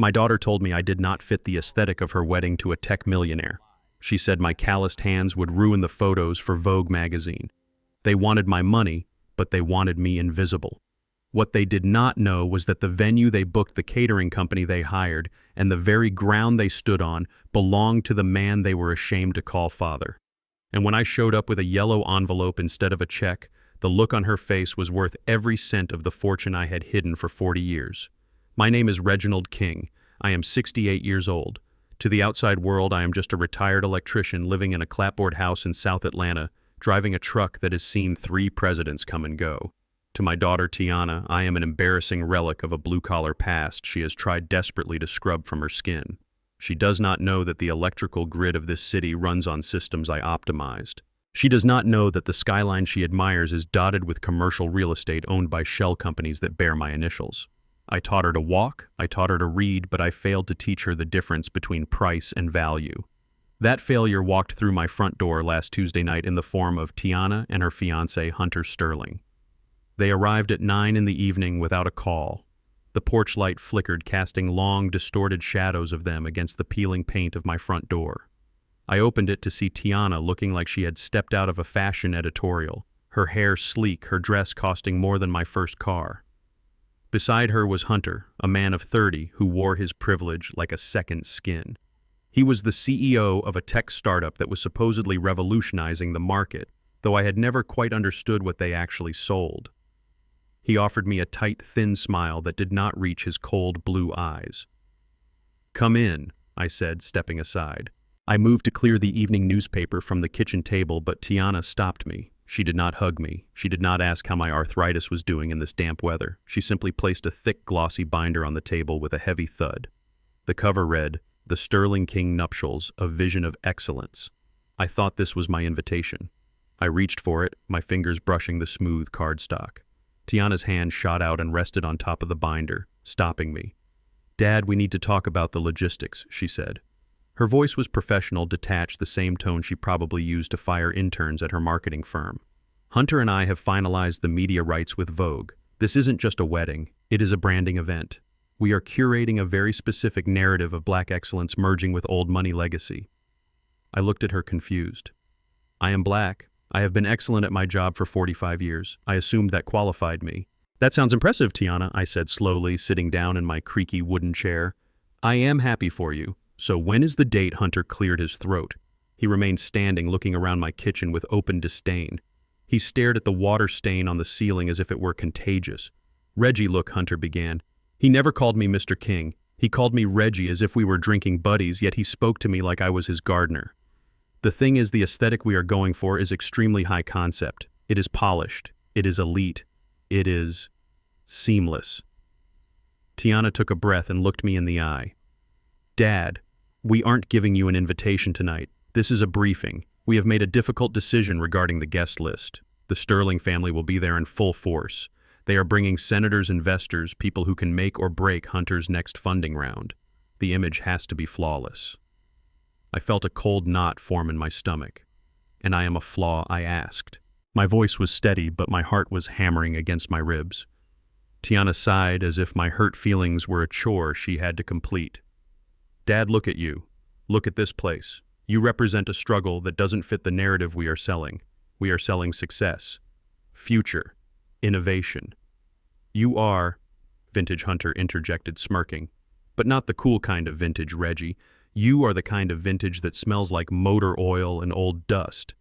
My daughter told me I did not fit the aesthetic of her wedding to a tech millionaire. She said my calloused hands would ruin the photos for Vogue magazine. They wanted my money, but they wanted me invisible. What they did not know was that the venue they booked, the catering company they hired, and the very ground they stood on belonged to the man they were ashamed to call father. And when I showed up with a yellow envelope instead of a check, the look on her face was worth every cent of the fortune I had hidden for 40 years. My name is Reginald King. I am 68 years old. To the outside world, I am just a retired electrician living in a clapboard house in South Atlanta, driving a truck that has seen 3 presidents come and go. To my daughter Tiana, I am an embarrassing relic of a blue-collar past she has tried desperately to scrub from her skin. She does not know that the electrical grid of this city runs on systems I optimized. She does not know that the skyline she admires is dotted with commercial real estate owned by shell companies that bear my initials. I taught her to walk, I taught her to read, but I failed to teach her the difference between price and value. That failure walked through my front door last Tuesday night in the form of Tiana and her fiancé, Hunter Sterling. They arrived at 9 in the evening without a call. The porch light flickered, casting long, distorted shadows of them against the peeling paint of my front door. I opened it to see Tiana looking like she had stepped out of a fashion editorial, her hair sleek, her dress costing more than my first car. Beside her was Hunter, a man of 30 who wore his privilege like a second skin. He was the CEO of a tech startup that was supposedly revolutionizing the market, though I had never quite understood what they actually sold. He offered me a tight, thin smile that did not reach his cold blue eyes. "Come in," I said, stepping aside. I moved to clear the evening newspaper from the kitchen table, but Tiana stopped me. She did not hug me. She did not ask how my arthritis was doing in this damp weather. She simply placed a thick, glossy binder on the table with a heavy thud. The cover read, "The Sterling King Nuptials, a Vision of Excellence." I thought this was my invitation. I reached for it, my fingers brushing the smooth cardstock. Tiana's hand shot out and rested on top of the binder, stopping me. "Dad, we need to talk about the logistics," she said. Her voice was professional, detached, the same tone she probably used to fire interns at her marketing firm. "Hunter and I have finalized the media rights with Vogue. This isn't just a wedding, it is a branding event. We are curating a very specific narrative of Black excellence merging with old money legacy." I looked at her confused. "I am Black. I have been excellent at my job for 45 years. I assumed that qualified me." "That sounds impressive, Tiana," I said slowly, sitting down in my creaky wooden chair. "I am happy for you. So when is the date?" Hunter cleared his throat. He remained standing, looking around my kitchen with open disdain. He stared at the water stain on the ceiling as if it were contagious. "Reggie, look," Hunter began. "He never called me Mr. King. He called me Reggie as if we were drinking buddies, yet he spoke to me like I was his gardener. The thing is, the aesthetic we are going for is extremely high concept. It is polished. It is elite. It is seamless." Tiana took a breath and looked me in the eye. "Dad, we aren't giving you an invitation tonight. This is a briefing. We have made a difficult decision regarding the guest list. The Sterling family will be there in full force. They are bringing senators, investors, people who can make or break Hunter's next funding round. The image has to be flawless." I felt a cold knot form in my stomach. "And I am a flaw?" I asked. My voice was steady, but my heart was hammering against my ribs. Tiana sighed as if my hurt feelings were a chore she had to complete. "Dad, look at you. Look at this place. You represent a struggle that doesn't fit the narrative we are selling. We are selling success, future, innovation." "You are," Vintage Hunter interjected, smirking. "But not the cool kind of vintage, Reggie. You are the kind of vintage that smells like motor oil and old dust."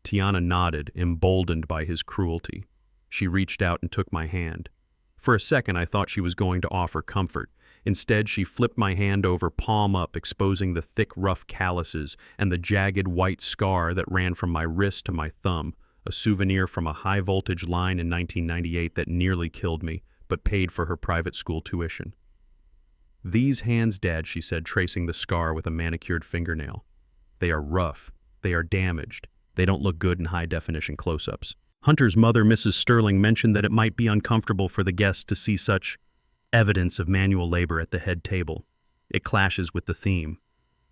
Tiana nodded, emboldened by his cruelty. She reached out and took my hand. For a second, I thought she was going to offer comfort. Instead, she flipped my hand over palm up, exposing the thick, rough calluses and the jagged white scar that ran from my wrist to my thumb, a souvenir from a high-voltage line in 1998 that nearly killed me, but paid for her private school tuition. "These hands, Dad," she said, tracing the scar with a manicured fingernail. "They are rough. They are damaged. They don't look good in high-definition close-ups." Hunter's mother, Mrs. Sterling, mentioned that it might be uncomfortable for the guests to see such evidence of manual labor at the head table. It clashes with the theme.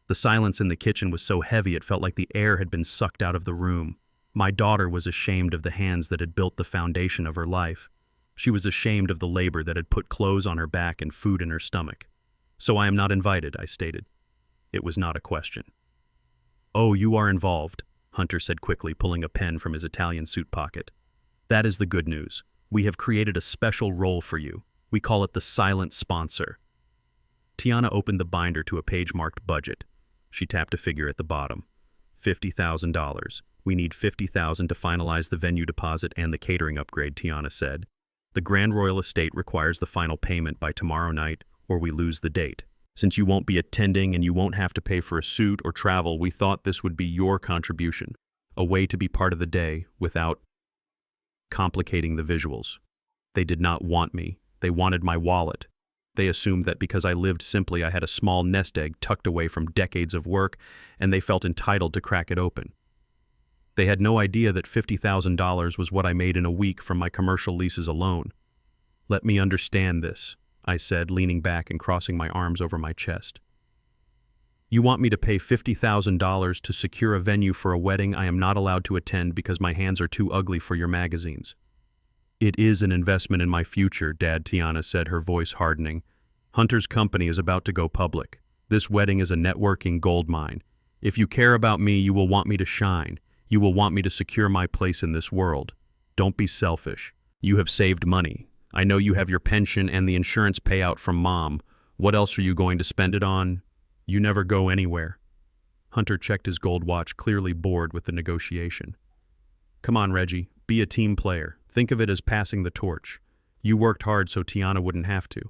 The silence in the kitchen was so heavy it felt like the air had been sucked out of the room. My daughter was ashamed of the hands that had built the foundation of her life. She was ashamed of the labor that had put clothes on her back and food in her stomach. So I am not invited, I stated. It was not a question. Oh, you are involved, Hunter said quickly, pulling a pen from his Italian suit pocket. That is the good news. We have created a special role for you. We call it the silent sponsor. Tiana opened the binder to a page marked budget. She tapped a figure at the bottom. $50,000. We need $50,000 to finalize the venue deposit and the catering upgrade, Tiana said. The Grand Royal Estate requires the final payment by tomorrow night, or we lose the date. Since you won't be attending and you won't have to pay for a suit or travel, we thought this would be your contribution, a way to be part of the day without complicating the visuals. They did not want me. They wanted my wallet. They assumed that because I lived simply, I had a small nest egg tucked away from decades of work, and they felt entitled to crack it open. They had no idea that $50,000 was what I made in a week from my commercial leases alone. Let me understand this, I said, leaning back and crossing my arms over my chest. You want me to pay $50,000 to secure a venue for a wedding I am not allowed to attend because my hands are too ugly for your magazines. It is an investment in my future, Dad, Tiana said, her voice hardening. Hunter's company is about to go public. This wedding is a networking goldmine. If you care about me, you will want me to shine. You will want me to secure my place in this world. Don't be selfish. You have saved money. I know you have your pension and the insurance payout from Mom. What else are you going to spend it on? You never go anywhere. Hunter checked his gold watch, clearly bored with the negotiation. Come on, Reggie. Be a team player. Think of it as passing the torch. You worked hard so Tiana wouldn't have to.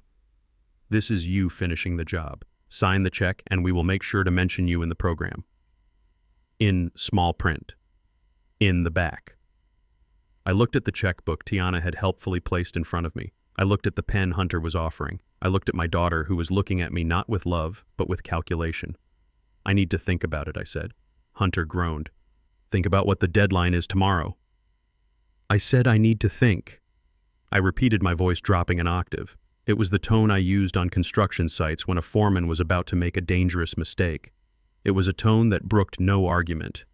This is you finishing the job. Sign the check and we will make sure to mention you in the program. In small print. In the back. I looked at the checkbook Tiana had helpfully placed in front of me. I looked at the pen Hunter was offering. I looked at my daughter, who was looking at me not with love, but with calculation. I need to think about it, I said. Hunter groaned. Think about what the deadline is tomorrow. I said I need to think. I repeated, my voice dropping an octave. It was the tone I used on construction sites when a foreman was about to make a dangerous mistake. It was a tone that brooked no argument.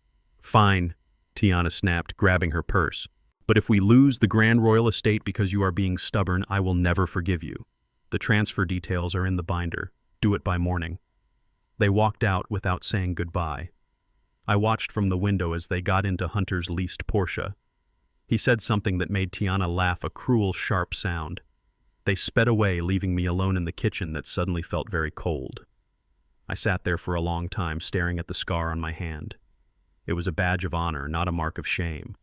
Fine, Tiana snapped, grabbing her purse. But if we lose the Grand Royal Estate because you are being stubborn, I will never forgive you. The transfer details are in the binder. Do it by morning. They walked out without saying goodbye. I watched from the window as they got into Hunter's leased Porsche. He said something that made Tiana laugh, a cruel, sharp sound. They sped away, leaving me alone in the kitchen that suddenly felt very cold. I sat there for a long time, staring at the scar on my hand. It was a badge of honor, not a mark of shame.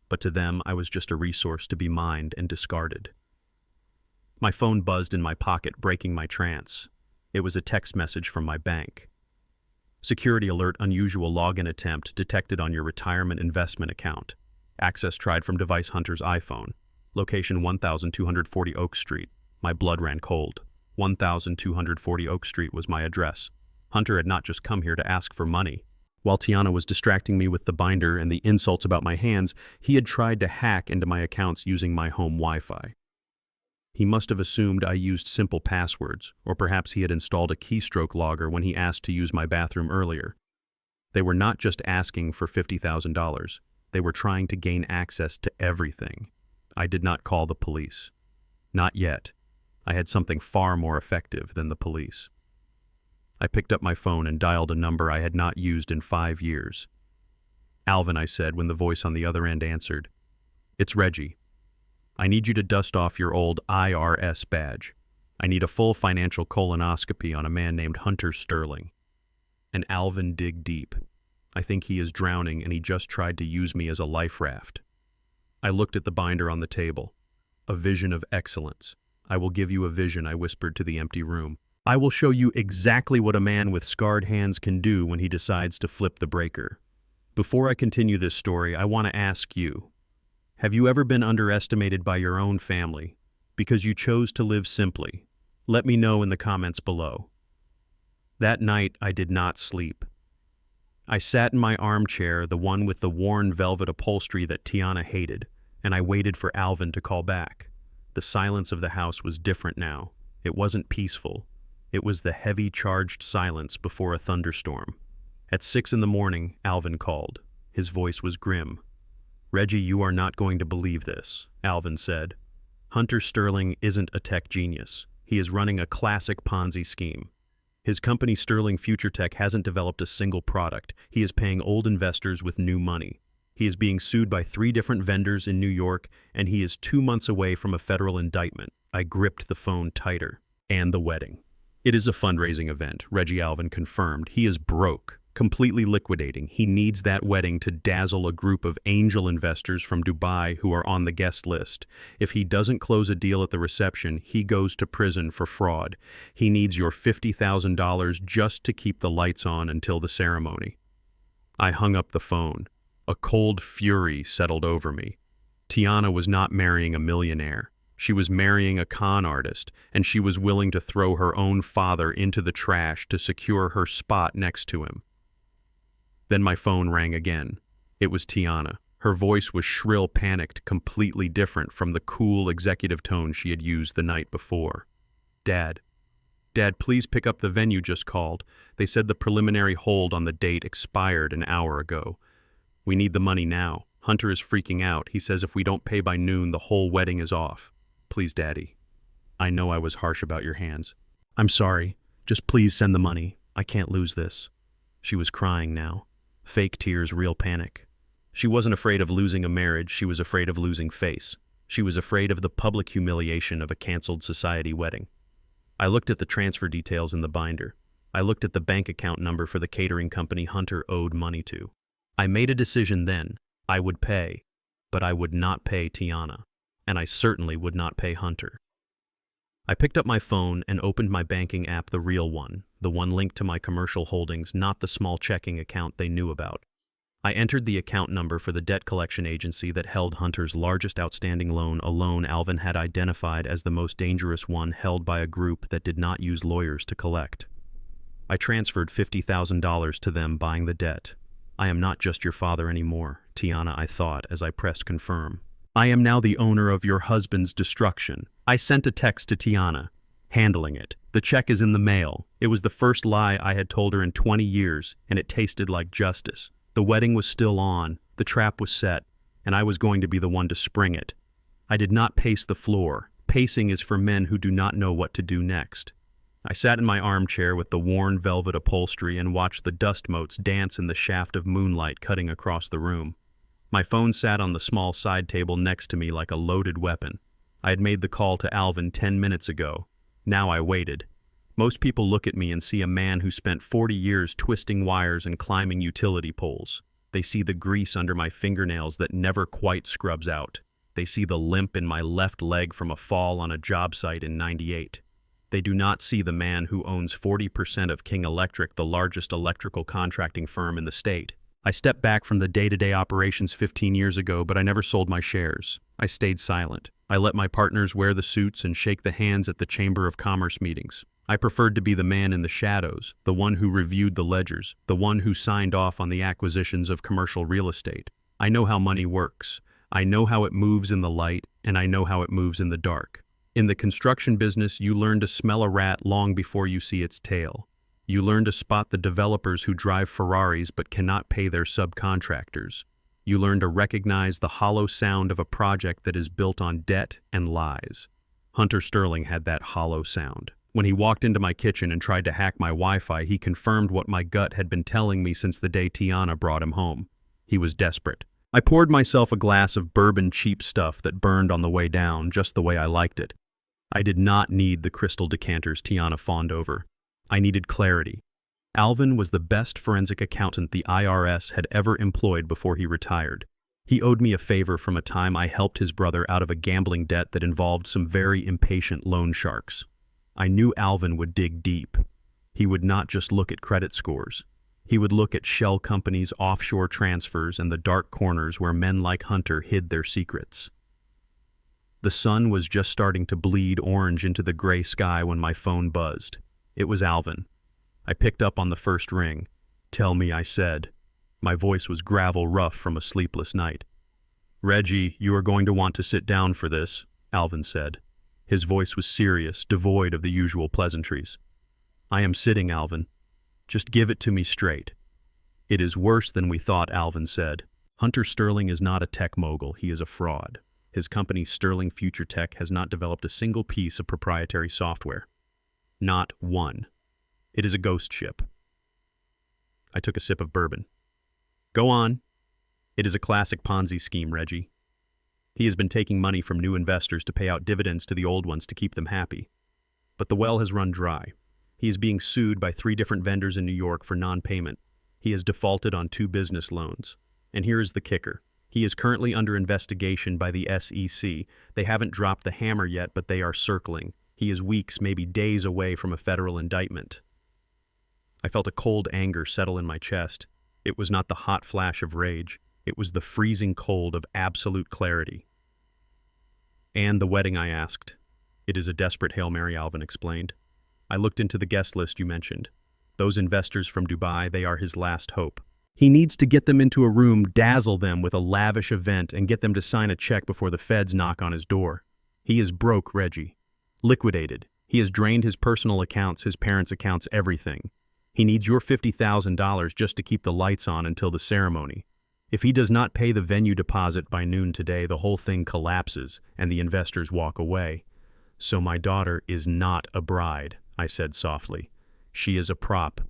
But to them, I was just a resource to be mined and discarded. My phone buzzed in my pocket, breaking my trance. It was a text message from my bank. Security alert: unusual login attempt detected on your retirement investment account. Access tried from device Hunter's iPhone. Location 1240 Oak Street. My blood ran cold. 1240 Oak Street was my address. Hunter had not just come here to ask for money. While Tiana was distracting me with the binder and the insults about my hands, he had tried to hack into my accounts using my home Wi-Fi. He must have assumed I used simple passwords, or perhaps he had installed a keystroke logger when he asked to use my bathroom earlier. They were not just asking for $50,000. They were trying to gain access to everything. I did not call the police. Not yet. I had something far more effective than the police. I picked up my phone and dialed a number I had not used in 5 years. Alvin, I said when the voice on the other end answered. It's Reggie. I need you to dust off your old IRS badge. I need a full financial colonoscopy on a man named Hunter Sterling. And Alvin, dig deep. I think he is drowning and he just tried to use me as a life raft. I looked at the binder on the table. A vision of excellence. I will give you a vision, I whispered to the empty room. I will show you exactly what a man with scarred hands can do when he decides to flip the breaker. Before I continue this story, I want to ask you, have you ever been underestimated by your own family because you chose to live simply? Let me know in the comments below. That night, I did not sleep. I sat in my armchair, the one with the worn velvet upholstery that Tiana hated, and I waited for Alvin to call back. The silence of the house was different now. It wasn't peaceful. It was the heavy, charged silence before a thunderstorm. At 6 a.m, Alvin called. His voice was grim. Reggie, you are not going to believe this, Alvin said. Hunter Sterling isn't a tech genius. He is running a classic Ponzi scheme. His company Sterling Future Tech hasn't developed a single product. He is paying old investors with new money. He is being sued by 3 different vendors in New York, and he is 2 months away from a federal indictment. I gripped the phone tighter. And the wedding. It is a fundraising event, Reggie Alvin confirmed. He is broke, completely liquidating. He needs that wedding to dazzle a group of angel investors from Dubai who are on the guest list. If he doesn't close a deal at the reception, he goes to prison for fraud. He needs your $50,000 just to keep the lights on until the ceremony. I hung up the phone. A cold fury settled over me. Tiana was not marrying a millionaire. She was marrying a con artist, and she was willing to throw her own father into the trash to secure her spot next to him. Then my phone rang again. It was Tiana. Her voice was shrill, panicked, completely different from the cool executive tone she had used the night before. Dad, please pick up the venue just called. They said the preliminary hold on the date expired an hour ago. We need the money now. Hunter is freaking out. He says if we don't pay by noon, the whole wedding is off. Please, Daddy. I know I was harsh about your hands. I'm sorry. Just please send the money. I can't lose this. She was crying now. Fake tears, real panic. She wasn't afraid of losing a marriage. She was afraid of losing face. She was afraid of the public humiliation of a canceled society wedding. I looked at the transfer details in the binder. I looked at the bank account number for the catering company Hunter owed money to. I made a decision then. I would pay, but I would not pay Tiana. And I certainly would not pay Hunter. I picked up my phone and opened my banking app, the real one, the one linked to my commercial holdings, not the small checking account they knew about. I entered the account number for the debt collection agency that held Hunter's largest outstanding loan, a loan Alvin had identified as the most dangerous one held by a group that did not use lawyers to collect. I transferred $50,000 to them buying the debt. I am not just your father anymore, Tiana, I thought as I pressed confirm. I am now the owner of your husband's destruction. I sent a text to Tiana, handling it. The check is in the mail. It was the first lie I had told her in 20 years, and it tasted like justice. The wedding was still on, the trap was set, and I was going to be the one to spring it. I did not pace the floor. Pacing is for men who do not know what to do next. I sat in my armchair with the worn velvet upholstery and watched the dust motes dance in the shaft of moonlight cutting across the room. My phone sat on the small side table next to me like a loaded weapon. I had made the call to Alvin 10 minutes ago. Now I waited. Most people look at me and see a man who spent 40 years twisting wires and climbing utility poles. They see the grease under my fingernails that never quite scrubs out. They see the limp in my left leg from a fall on a job site in '98. They do not see the man who owns 40% of King Electric, the largest electrical contracting firm in the state. I stepped back from the day-to-day operations 15 years ago, but I never sold my shares. I stayed silent. I let my partners wear the suits and shake the hands at the Chamber of Commerce meetings. I preferred to be the man in the shadows, the one who reviewed the ledgers, the one who signed off on the acquisitions of commercial real estate. I know how money works. I know how it moves in the light, and I know how it moves in the dark. In the construction business, you learn to smell a rat long before you see its tail. You learn to spot the developers who drive Ferraris but cannot pay their subcontractors. You learn to recognize the hollow sound of a project that is built on debt and lies. Hunter Sterling had that hollow sound. When he walked into my kitchen and tried to hack my Wi-Fi, he confirmed what my gut had been telling me since the day Tiana brought him home. He was desperate. I poured myself a glass of bourbon cheap stuff that burned on the way down, just the way I liked it. I did not need the crystal decanters Tiana fawned over. I needed clarity. Alvin was the best forensic accountant the IRS had ever employed before he retired. He owed me a favor from a time I helped his brother out of a gambling debt that involved some very impatient loan sharks. I knew Alvin would dig deep. He would not just look at credit scores. He would look at shell companies, offshore transfers, and the dark corners where men like Hunter hid their secrets. The sun was just starting to bleed orange into the gray sky when my phone buzzed. It was Alvin. I picked up on the first ring. "Tell me," I said. My voice was gravel rough from a sleepless night. "Reggie, you are going to want to sit down for this," Alvin said. His voice was serious, devoid of the usual pleasantries. "I am sitting, Alvin. Just give it to me straight." "It is worse than we thought," Alvin said. "Hunter Sterling is not a tech mogul. He is a fraud. His company, Sterling Future Tech, has not developed a single piece of proprietary software. Not one. It is a ghost ship. I took a sip of bourbon. Go on. It is a classic Ponzi scheme, Reggie. He has been taking money from new investors to pay out dividends to the old ones to keep them happy. But the well has run dry. He is being sued by 3 different vendors in New York for non-payment. He has defaulted on 2 business loans. And here is the kicker. He is currently under investigation by the SEC. They haven't dropped the hammer yet, but they are circling. He is weeks, maybe days away from a federal indictment. I felt a cold anger settle in my chest. It was not the hot flash of rage. It was the freezing cold of absolute clarity. And the wedding, I asked. It is a desperate Hail Mary, Alvin explained. I looked into the guest list you mentioned. Those investors from Dubai, they are his last hope. He needs to get them into a room, dazzle them with a lavish event, and get them to sign a check before the feds knock on his door. He is broke, Reggie. Liquidated. He has drained his personal accounts, his parents' accounts, everything. He needs your $50,000 just to keep the lights on until the ceremony. If he does not pay the venue deposit by noon today, the whole thing collapses and the investors walk away. So my daughter is not a bride, I said softly. She is a prop.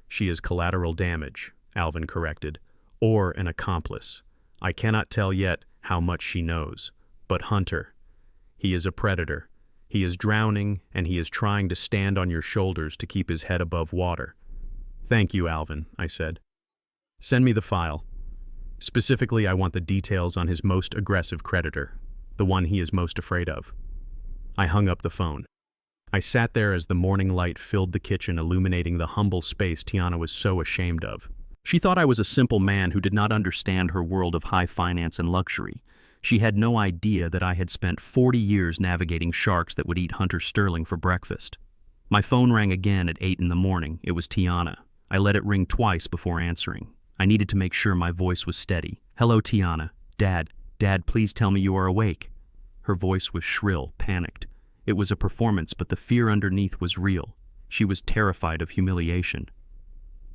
She is collateral damage, Alvin corrected, or an accomplice. I cannot tell yet how much she knows. But Hunter, he is a predator. He is drowning, and he is trying to stand on your shoulders to keep his head above water. Thank you, Alvin, I said. Send me the file. Specifically, I want the details on his most aggressive creditor, the one he is most afraid of. I hung up the phone. I sat there as the morning light filled the kitchen, illuminating the humble space Tiana was so ashamed of. She thought I was a simple man who did not understand her world of high finance and luxury. She had no idea that I had spent 40 years navigating sharks that would eat Hunter Sterling for breakfast. My phone rang again at 8 in the morning. It was Tiana. I let it ring twice before answering. I needed to make sure my voice was steady. Hello, Tiana. Dad, please tell me you are awake. Her voice was shrill, panicked. It was a performance, but the fear underneath was real. She was terrified of humiliation.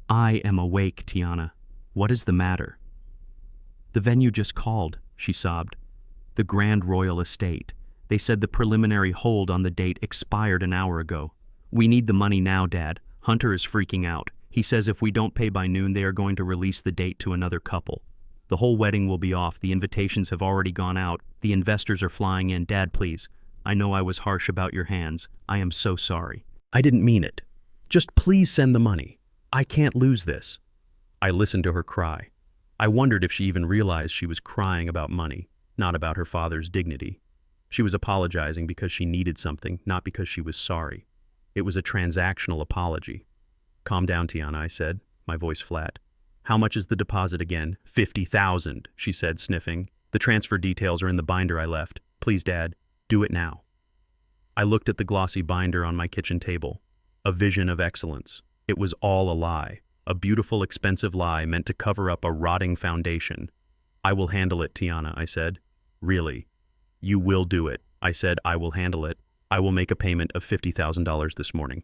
I am awake, Tiana. What is the matter? The venue just called, she sobbed. The Grand Royal Estate. They said the preliminary hold on the date expired an hour ago. We need the money now, Dad. Hunter is freaking out. He says if we don't pay by noon, they are going to release the date to another couple. The whole wedding will be off. The invitations have already gone out. The investors are flying in. Dad, please. I know I was harsh about your hands. I am so sorry. I didn't mean it. Just please send the money. I can't lose this. I listened to her cry. I wondered if she even realized she was crying about money, not about her father's dignity. She was apologizing because she needed something, not because she was sorry. It was a transactional apology. Calm down, Tiana, I said, my voice flat. How much is the deposit again? 50,000, she said, sniffing. The transfer details are in the binder I left. Please, Dad, do it now. I looked at the glossy binder on my kitchen table. A vision of excellence. It was all a lie. A beautiful, expensive lie meant to cover up a rotting foundation. I will handle it, Tiana, I said. Really? You will do it. I said, I will handle it. I will make a payment of $50,000 this morning.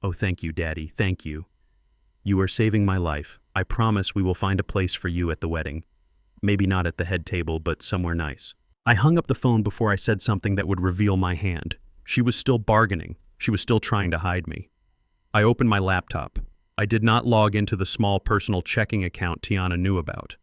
Oh, thank you, Daddy, thank you. You are saving my life. I promise we will find a place for you at the wedding. Maybe not at the head table, but somewhere nice. I hung up the phone before I said something that would reveal my hand. She was still bargaining. She was still trying to hide me. I opened my laptop. I did not log into the small personal checking account Tiana knew about.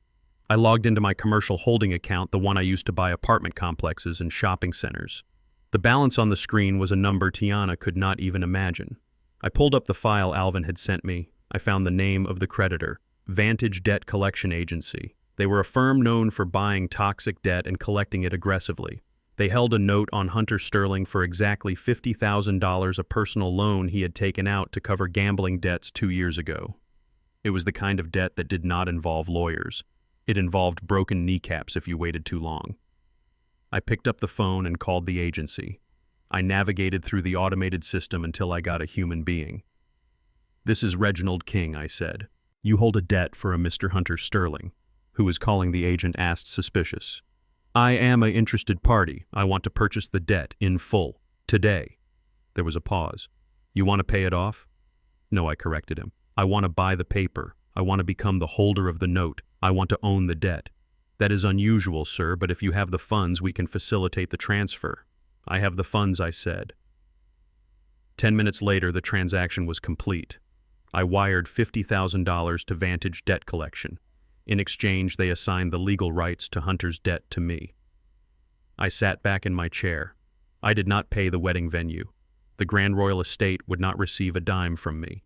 I logged into my commercial holding account, the one I used to buy apartment complexes and shopping centers. The balance on the screen was a number Tiana could not even imagine. I pulled up the file Alvin had sent me. I found the name of the creditor, Vantage Debt Collection Agency. They were a firm known for buying toxic debt and collecting it aggressively. They held a note on Hunter Sterling for exactly $50,000, a personal loan he had taken out to cover gambling debts 2 years ago. It was the kind of debt that did not involve lawyers. It involved broken kneecaps if you waited too long. I picked up the phone and called the agency. I navigated through the automated system until I got a human being. This is Reginald King, I said. You hold a debt for a Mr. Hunter Sterling. Who was calling the agent asked, suspicious. I am an interested party. I want to purchase the debt in full. Today. There was a pause. You want to pay it off? No, I corrected him. I want to buy the paper. I want to become the holder of the note. I want to own the debt. That is unusual, sir, but if you have the funds, we can facilitate the transfer. I have the funds, I said. 10 minutes later, the transaction was complete. I wired $50,000 to Vantage Debt Collection. In exchange, they assigned the legal rights to Hunter's debt to me. I sat back in my chair. I did not pay the wedding venue. The Grand Royal Estate would not receive a dime from me.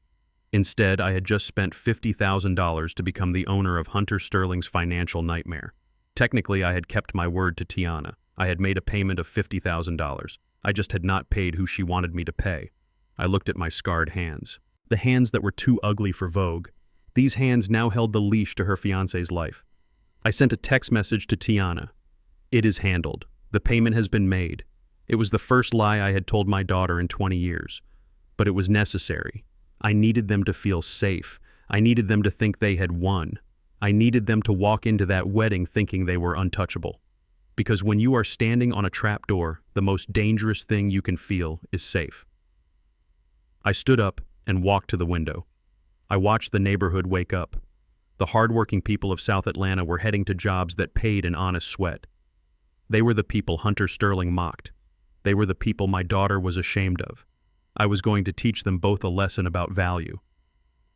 Instead, I had just spent $50,000 to become the owner of Hunter Sterling's financial nightmare. Technically, I had kept my word to Tiana. I had made a payment of $50,000. I just had not paid who she wanted me to pay. I looked at my scarred hands. The hands that were too ugly for Vogue. These hands now held the leash to her fiancé's life. I sent a text message to Tiana. It is handled. The payment has been made. It was the first lie I had told my daughter in 20 years. But it was necessary. I needed them to feel safe. I needed them to think they had won. I needed them to walk into that wedding thinking they were untouchable. Because when you are standing on a trapdoor, the most dangerous thing you can feel is safe. I stood up and walked to the window. I watched the neighborhood wake up. The hardworking people of South Atlanta were heading to jobs that paid an honest sweat. They were the people Hunter Sterling mocked. They were the people my daughter was ashamed of. I was going to teach them both a lesson about value.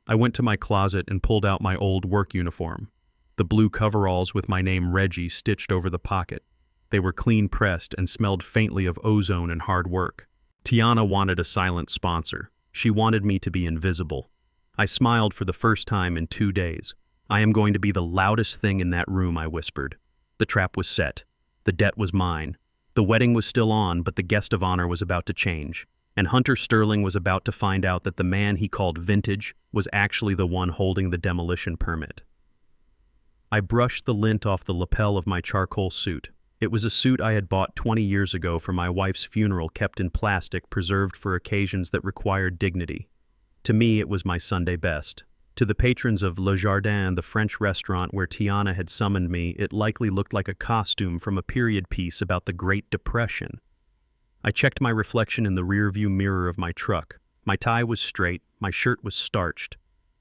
I went to my closet and pulled out my old work uniform, the blue coveralls with my name Reggie stitched over the pocket. They were clean pressed and smelled faintly of ozone and hard work. Tiana wanted a silent sponsor. She wanted me to be invisible. I smiled for the first time in 2 days. I am going to be the loudest thing in that room, I whispered. The trap was set. The debt was mine. The wedding was still on, but the guest of honor was about to change. And Hunter Sterling was about to find out that the man he called Vintage was actually the one holding the demolition permit. I brushed the lint off the lapel of my charcoal suit. It was a suit I had bought 20 years ago for my wife's funeral, kept in plastic, preserved for occasions that required dignity. To me, it was my Sunday best. To the patrons of Le Jardin, the French restaurant where Tiana had summoned me, it likely looked like a costume from a period piece about the Great Depression. I checked my reflection in the rearview mirror of my truck. My tie was straight, my shirt was starched.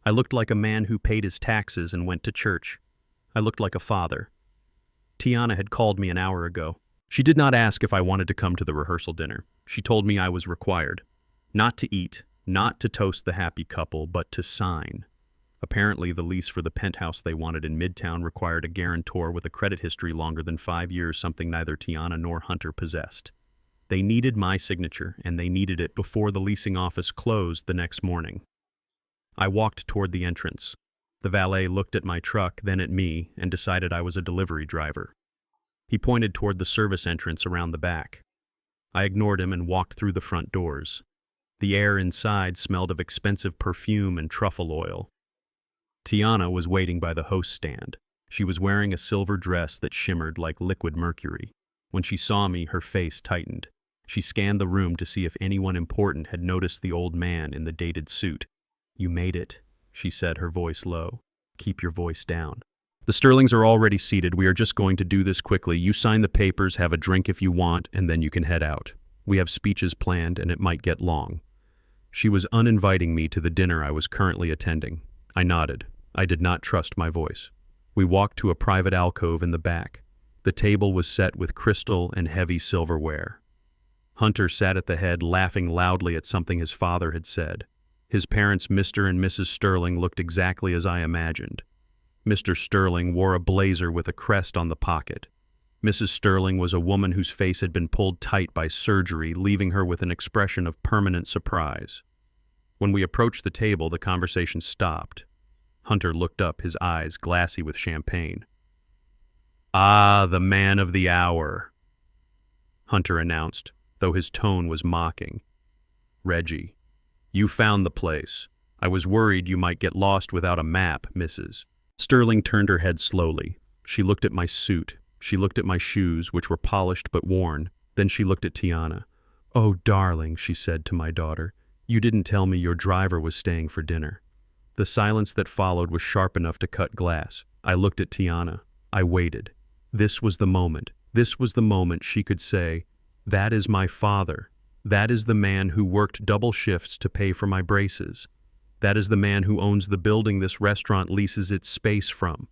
I looked like a man who paid his taxes and went to church. I looked like a father. Tiana had called me an hour ago. She did not ask if I wanted to come to the rehearsal dinner. She told me I was required. Not to eat, not to toast the happy couple, but to sign. Apparently, the lease for the penthouse they wanted in Midtown required a guarantor with a credit history longer than 5 years, something neither Tiana nor Hunter possessed. They needed my signature, and they needed it before the leasing office closed the next morning. I walked toward the entrance. The valet looked at my truck, then at me, and decided I was a delivery driver. He pointed toward the service entrance around the back. I ignored him and walked through the front doors. The air inside smelled of expensive perfume and truffle oil. Tiana was waiting by the host stand. She was wearing a silver dress that shimmered like liquid mercury. When she saw me, her face tightened. She scanned the room to see if anyone important had noticed the old man in the dated suit. "You made it," she said, her voice low. "Keep your voice down. The Sterlings are already seated. We are just going to do this quickly. You sign the papers, have a drink if you want, and then you can head out. We have speeches planned, and it might get long." She was uninviting me to the dinner I was currently attending. I nodded. I did not trust my voice. We walked to a private alcove in the back. The table was set with crystal and heavy silverware. Hunter sat at the head, laughing loudly at something his father had said. His parents, Mr. and Mrs. Sterling, looked exactly as I imagined. Mr. Sterling wore a blazer with a crest on the pocket. Mrs. Sterling was a woman whose face had been pulled tight by surgery, leaving her with an expression of permanent surprise. When we approached the table, the conversation stopped. Hunter looked up, his eyes glassy with champagne. "Ah, the man of the hour," Hunter announced, though his tone was mocking. "Reggie, you found the place. I was worried you might get lost without a map, Mrs." Sterling turned her head slowly. She looked at my suit. She looked at my shoes, which were polished but worn. Then she looked at Tiana. "Oh, darling," she said to my daughter, "you didn't tell me your driver was staying for dinner." The silence that followed was sharp enough to cut glass. I looked at Tiana. I waited. This was the moment. This was the moment she could say, "That is my father. That is the man who worked double shifts to pay for my braces. That is the man who owns the building this restaurant leases its space from."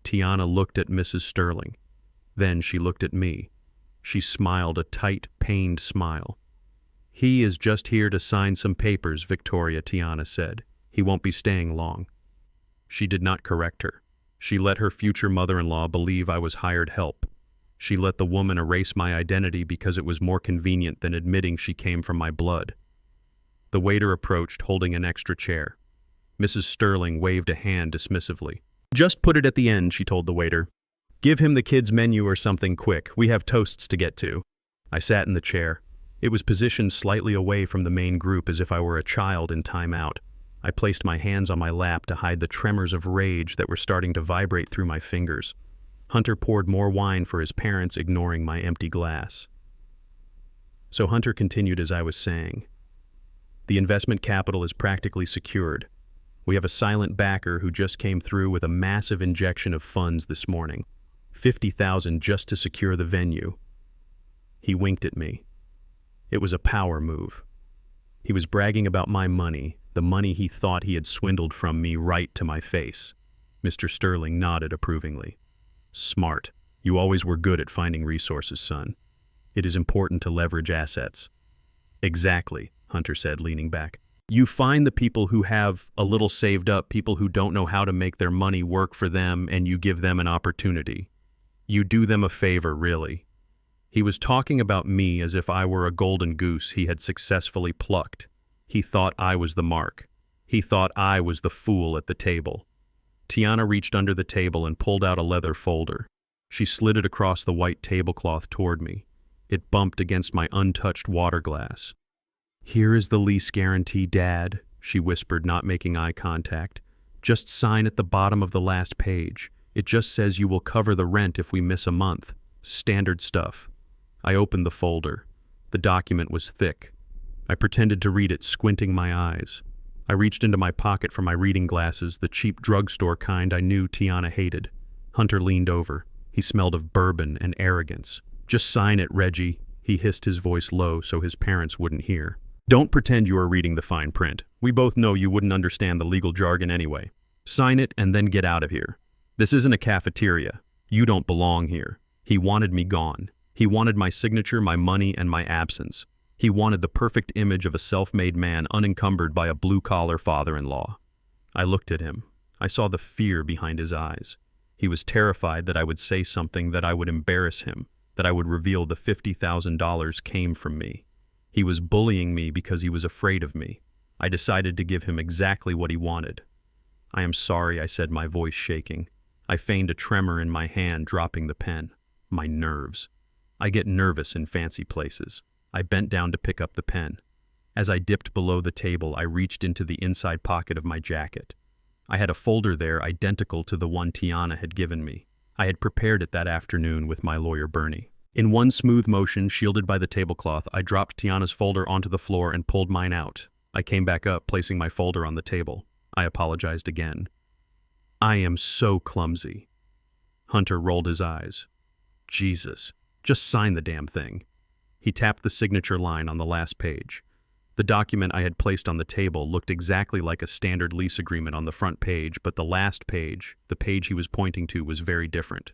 Tiana looked at Mrs. Sterling. Then she looked at me. She smiled a tight, pained smile. He is just here to sign some papers, Victoria, Tiana said. He won't be staying long. She did not correct her. She let her future mother-in-law believe I was hired help. She let the woman erase my identity because it was more convenient than admitting she came from my blood. The waiter approached, holding an extra chair. Mrs. Sterling waved a hand dismissively. Just put it at the end, she told the waiter. Give him the kids' menu or something quick. We have toasts to get to. I sat in the chair. It was positioned slightly away from the main group as if I were a child in timeout. I placed my hands on my lap to hide the tremors of rage that were starting to vibrate through my fingers. Hunter poured more wine for his parents, ignoring my empty glass. So Hunter continued as I was saying. The investment capital is practically secured. We have a silent backer who just came through with a massive injection of funds this morning. $50,000 just to secure the venue. He winked at me. It was a power move. He was bragging about my money, the money he thought he had swindled from me, right to my face. Mr. Sterling nodded approvingly. Smart. You always were good at finding resources, son. It is important to leverage assets. Exactly, Hunter said, leaning back. You find the people who have a little saved up, people who don't know how to make their money work for them, and you give them an opportunity. You do them a favor, really. He was talking about me as if I were a golden goose he had successfully plucked. He thought I was the mark. He thought I was the fool at the table. Tiana reached under the table and pulled out a leather folder. She slid it across the white tablecloth toward me. It bumped against my untouched water glass. Here is the lease guarantee, Dad, she whispered, not making eye contact. Just sign at the bottom of the last page. It just says you will cover the rent if we miss a month. Standard stuff. I opened the folder. The document was thick. I pretended to read it, squinting my eyes. I reached into my pocket for my reading glasses, the cheap drugstore kind I knew Tiana hated. Hunter leaned over. He smelled of bourbon and arrogance. Just sign it, Reggie, he hissed, his voice low so his parents wouldn't hear. Don't pretend you are reading the fine print. We both know you wouldn't understand the legal jargon anyway. Sign it and then get out of here. This isn't a cafeteria. You don't belong here. He wanted me gone. He wanted my signature, my money, and my absence. He wanted the perfect image of a self-made man unencumbered by a blue-collar father-in-law. I looked at him. I saw the fear behind his eyes. He was terrified that I would say something, that I would embarrass him, that I would reveal the $50,000 came from me. He was bullying me because he was afraid of me. I decided to give him exactly what he wanted. I am sorry, I said, my voice shaking. I feigned a tremor in my hand, dropping the pen. My nerves. I get nervous in fancy places. I bent down to pick up the pen. As I dipped below the table, I reached into the inside pocket of my jacket. I had a folder there identical to the one Tiana had given me. I had prepared it that afternoon with my lawyer Bernie. In one smooth motion, shielded by the tablecloth, I dropped Tiana's folder onto the floor and pulled mine out. I came back up, placing my folder on the table. I apologized again. I am so clumsy. Hunter rolled his eyes. Jesus, just sign the damn thing. He tapped the signature line on the last page. The document I had placed on the table looked exactly like a standard lease agreement on the front page, but the last page, the page he was pointing to, was very different.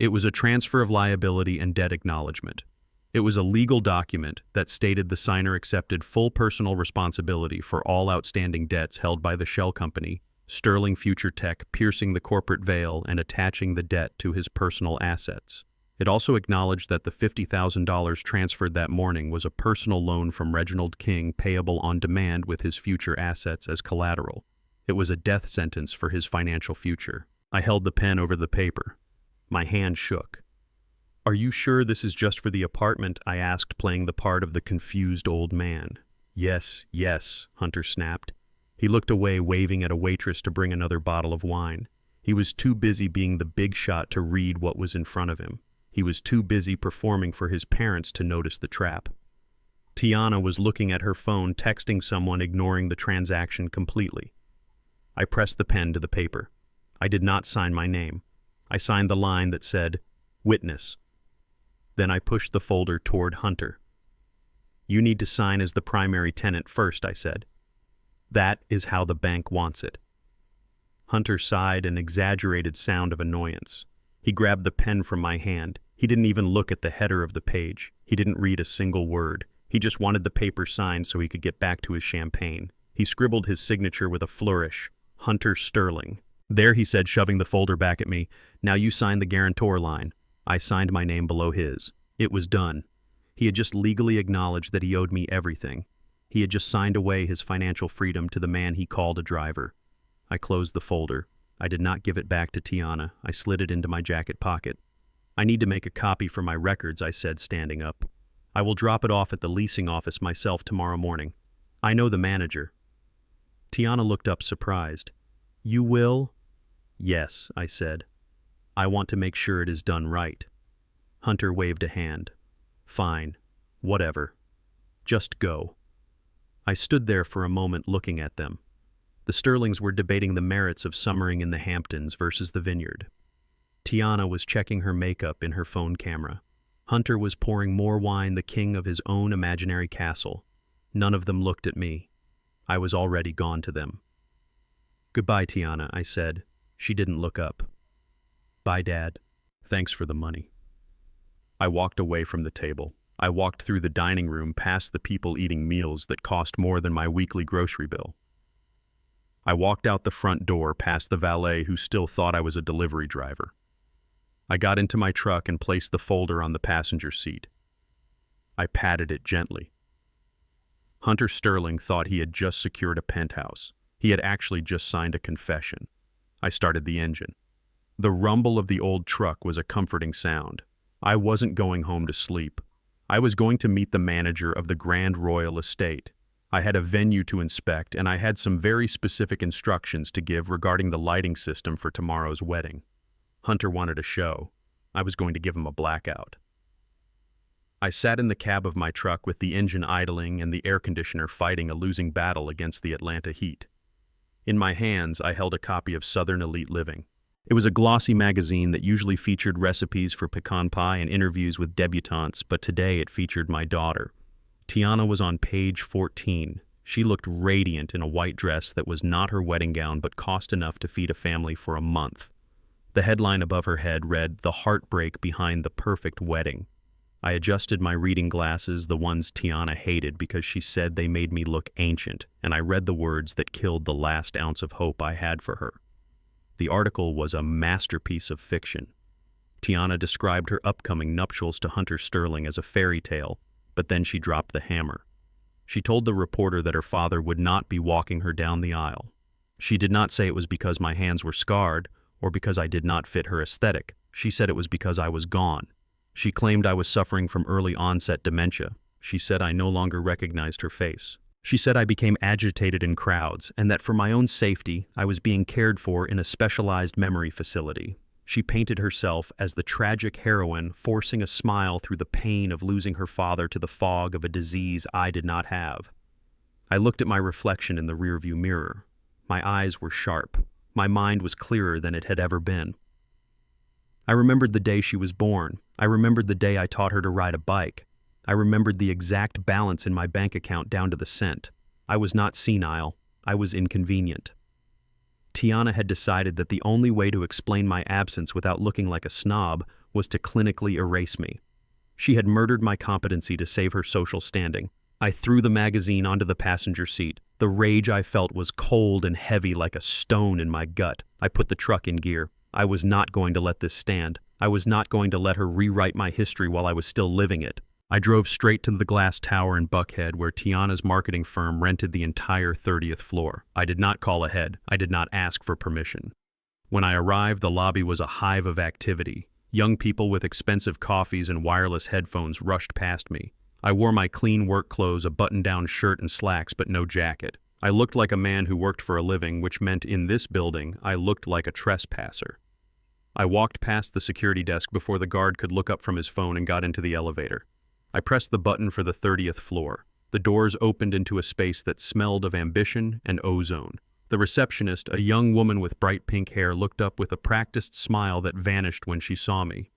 It was a transfer of liability and debt acknowledgement. It was a legal document that stated the signer accepted full personal responsibility for all outstanding debts held by the shell company, Sterling Future Tech, piercing the corporate veil and attaching the debt to his personal assets. It also acknowledged that the $50,000 transferred that morning was a personal loan from Reginald King, payable on demand with his future assets as collateral. It was a death sentence for his financial future. I held the pen over the paper. My hand shook. Are you sure this is just for the apartment? I asked, playing the part of the confused old man. Yes, yes, Hunter snapped. He looked away, waving at a waitress to bring another bottle of wine. He was too busy being the big shot to read what was in front of him. He was too busy performing for his parents to notice the trap. Tiana was looking at her phone, texting someone, ignoring the transaction completely. I pressed the pen to the paper. I did not sign my name. I signed the line that said, Witness. Then I pushed the folder toward Hunter. You need to sign as the primary tenant first, I said. That is how the bank wants it. Hunter sighed, an exaggerated sound of annoyance. He grabbed the pen from my hand. He didn't even look at the header of the page. He didn't read a single word. He just wanted the paper signed so he could get back to his champagne. He scribbled his signature with a flourish. Hunter Sterling. There, he said, shoving the folder back at me. Now you sign the guarantor line. I signed my name below his. It was done. He had just legally acknowledged that he owed me everything. He had just signed away his financial freedom to the man he called a driver. I closed the folder. I did not give it back to Tiana. I slid it into my jacket pocket. I need to make a copy for my records, I said, standing up. I will drop it off at the leasing office myself tomorrow morning. I know the manager. Tiana looked up surprised. You will? Yes, I said. I want to make sure it is done right. Hunter waved a hand. Fine. Whatever. Just go. I stood there for a moment looking at them. The Sterlings were debating the merits of summering in the Hamptons versus the Vineyard. Tiana was checking her makeup in her phone camera. Hunter was pouring more wine, the king of his own imaginary castle. None of them looked at me. I was already gone to them. Goodbye, Tiana, I said. She didn't look up. Bye, Dad. Thanks for the money. I walked away from the table. I walked through the dining room past the people eating meals that cost more than my weekly grocery bill. I walked out the front door past the valet who still thought I was a delivery driver. I got into my truck and placed the folder on the passenger seat. I patted it gently. Hunter Sterling thought he had just secured a penthouse. He had actually just signed a confession. I started the engine. The rumble of the old truck was a comforting sound. I wasn't going home to sleep. I was going to meet the manager of the Grand Royal Estate. I had a venue to inspect, and I had some very specific instructions to give regarding the lighting system for tomorrow's wedding. Hunter wanted a show. I was going to give him a blackout. I sat in the cab of my truck with the engine idling and the air conditioner fighting a losing battle against the Atlanta heat. In my hands, I held a copy of Southern Elite Living. It was a glossy magazine that usually featured recipes for pecan pie and interviews with debutantes, but today it featured my daughter. Tiana was on page 14. She looked radiant in a white dress that was not her wedding gown but cost enough to feed a family for a month. The headline above her head read, "The Heartbreak Behind the Perfect Wedding." I adjusted my reading glasses, the ones Tiana hated because she said they made me look ancient, and I read the words that killed the last ounce of hope I had for her. The article was a masterpiece of fiction. Tiana described her upcoming nuptials to Hunter Sterling as a fairy tale, but then she dropped the hammer. She told the reporter that her father would not be walking her down the aisle. She did not say it was because my hands were scarred or because I did not fit her aesthetic. She said it was because I was gone. She claimed I was suffering from early onset dementia. She said I no longer recognized her face. She said I became agitated in crowds and that for my own safety, I was being cared for in a specialized memory facility. She painted herself as the tragic heroine forcing a smile through the pain of losing her father to the fog of a disease I did not have. I looked at my reflection in the rearview mirror. My eyes were sharp. My mind was clearer than it had ever been. I remembered the day she was born. I remembered the day I taught her to ride a bike. I remembered the exact balance in my bank account down to the cent. I was not senile. I was inconvenient. Tiana had decided that the only way to explain my absence without looking like a snob was to clinically erase me. She had murdered my competency to save her social standing. I threw the magazine onto the passenger seat. The rage I felt was cold and heavy like a stone in my gut. I put the truck in gear. I was not going to let this stand. I was not going to let her rewrite my history while I was still living it. I drove straight to the glass tower in Buckhead where Tiana's marketing firm rented the entire 30th floor. I did not call ahead. I did not ask for permission. When I arrived, the lobby was a hive of activity. Young people with expensive coffees and wireless headphones rushed past me. I wore my clean work clothes, a button-down shirt and slacks, but no jacket. I looked like a man who worked for a living, which meant in this building, I looked like a trespasser. I walked past the security desk before the guard could look up from his phone and got into the elevator. I pressed the button for the 30th floor. The doors opened into a space that smelled of ambition and ozone. The receptionist, a young woman with bright pink hair, looked up with a practiced smile that vanished when she saw me.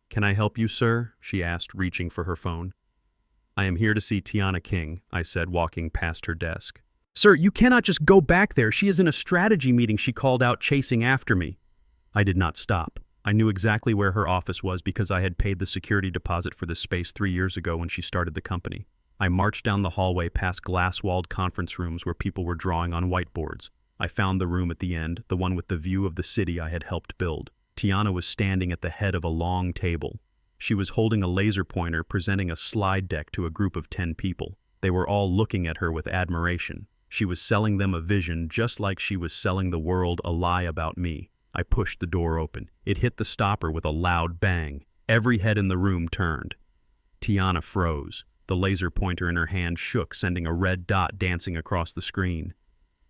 "Can I help you, sir?" she asked, reaching for her phone. "I am here to see Tiana King," I said, walking past her desk. "Sir, you cannot just go back there. She is in a strategy meeting," she called out, chasing after me. I did not stop. I knew exactly where her office was because I had paid the security deposit for this space 3 years ago when she started the company. I marched down the hallway past glass-walled conference rooms where people were drawing on whiteboards. I found the room at the end, the one with the view of the city I had helped build. Tiana was standing at the head of a long table. She was holding a laser pointer, presenting a slide deck to a group of 10 people. They were all looking at her with admiration. She was selling them a vision, just like she was selling the world a lie about me. I pushed the door open. It hit the stopper with a loud bang. Every head in the room turned. Tiana froze. The laser pointer in her hand shook, sending a red dot dancing across the screen.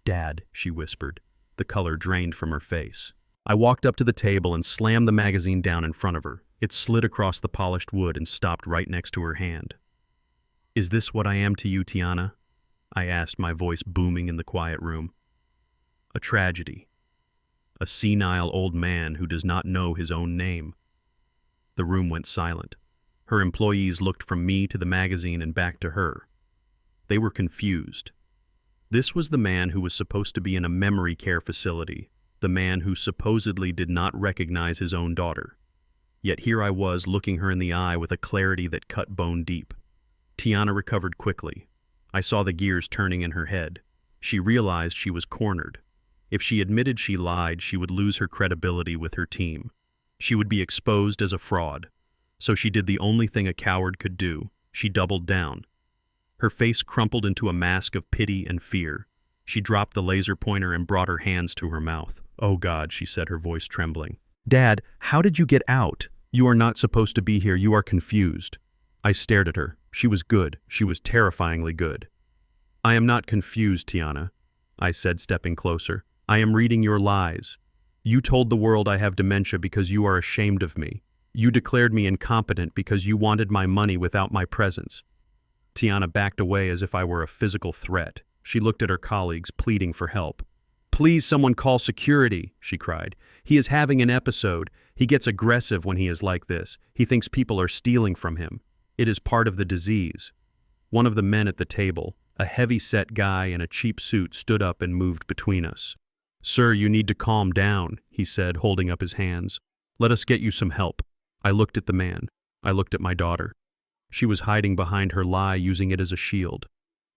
"Dad," she whispered. The color drained from her face. I walked up to the table and slammed the magazine down in front of her. It slid across the polished wood and stopped right next to her hand. "Is this what I am to you, Tiana?" I asked, my voice booming in the quiet room. "A tragedy. A senile old man who does not know his own name." The room went silent. Her employees looked from me to the magazine and back to her. They were confused. This was the man who was supposed to be in a memory care facility, the man who supposedly did not recognize his own daughter. Yet here I was, looking her in the eye with a clarity that cut bone deep. Tiana recovered quickly. I saw the gears turning in her head. She realized she was cornered. If she admitted she lied, she would lose her credibility with her team. She would be exposed as a fraud. So she did the only thing a coward could do. She doubled down. Her face crumpled into a mask of pity and fear. She dropped the laser pointer and brought her hands to her mouth. "Oh God," she said, her voice trembling. "Dad, how did you get out? You are not supposed to be here. You are confused." I stared at her. She was good. She was terrifyingly good. "I am not confused, Tiana," I said, stepping closer. "I am reading your lies. You told the world I have dementia because you are ashamed of me. You declared me incompetent because you wanted my money without my presence." Tiana backed away as if I were a physical threat. She looked at her colleagues, pleading for help. "Please, someone call security," she cried. "He is having an episode. He gets aggressive when he is like this. He thinks people are stealing from him. It is part of the disease." One of the men at the table, a heavy-set guy in a cheap suit, stood up and moved between us. "Sir, you need to calm down," he said, holding up his hands. "Let us get you some help." I looked at the man. I looked at my daughter. She was hiding behind her lie, using it as a shield.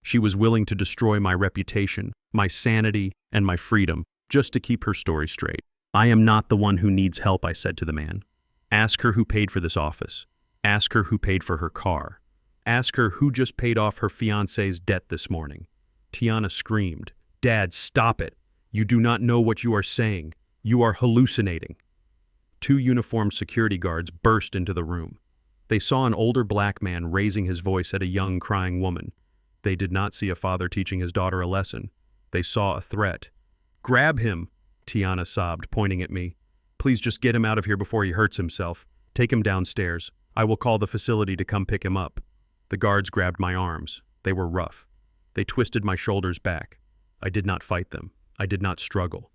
She was willing to destroy my reputation, my sanity, and my freedom, just to keep her story straight. "I am not the one who needs help," I said to the man. "Ask her who paid for this office. Ask her who paid for her car. Ask her who just paid off her fiancé's debt this morning." Tiana screamed, "Dad, stop it. You do not know what you are saying. You are hallucinating." 2 uniformed security guards burst into the room. They saw an older black man raising his voice at a young, crying woman. They did not see a father teaching his daughter a lesson. They saw a threat. "Grab him," Tiana sobbed, pointing at me. "Please just get him out of here before he hurts himself. Take him downstairs. I will call the facility to come pick him up." The guards grabbed my arms. They were rough. They twisted my shoulders back. I did not fight them. I did not struggle.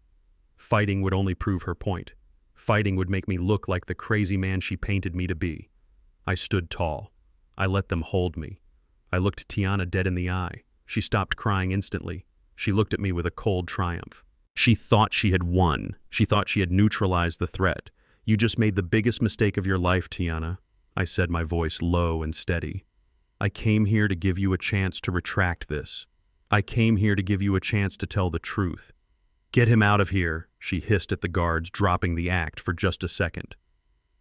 Fighting would only prove her point. Fighting would make me look like the crazy man she painted me to be. I stood tall. I let them hold me. I looked Tiana dead in the eye. She stopped crying instantly. She looked at me with a cold triumph. She thought she had won. She thought she had neutralized the threat. "You just made the biggest mistake of your life, Tiana," I said, my voice low and steady. "I came here to give you a chance to retract this. I came here to give you a chance to tell the truth." "Get him out of here," she hissed at the guards, dropping the act for just a second.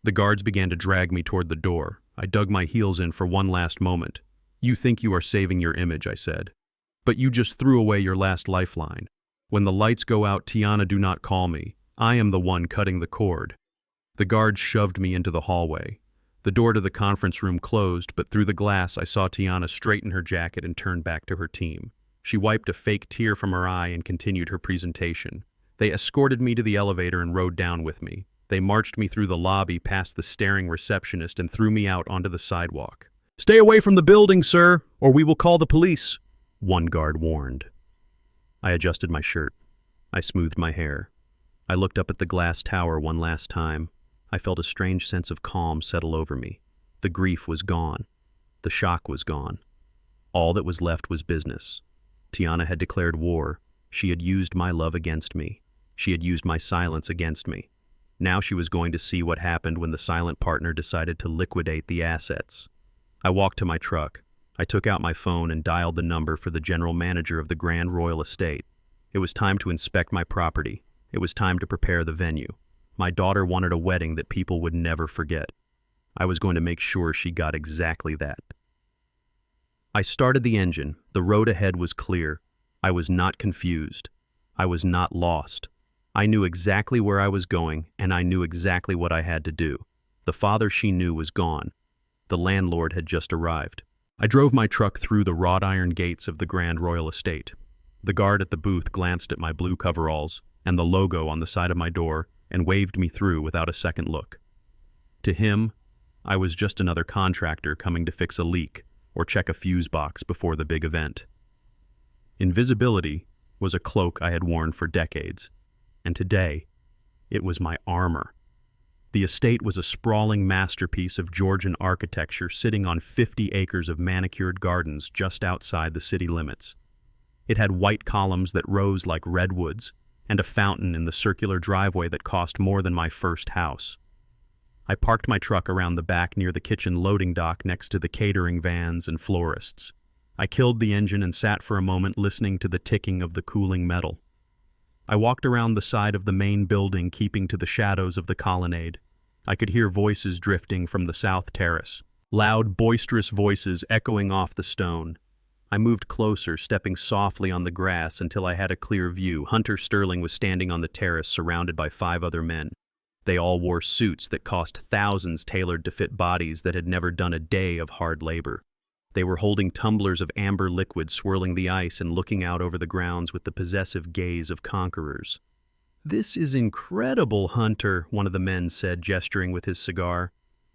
The guards began to drag me toward the door. I dug my heels in for one last moment. "You think you are saving your image," I said. "But you just threw away your last lifeline. When the lights go out, Tiana, do not call me. I am the one cutting the cord." The guards shoved me into the hallway. The door to the conference room closed, but through the glass I saw Tiana straighten her jacket and turn back to her team. She wiped a fake tear from her eye and continued her presentation. They escorted me to the elevator and rode down with me. They marched me through the lobby past the staring receptionist and threw me out onto the sidewalk. "Stay away from the building, sir, or we will call the police," one guard warned. I adjusted my shirt. I smoothed my hair. I looked up at the glass tower one last time. I felt a strange sense of calm settle over me. The grief was gone. The shock was gone. All that was left was business. Tiana had declared war. She had used my love against me. She had used my silence against me. Now she was going to see what happened when the silent partner decided to liquidate the assets. I walked to my truck. I took out my phone and dialed the number for the general manager of the Grand Royal Estate. It was time to inspect my property. It was time to prepare the venue. My daughter wanted a wedding that people would never forget. I was going to make sure she got exactly that. I started the engine. The road ahead was clear. I was not confused. I was not lost. I knew exactly where I was going, and I knew exactly what I had to do. The father she knew was gone. The landlord had just arrived. I drove my truck through the wrought iron gates of the Grand Royal Estate. The guard at the booth glanced at my blue coveralls and the logo on the side of my door and waved me through without a second look. To him, I was just another contractor coming to fix a leak or check a fuse box before the big event. Invisibility was a cloak I had worn for decades, and today, it was my armor. The estate was a sprawling masterpiece of Georgian architecture sitting on 50 acres of manicured gardens just outside the city limits. It had white columns that rose like redwoods and a fountain in the circular driveway that cost more than my first house. I parked my truck around the back near the kitchen loading dock next to the catering vans and florists. I killed the engine and sat for a moment listening to the ticking of the cooling metal. I walked around the side of the main building, keeping to the shadows of the colonnade. I could hear voices drifting from the south terrace, loud, boisterous voices echoing off the stone. I moved closer, stepping softly on the grass until I had a clear view. Hunter Sterling was standing on the terrace, surrounded by 5 other men. They all wore suits that cost thousands tailored to fit bodies that had never done a day of hard labor. They were holding tumblers of amber liquid, swirling the ice and looking out over the grounds with the possessive gaze of conquerors. "This is incredible, Hunter," one of the men said, gesturing with his cigar.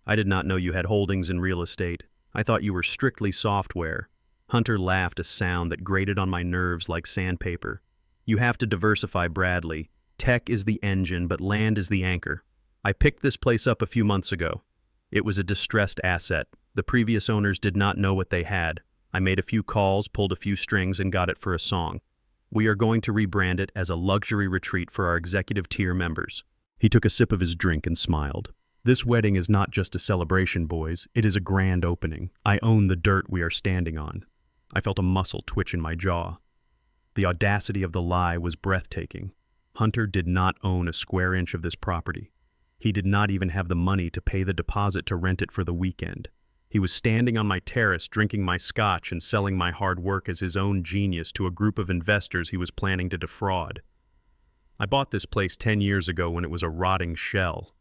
"I did not know you had holdings in real estate. I thought you were strictly software." Hunter laughed, a sound that grated on my nerves like sandpaper. "You have to diversify, Bradley. Tech is the engine, but land is the anchor. I picked this place up a few months ago. It was a distressed asset. The previous owners did not know what they had. I made a few calls, pulled a few strings, and got it for a song. We are going to rebrand it as a luxury retreat for our executive tier members." He took a sip of his drink and smiled. "This wedding is not just a celebration, boys. It is a grand opening. I own the dirt we are standing on." I felt a muscle twitch in my jaw. The audacity of the lie was breathtaking. Hunter did not own a square inch of this property. He did not even have the money to pay the deposit to rent it for the weekend. He was standing on my terrace, drinking my scotch and selling my hard work as his own genius to a group of investors he was planning to defraud. I bought this place 10 years ago when it was a rotting shell.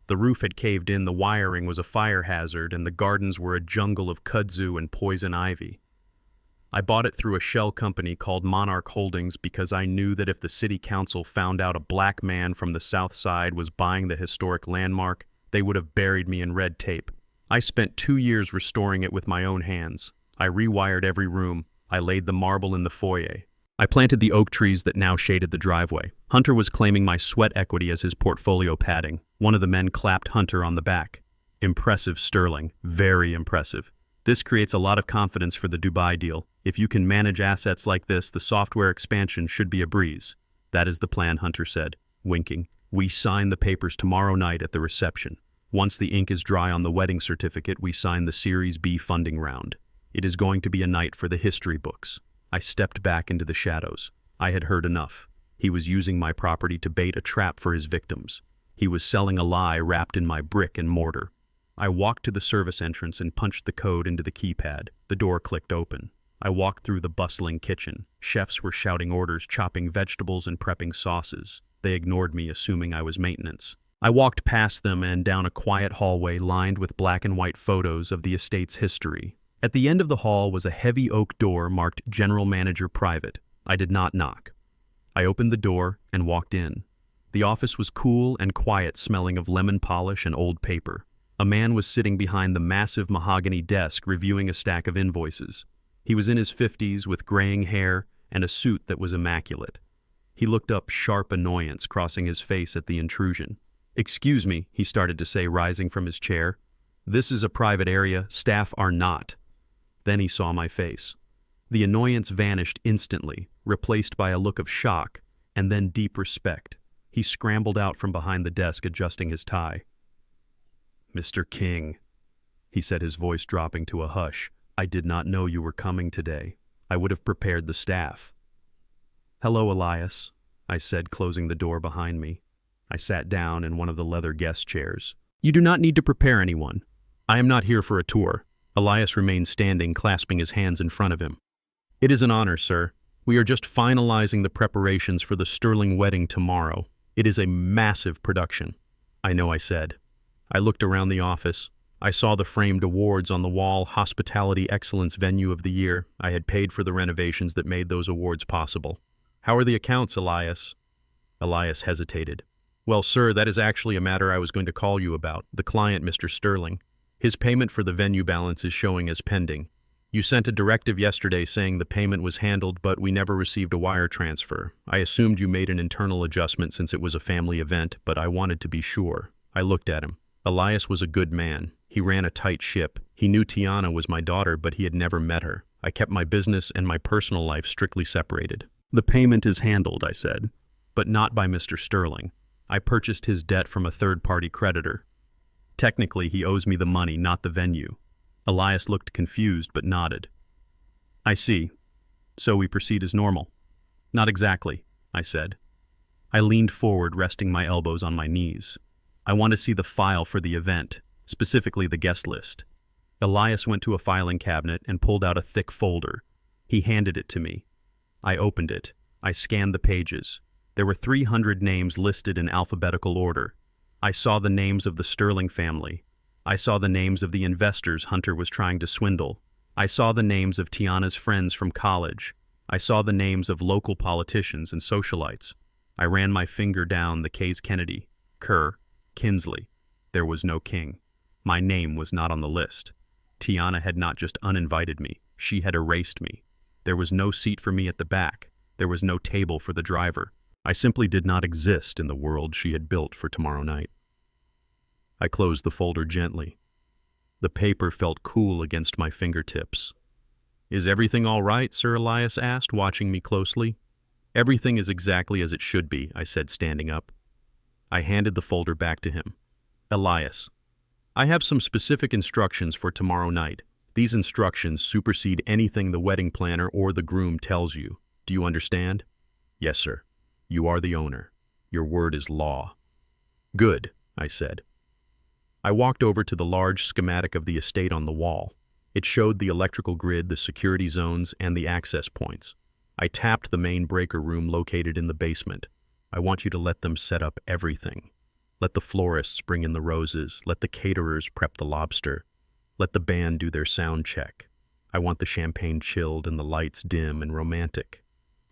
The roof had caved in, the wiring was a fire hazard, and the gardens were a jungle of kudzu and poison ivy. I bought it through a shell company called Monarch Holdings because I knew that if the city council found out a black man from the South Side was buying the historic landmark, they would have buried me in red tape. I spent 2 years restoring it with my own hands. I rewired every room. I laid the marble in the foyer. I planted the oak trees that now shaded the driveway. Hunter was claiming my sweat equity as his portfolio padding. One of the men clapped Hunter on the back. "Impressive, Sterling. Very impressive. This creates a lot of confidence for the Dubai deal. If you can manage assets like this, the software expansion should be a breeze." "That is the plan," Hunter said, winking. "We sign the papers tomorrow night at the reception. Once the ink is dry on the wedding certificate, we sign the Series B funding round. It is going to be a night for the history books." I stepped back into the shadows. I had heard enough. He was using my property to bait a trap for his victims. He was selling a lie wrapped in my brick and mortar. I walked to the service entrance and punched the code into the keypad. The door clicked open. I walked through the bustling kitchen. Chefs were shouting orders, chopping vegetables and prepping sauces. They ignored me, assuming I was maintenance. I walked past them and down a quiet hallway lined with black and white photos of the estate's history. At the end of the hall was a heavy oak door marked General Manager Private. I did not knock. I opened the door and walked in. The office was cool and quiet, smelling of lemon polish and old paper. A man was sitting behind the massive mahogany desk reviewing a stack of invoices. He was in his 50s with graying hair and a suit that was immaculate. He looked up, sharp annoyance crossing his face at the intrusion. "Excuse me," he started to say, rising from his chair. "This is a private area. Staff are not." Then he saw my face. The annoyance vanished instantly, replaced by a look of shock and then deep respect. He scrambled out from behind the desk, adjusting his tie. "Mr. King," he said, his voice dropping to a hush, I did not know you were coming today. I would have prepared the staff. Hello, Elias, I said, closing the door behind me. I sat down in one of the leather guest chairs. You do not need to prepare anyone. I am not here for a tour. Elias remained standing, clasping his hands in front of him. It is an honor, sir. We are just finalizing the preparations for the Sterling wedding tomorrow. It is a massive production. I know, I said. I looked around the office. I saw the framed awards on the wall, Hospitality Excellence Venue of the Year. I had paid for the renovations that made those awards possible. How are the accounts, Elias? Elias hesitated. Well, sir, that is actually a matter I was going to call you about. The client, Mr. Sterling. His payment for the venue balance is showing as pending. You sent a directive yesterday saying the payment was handled, but we never received a wire transfer. I assumed you made an internal adjustment since it was a family event, but I wanted to be sure. I looked at him. Elias was a good man. He ran a tight ship. He knew Tiana was my daughter, but he had never met her. I kept my business and my personal life strictly separated. The payment is handled, I said, but not by Mr. Sterling. I purchased his debt from a third-party creditor. Technically, he owes me the money, not the venue. Elias looked confused, but nodded. I see. So we proceed as normal. Not exactly, I said. I leaned forward, resting my elbows on my knees. I want to see the file for the event, specifically the guest list. Elias went to a filing cabinet and pulled out a thick folder. He handed it to me. I opened it. I scanned the pages. There were 300 names listed in alphabetical order. I saw the names of the Sterling family. I saw the names of the investors Hunter was trying to swindle. I saw the names of Tiana's friends from college. I saw the names of local politicians and socialites. I ran my finger down the K's Kennedy, Kerr, Kinsley. There was no King. My name was not on the list. Tiana had not just uninvited me, she had erased me. There was no seat for me at the back. There was no table for the driver. I simply did not exist in the world she had built for tomorrow night. I closed the folder gently. The paper felt cool against my fingertips. Is everything all right, Sir Elias asked, watching me closely. Everything is exactly as it should be, I said, standing up. I handed the folder back to him. Elias, I have some specific instructions for tomorrow night. These instructions supersede anything the wedding planner or the groom tells you. Do you understand? Yes, sir. You are the owner. Your word is law. Good, I said. I walked over to the large schematic of the estate on the wall. It showed the electrical grid, the security zones, and the access points. I tapped the main breaker room located in the basement. I want you to let them set up everything. Let the florists bring in the roses. Let the caterers prep the lobster. Let the band do their sound check. I want the champagne chilled and the lights dim and romantic.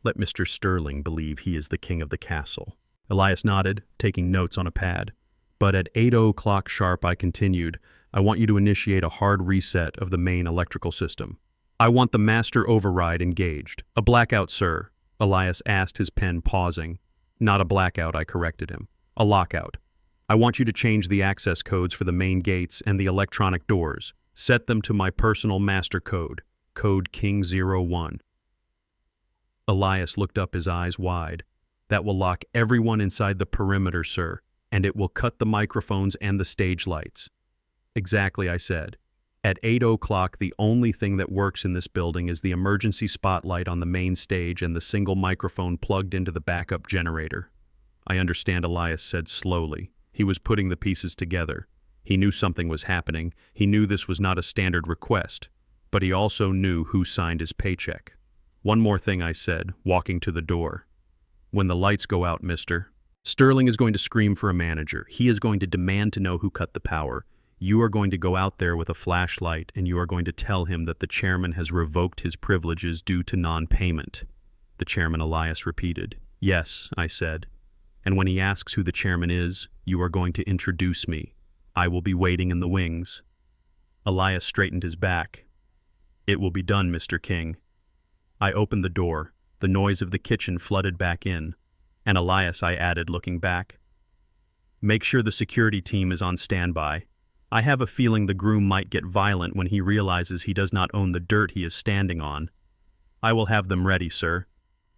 Let Mr. Sterling believe he is the king of the castle. Elias nodded, taking notes on a pad. But at 8:00 sharp, I continued, I want you to initiate a hard reset of the main electrical system. I want the master override engaged. A blackout, sir, Elias asked, his pen pausing. Not a blackout, I corrected him. A lockout. I want you to change the access codes for the main gates and the electronic doors. Set them to my personal master code, code King01. Elias looked up, his eyes wide. That will lock everyone inside the perimeter, sir, and it will cut the microphones and the stage lights. Exactly, I said. At 8:00, the only thing that works in this building is the emergency spotlight on the main stage and the single microphone plugged into the backup generator. I understand, Elias said slowly. He was putting the pieces together. He knew something was happening. He knew this was not a standard request, but he also knew who signed his paycheck. One more thing, I said, walking to the door. When the lights go out, mister, Sterling is going to scream for a manager. He is going to demand to know who cut the power. You are going to go out there with a flashlight and you are going to tell him that the chairman has revoked his privileges due to non-payment. The chairman, Elias repeated. Yes, I said. And when he asks who the chairman is, you are going to introduce me. I will be waiting in the wings. Elias straightened his back. It will be done, Mr. King. I opened the door. The noise of the kitchen flooded back in. And Elias, I added, looking back. Make sure the security team is on standby. I have a feeling the groom might get violent when he realizes he does not own the dirt he is standing on. I will have them ready, sir.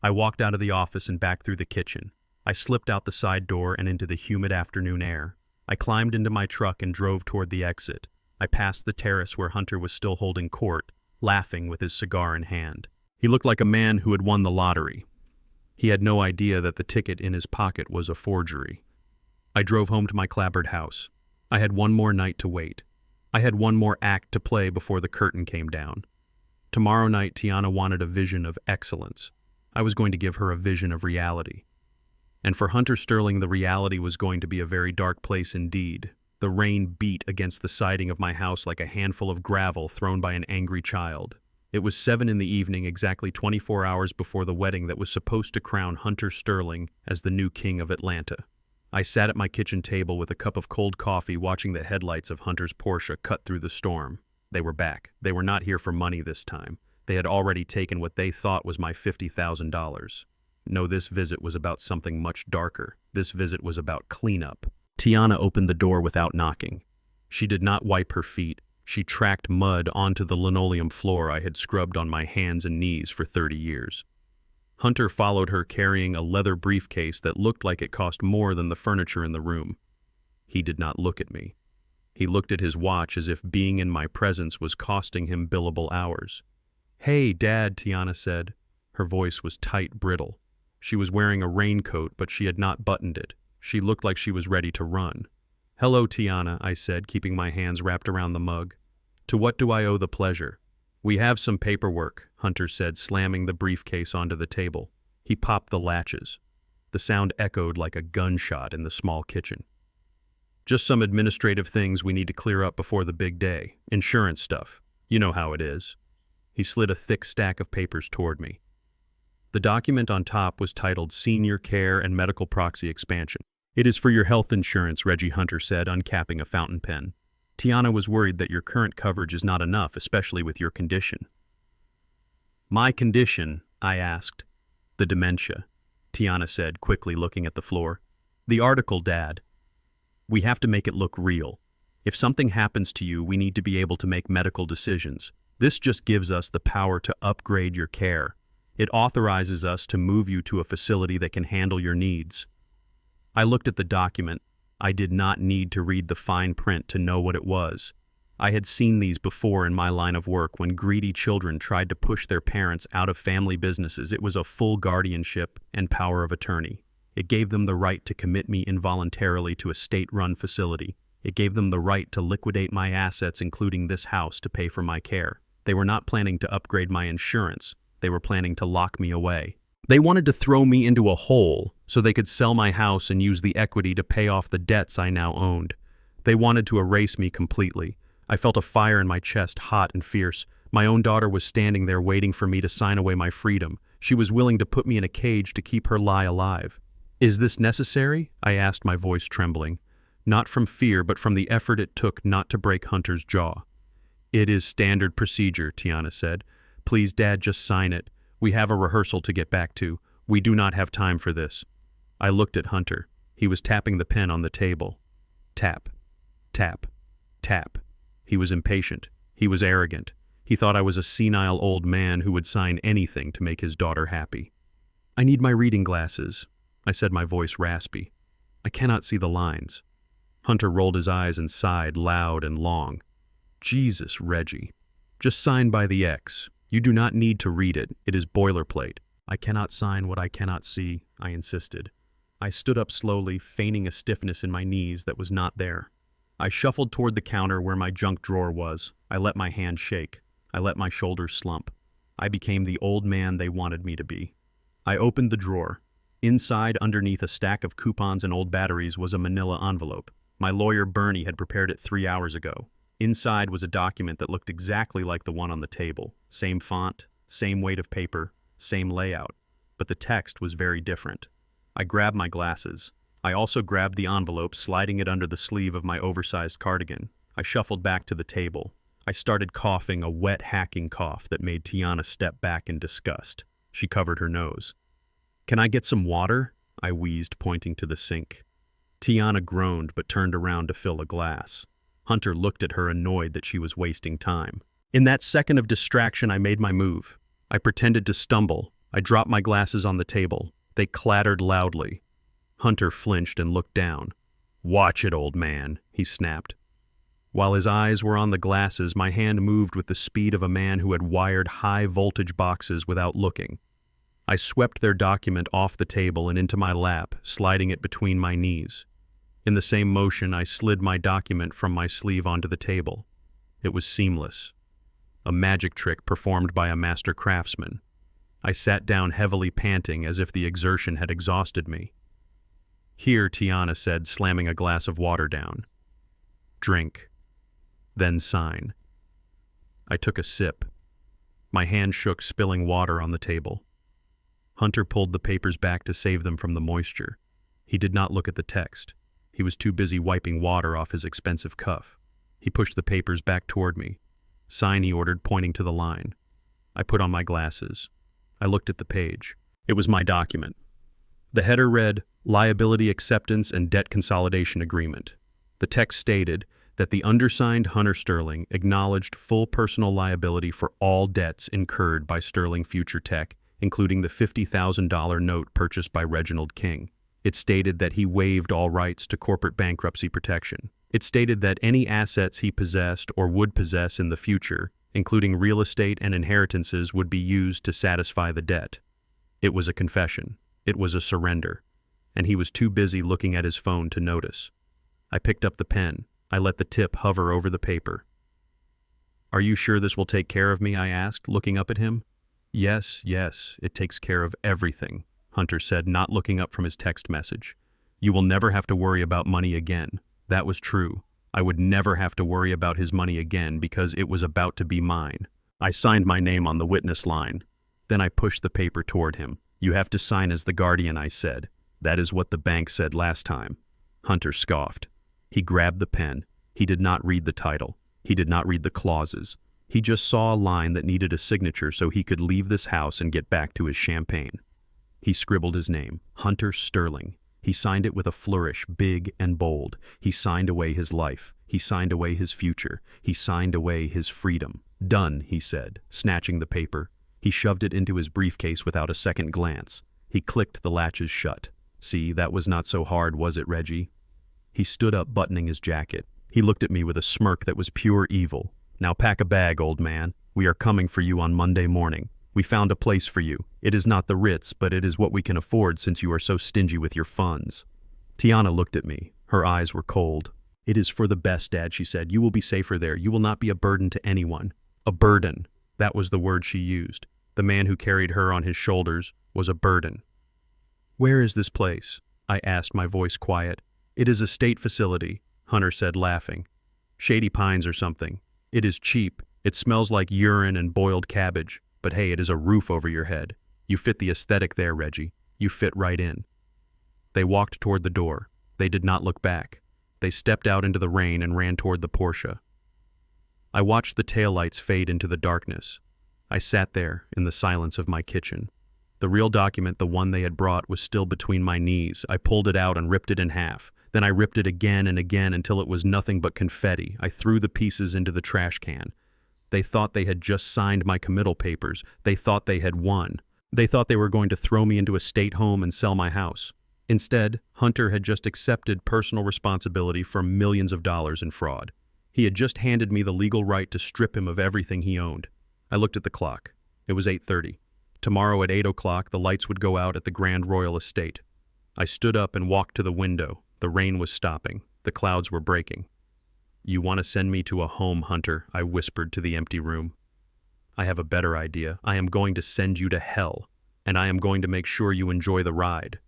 I walked out of the office and back through the kitchen. I slipped out the side door and into the humid afternoon air. I climbed into my truck and drove toward the exit. I passed the terrace where Hunter was still holding court, laughing with his cigar in hand. He looked like a man who had won the lottery. He had no idea that the ticket in his pocket was a forgery. I drove home to my clapboard house. I had one more night to wait. I had one more act to play before the curtain came down. Tomorrow night, Tiana wanted a vision of excellence. I was going to give her a vision of reality. And for Hunter Sterling, the reality was going to be a very dark place indeed. The rain beat against the siding of my house like a handful of gravel thrown by an angry child. It was 7 in the evening, exactly 24 hours before the wedding that was supposed to crown Hunter Sterling as the new king of Atlanta. I sat at my kitchen table with a cup of cold coffee watching the headlights of Hunter's Porsche cut through the storm. They were back. They were not here for money this time. They had already taken what they thought was my $50,000. No, this visit was about something much darker. This visit was about cleanup. Tiana opened the door without knocking. She did not wipe her feet. She tracked mud onto the linoleum floor I had scrubbed on my hands and knees for 30 years. Hunter followed her carrying a leather briefcase that looked like it cost more than the furniture in the room. He did not look at me. He looked at his watch as if being in my presence was costing him billable hours. "Hey, Dad," Tiana said. Her voice was tight, brittle. She was wearing a raincoat, but she had not buttoned it. She looked like she was ready to run. "Hello, Tiana," I said, keeping my hands wrapped around the mug. "To what do I owe the pleasure?" "We have some paperwork," Hunter said, slamming the briefcase onto the table. He popped the latches. The sound echoed like a gunshot in the small kitchen. "Just some administrative things we need to clear up before the big day. Insurance stuff. You know how it is." He slid a thick stack of papers toward me. The document on top was titled Senior Care and Medical Proxy Expansion. "It is for your health insurance," Reggie Hunter said, uncapping a fountain pen. "Tiana was worried that your current coverage is not enough, especially with your condition." "My condition?" I asked. "The dementia," Tiana said, quickly looking at the floor. "The article, Dad. We have to make it look real. If something happens to you, we need to be able to make medical decisions. This just gives us the power to upgrade your care. It authorizes us to move you to a facility that can handle your needs." I looked at the document. I did not need to read the fine print to know what it was. I had seen these before in my line of work when greedy children tried to push their parents out of family businesses. It was a full guardianship and power of attorney. It gave them the right to commit me involuntarily to a state-run facility. It gave them the right to liquidate my assets, including this house, to pay for my care. They were not planning to upgrade my insurance. They were planning to lock me away. They wanted to throw me into a hole so they could sell my house and use the equity to pay off the debts I now owned. They wanted to erase me completely. I felt a fire in my chest, hot and fierce. My own daughter was standing there waiting for me to sign away my freedom. She was willing to put me in a cage to keep her lie alive. "Is this necessary?" I asked, my voice trembling. Not from fear, but from the effort it took not to break Hunter's jaw. "It is standard procedure," Tiana said. "Please, Dad, just sign it. We have a rehearsal to get back to. We do not have time for this." I looked at Hunter. He was tapping the pen on the table. Tap, tap, tap. He was impatient. He was arrogant. He thought I was a senile old man who would sign anything to make his daughter happy. "I need my reading glasses," I said, my voice raspy. "I cannot see the lines." Hunter rolled his eyes and sighed loud and long. "Jesus, Reggie. Just sign by the X. You do not need to read it. It is boilerplate." "I cannot sign what I cannot see," I insisted. I stood up slowly, feigning a stiffness in my knees that was not there. I shuffled toward the counter where my junk drawer was. I let my hand shake. I let my shoulders slump. I became the old man they wanted me to be. I opened the drawer. Inside, underneath a stack of coupons and old batteries, was a manila envelope. My lawyer, Bernie, had prepared it 3 hours ago. Inside was a document that looked exactly like the one on the table. Same font, same weight of paper, same layout. But the text was very different. I grabbed my glasses. I also grabbed the envelope, sliding it under the sleeve of my oversized cardigan. I shuffled back to the table. I started coughing, a wet, hacking cough that made Tiana step back in disgust. She covered her nose. "Can I get some water?" I wheezed, pointing to the sink. Tiana groaned but turned around to fill a glass. Hunter looked at her, annoyed that she was wasting time. In that second of distraction, I made my move. I pretended to stumble. I dropped my glasses on the table. They clattered loudly. Hunter flinched and looked down. "Watch it, old man," he snapped. While his eyes were on the glasses, my hand moved with the speed of a man who had wired high-voltage boxes without looking. I swept their document off the table and into my lap, sliding it between my knees. In the same motion, I slid my document from my sleeve onto the table. It was seamless. A magic trick performed by a master craftsman. I sat down heavily panting as if the exertion had exhausted me. "Here," Tiana said, slamming a glass of water down. "Drink. Then sign." I took a sip. My hand shook, spilling water on the table. Hunter pulled the papers back to save them from the moisture. He did not look at the text. He was too busy wiping water off his expensive cuff. He pushed the papers back toward me. "Sign," he ordered, pointing to the line. I put on my glasses. I looked at the page. It was my document. The header read, "Liability Acceptance and Debt Consolidation Agreement." The text stated that the undersigned Hunter Sterling acknowledged full personal liability for all debts incurred by Sterling Future Tech, including the $50,000 note purchased by Reginald King. It stated that he waived all rights to corporate bankruptcy protection. It stated that any assets he possessed or would possess in the future, including real estate and inheritances, would be used to satisfy the debt. It was a confession. It was a surrender. And he was too busy looking at his phone to notice. I picked up the pen. I let the tip hover over the paper. "Are you sure this will take care of me?" I asked, looking up at him. Yes, it takes care of everything," Hunter said, not looking up from his text message. "You will never have to worry about money again." That was true. I would never have to worry about his money again because it was about to be mine. I signed my name on the witness line. Then I pushed the paper toward him. "You have to sign as the guardian," I said. "That is what the bank said last time." Hunter scoffed. He grabbed the pen. He did not read the title. He did not read the clauses. He just saw a line that needed a signature so he could leave this house and get back to his champagne. He scribbled his name, Hunter Sterling. He signed it with a flourish, big and bold. He signed away his life. He signed away his future. He signed away his freedom. "Done," he said, snatching the paper. He shoved it into his briefcase without a second glance. He clicked the latches shut. "See, that was not so hard, was it, Reggie?" He stood up, buttoning his jacket. He looked at me with a smirk that was pure evil. "Now pack a bag, old man. We are coming for you on Monday morning. We found a place for you. It is not the Ritz, but it is what we can afford since you are so stingy with your funds." Tiana looked at me. Her eyes were cold. "It is for the best, Dad," she said. "You will be safer there. You will not be a burden to anyone." A burden. That was the word she used. The man who carried her on his shoulders was a burden. "Where is this place?" I asked, my voice quiet. "It is a state facility," Hunter said, laughing. "Shady Pines or something. It is cheap. It smells like urine and boiled cabbage. But hey, it is a roof over your head. You fit the aesthetic there, Reggie. You fit right in." They walked toward the door. They did not look back. They stepped out into the rain and ran toward the Porsche. I watched the taillights fade into the darkness. I sat there in the silence of my kitchen. The real document, the one they had brought, was still between my knees. I pulled it out and ripped it in half. Then I ripped it again and again until it was nothing but confetti. I threw the pieces into the trash can. They thought they had just signed my committal papers. They thought they had won. They thought they were going to throw me into a state home and sell my house. Instead, Hunter had just accepted personal responsibility for millions of dollars in fraud. He had just handed me the legal right to strip him of everything he owned. I looked at the clock. It was 8:30. Tomorrow at 8 o'clock, the lights would go out at the Grand Royal Estate. I stood up and walked to the window. The rain was stopping. The clouds were breaking. "You want to send me to a home, Hunter," I whispered to the empty room. "I have a better idea. I am going to send you to hell, and I am going to make sure you enjoy the ride."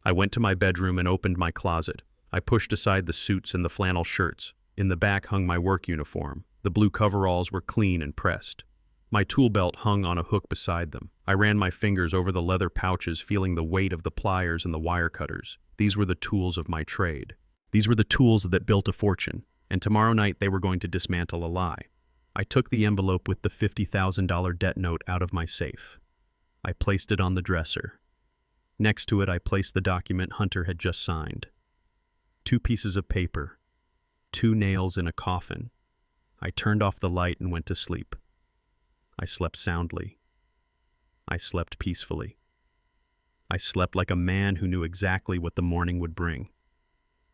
I went to my bedroom and opened my closet. I pushed aside the suits and the flannel shirts. In the back hung my work uniform. The blue coveralls were clean and pressed. My tool belt hung on a hook beside them. I ran my fingers over the leather pouches, feeling the weight of the pliers and the wire cutters. These were the tools of my trade. These were the tools that built a fortune, and tomorrow night they were going to dismantle a lie. I took the envelope with the $50,000 debt note out of my safe. I placed it on the dresser. Next to it, I placed the document Hunter had just signed. 2 pieces of paper. 2 nails in a coffin. I turned off the light and went to sleep. I slept soundly. I slept peacefully. I slept like a man who knew exactly what the morning would bring.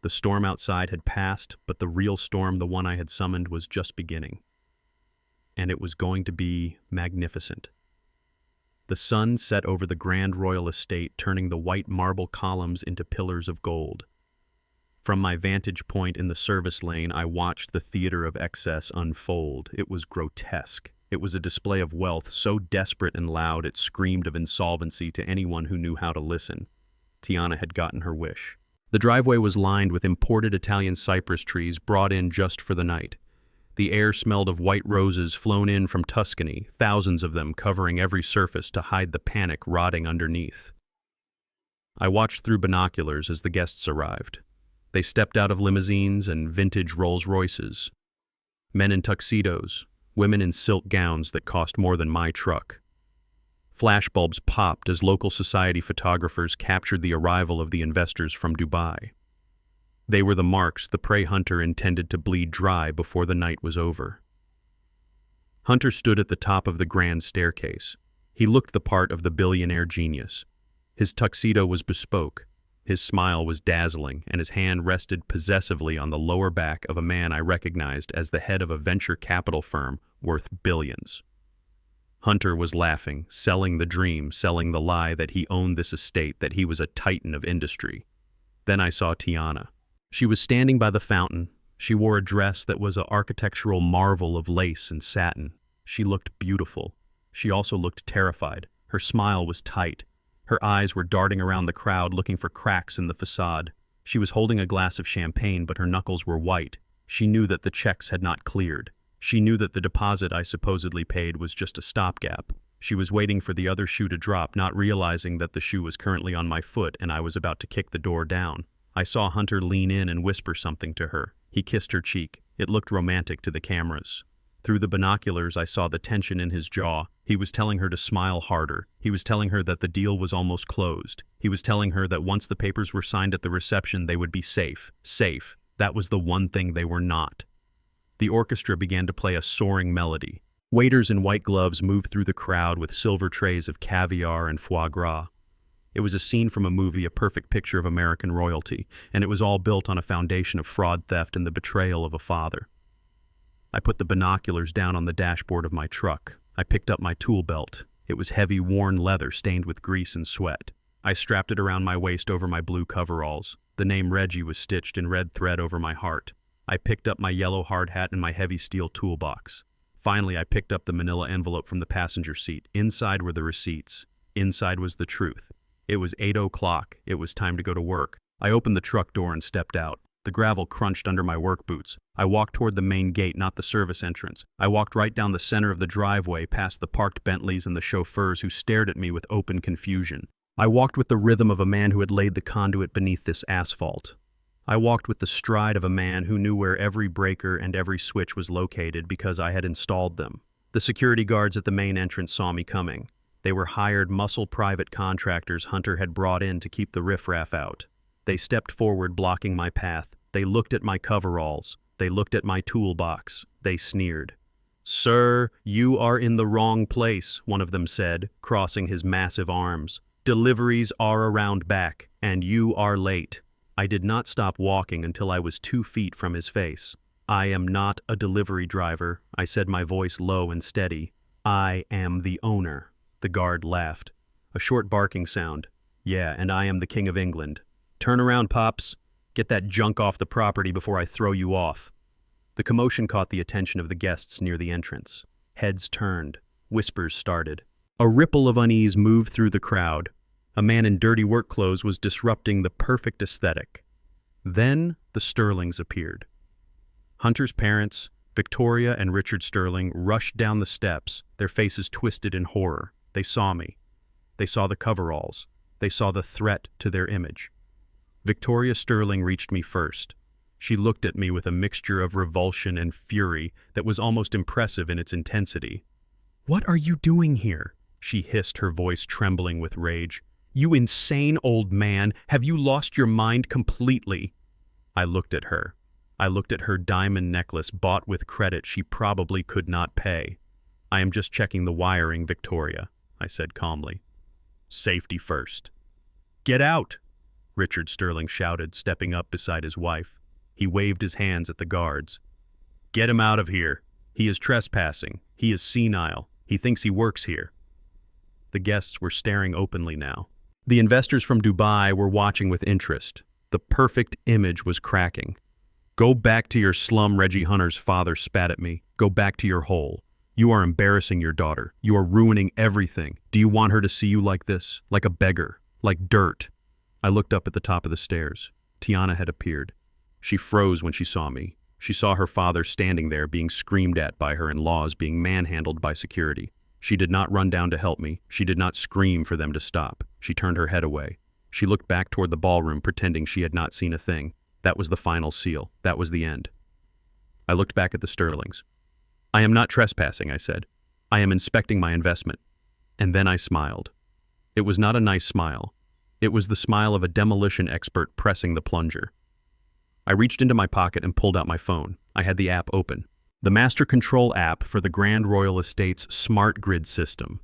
The storm outside had passed, but the real storm, the one I had summoned, was just beginning. And it was going to be magnificent. The sun set over the grand royal estate, turning the white marble columns into pillars of gold. From my vantage point in the service lane, I watched the theater of excess unfold. It was grotesque. It was a display of wealth so desperate and loud it screamed of insolvency to anyone who knew how to listen. Tiana had gotten her wish. The driveway was lined with imported Italian cypress trees brought in just for the night. The air smelled of white roses flown in from Tuscany, thousands of them covering every surface to hide the panic rotting underneath. I watched through binoculars as the guests arrived. They stepped out of limousines and vintage Rolls-Royces. Men in tuxedos, women in silk gowns that cost more than my truck. Flashbulbs popped as local society photographers captured the arrival of the investors from Dubai. They were the marks the prey hunter intended to bleed dry before the night was over. Hunter stood at the top of the grand staircase. He looked the part of the billionaire genius. His tuxedo was bespoke, his smile was dazzling, and his hand rested possessively on the lower back of a man I recognized as the head of a venture capital firm worth billions. Hunter was laughing, selling the dream, selling the lie that he owned this estate, that he was a titan of industry. Then I saw Tiana. She was standing by the fountain. She wore a dress that was an architectural marvel of lace and satin. She looked beautiful. She also looked terrified. Her smile was tight. Her eyes were darting around the crowd looking for cracks in the facade. She was holding a glass of champagne, but her knuckles were white. She knew that the checks had not cleared. She knew that the deposit I supposedly paid was just a stopgap. She was waiting for the other shoe to drop, not realizing that the shoe was currently on my foot and I was about to kick the door down. I saw Hunter lean in and whisper something to her. He kissed her cheek. It looked romantic to the cameras. Through the binoculars, I saw the tension in his jaw. He was telling her to smile harder. He was telling her that the deal was almost closed. He was telling her that once the papers were signed at the reception, they would be safe. Safe. That was the one thing they were not. The orchestra began to play a soaring melody. Waiters in white gloves moved through the crowd with silver trays of caviar and foie gras. It was a scene from a movie, a perfect picture of American royalty, and it was all built on a foundation of fraud, theft, and the betrayal of a father. I put the binoculars down on the dashboard of my truck. I picked up my tool belt. It was heavy, worn leather stained with grease and sweat. I strapped it around my waist over my blue coveralls. The name Reggie was stitched in red thread over my heart. I picked up my yellow hard hat and my heavy steel toolbox. Finally, I picked up the manila envelope from the passenger seat. Inside were the receipts. Inside was the truth. It was 8 o'clock. It was time to go to work. I opened the truck door and stepped out. The gravel crunched under my work boots. I walked toward the main gate, not the service entrance. I walked right down the center of the driveway, past the parked Bentleys and the chauffeurs who stared at me with open confusion. I walked with the rhythm of a man who had laid the conduit beneath this asphalt. I walked with the stride of a man who knew where every breaker and every switch was located because I had installed them. The security guards at the main entrance saw me coming. They were hired muscle private contractors Hunter had brought in to keep the riffraff out. They stepped forward, blocking my path. They looked at my coveralls. They looked at my toolbox. They sneered. "Sir, you are in the wrong place," one of them said, crossing his massive arms. "Deliveries are around back, and you are late." I did not stop walking until I was 2 feet from his face. "I am not a delivery driver," I said, my voice low and steady. "I am the owner." The guard laughed. A short barking sound. "Yeah, and I am the King of England. Turn around, Pops. Get that junk off the property before I throw you off." The commotion caught the attention of the guests near the entrance. Heads turned. Whispers started. A ripple of unease moved through the crowd. A man in dirty work clothes was disrupting the perfect aesthetic. Then the Sterlings appeared. Hunter's parents, Victoria and Richard Sterling, rushed down the steps, their faces twisted in horror. They saw me. They saw the coveralls. They saw the threat to their image. Victoria Sterling reached me first. She looked at me with a mixture of revulsion and fury that was almost impressive in its intensity. "What are you doing here?" she hissed, her voice trembling with rage. "You insane old man, have you lost your mind completely?" I looked at her. I looked at her diamond necklace bought with credit she probably could not pay. "I am just checking the wiring, Victoria," I said calmly. "Safety first." "Get out!" Richard Sterling shouted, stepping up beside his wife. He waved his hands at the guards. "Get him out of here. He is trespassing. He is senile. He thinks he works here." The guests were staring openly now. The investors from Dubai were watching with interest. The perfect image was cracking. "Go back to your slum," Reggie Hunter's father spat at me. "Go back to your hole. You are embarrassing your daughter. You are ruining everything. Do you want her to see you like this? Like a beggar? Like dirt?" I looked up at the top of the stairs. Tiana had appeared. She froze when she saw me. She saw her father standing there being screamed at by her in-laws, being manhandled by security. She did not run down to help me. She did not scream for them to stop. She turned her head away. She looked back toward the ballroom, pretending she had not seen a thing. That was the final seal. That was the end. I looked back at the Sterlings. "I am not trespassing," I said. "I am inspecting my investment." And then I smiled. It was not a nice smile. It was the smile of a demolition expert pressing the plunger. I reached into my pocket and pulled out my phone. I had the app open. The master control app for the Grand Royal Estate's smart grid system.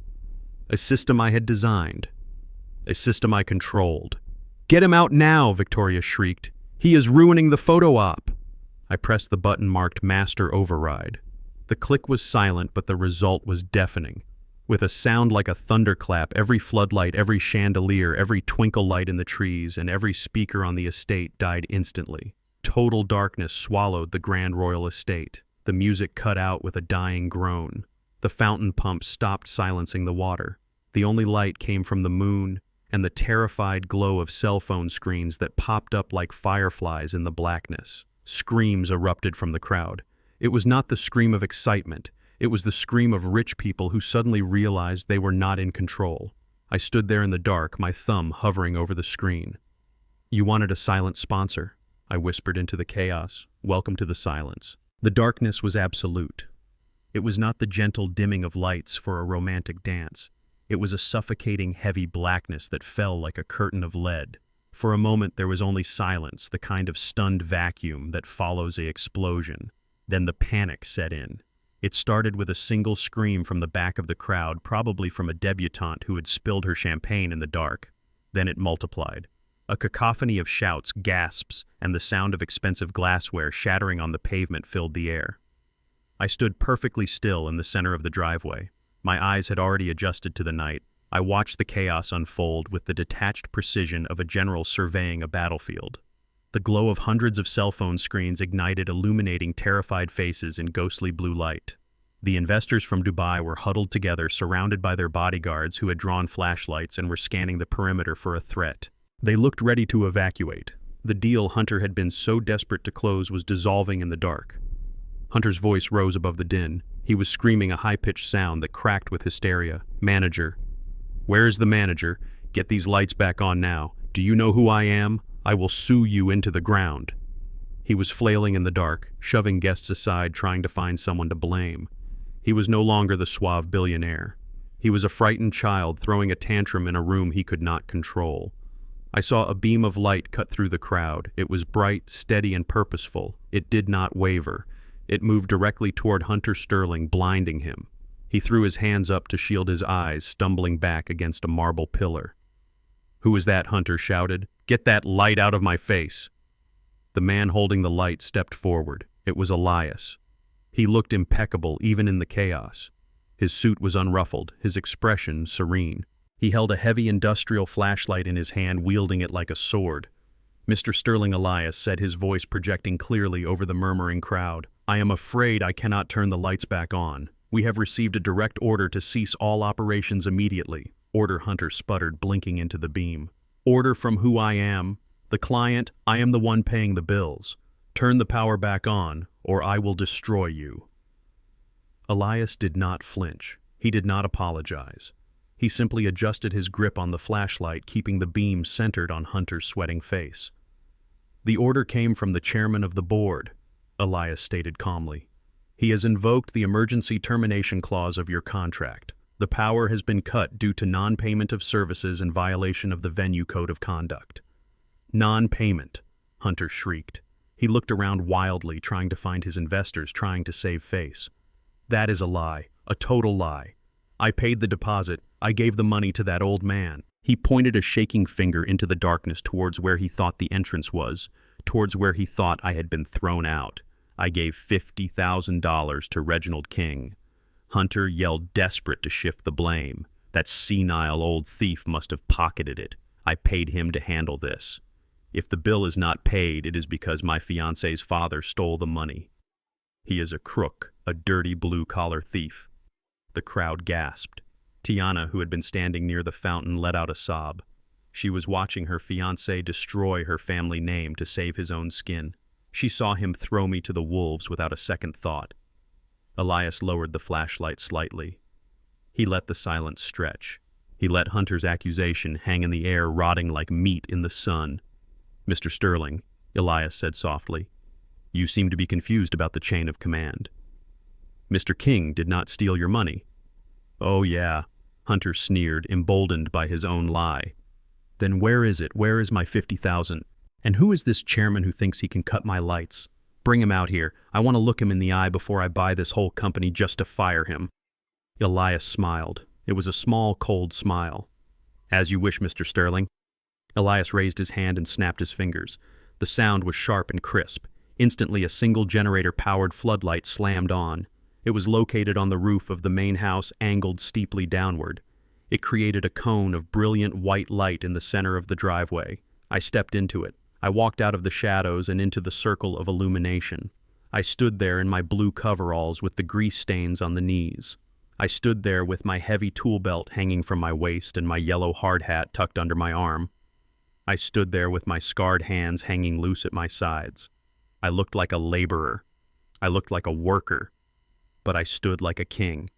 A system I had designed. A system I controlled. "Get him out now," Victoria shrieked. "He is ruining the photo op." I pressed the button marked Master Override. The click was silent, but the result was deafening. With a sound like a thunderclap, every floodlight, every chandelier, every twinkle light in the trees, and every speaker on the estate died instantly. Total darkness swallowed the Grand Royal Estate. The music cut out with a dying groan. The fountain pump stopped silencing the water. The only light came from the moon and the terrified glow of cell phone screens that popped up like fireflies in the blackness. Screams erupted from the crowd. It was not the scream of excitement. It was the scream of rich people who suddenly realized they were not in control. I stood there in the dark, my thumb hovering over the screen. "You wanted a silent sponsor," I whispered into the chaos. "Welcome to the silence." The darkness was absolute. It was not the gentle dimming of lights for a romantic dance. It was a suffocating, heavy blackness that fell like a curtain of lead. For a moment there was only silence, the kind of stunned vacuum that follows an explosion. Then the panic set in. It started with a single scream from the back of the crowd, probably from a debutante who had spilled her champagne in the dark. Then it multiplied. A cacophony of shouts, gasps, and the sound of expensive glassware shattering on the pavement filled the air. I stood perfectly still in the center of the driveway. My eyes had already adjusted to the night. I watched the chaos unfold with the detached precision of a general surveying a battlefield. The glow of hundreds of cell phone screens ignited, illuminating terrified faces in ghostly blue light. The investors from Dubai were huddled together, surrounded by their bodyguards who had drawn flashlights and were scanning the perimeter for a threat. They looked ready to evacuate. The deal Hunter had been so desperate to close was dissolving in the dark. Hunter's voice rose above the din. He was screaming a high-pitched sound that cracked with hysteria. "Manager. Where is the manager? Get these lights back on now. Do you know who I am? I will sue you into the ground." He was flailing in the dark, shoving guests aside, trying to find someone to blame. He was no longer the suave billionaire. He was a frightened child throwing a tantrum in a room he could not control. I saw a beam of light cut through the crowd. It was bright, steady, and purposeful. It did not waver. It moved directly toward Hunter Sterling, blinding him. He threw his hands up to shield his eyes, stumbling back against a marble pillar. "Who is that?" Hunter shouted. "Get that light out of my face." The man holding the light stepped forward. It was Elias. He looked impeccable even in the chaos. His suit was unruffled, his expression serene. He held a heavy industrial flashlight in his hand, wielding it like a sword. "Mr. Sterling," Elias said, his voice projecting clearly over the murmuring crowd, "I am afraid I cannot turn the lights back on. We have received a direct order to cease all operations immediately." "Order," Hunter sputtered, blinking into the beam. "Order from who I am? The client? I am the one paying the bills. Turn the power back on, or I will destroy you." Elias did not flinch. He did not apologize. He simply adjusted his grip on the flashlight, keeping the beam centered on Hunter's sweating face. "The order came from the chairman of the board," Elias stated calmly. "He has invoked the emergency termination clause of your contract. The power has been cut due to non-payment of services and violation of the venue code of conduct." "Non-payment," Hunter shrieked. He looked around wildly, trying to find his investors, trying to save face. "That is a lie, a total lie. I paid the deposit. I gave the money to that old man. He pointed a shaking finger into the darkness towards where he thought the entrance was, towards where he thought I had been thrown out. I gave $50,000 to Reginald King. Hunter yelled, desperate to shift the blame. That senile old thief must have pocketed it. I paid him to handle this. If the bill is not paid, it is because my fiancé's father stole the money. He is a crook, a dirty blue-collar thief. The crowd gasped. Tiana, who had been standing near the fountain, let out a sob. She was watching her fiancé destroy her family name to save his own skin. She saw him throw me to the wolves without a second thought. Elias lowered the flashlight slightly. He let the silence stretch. He let Hunter's accusation hang in the air, rotting like meat in the sun. "Mr. Sterling," Elias said softly, "you seem to be confused about the chain of command. Mr. King did not steal your money." "Oh, yeah," Hunter sneered, emboldened by his own lie. "Then where is it? Where is my 50,000? And who is this chairman who thinks he can cut my lights? Bring him out here. I want to look him in the eye before I buy this whole company just to fire him." Elias smiled. It was a small, cold smile. "As you wish, Mr. Sterling." Elias raised his hand and snapped his fingers. The sound was sharp and crisp. Instantly, a single generator-powered floodlight slammed on. It was located on the roof of the main house, angled steeply downward. It created a cone of brilliant white light in the center of the driveway. I stepped into it. I walked out of the shadows and into the circle of illumination. I stood there in my blue coveralls with the grease stains on the knees. I stood there with my heavy tool belt hanging from my waist and my yellow hard hat tucked under my arm. I stood there with my scarred hands hanging loose at my sides. I looked like a laborer. I looked like a worker. But I stood like a king.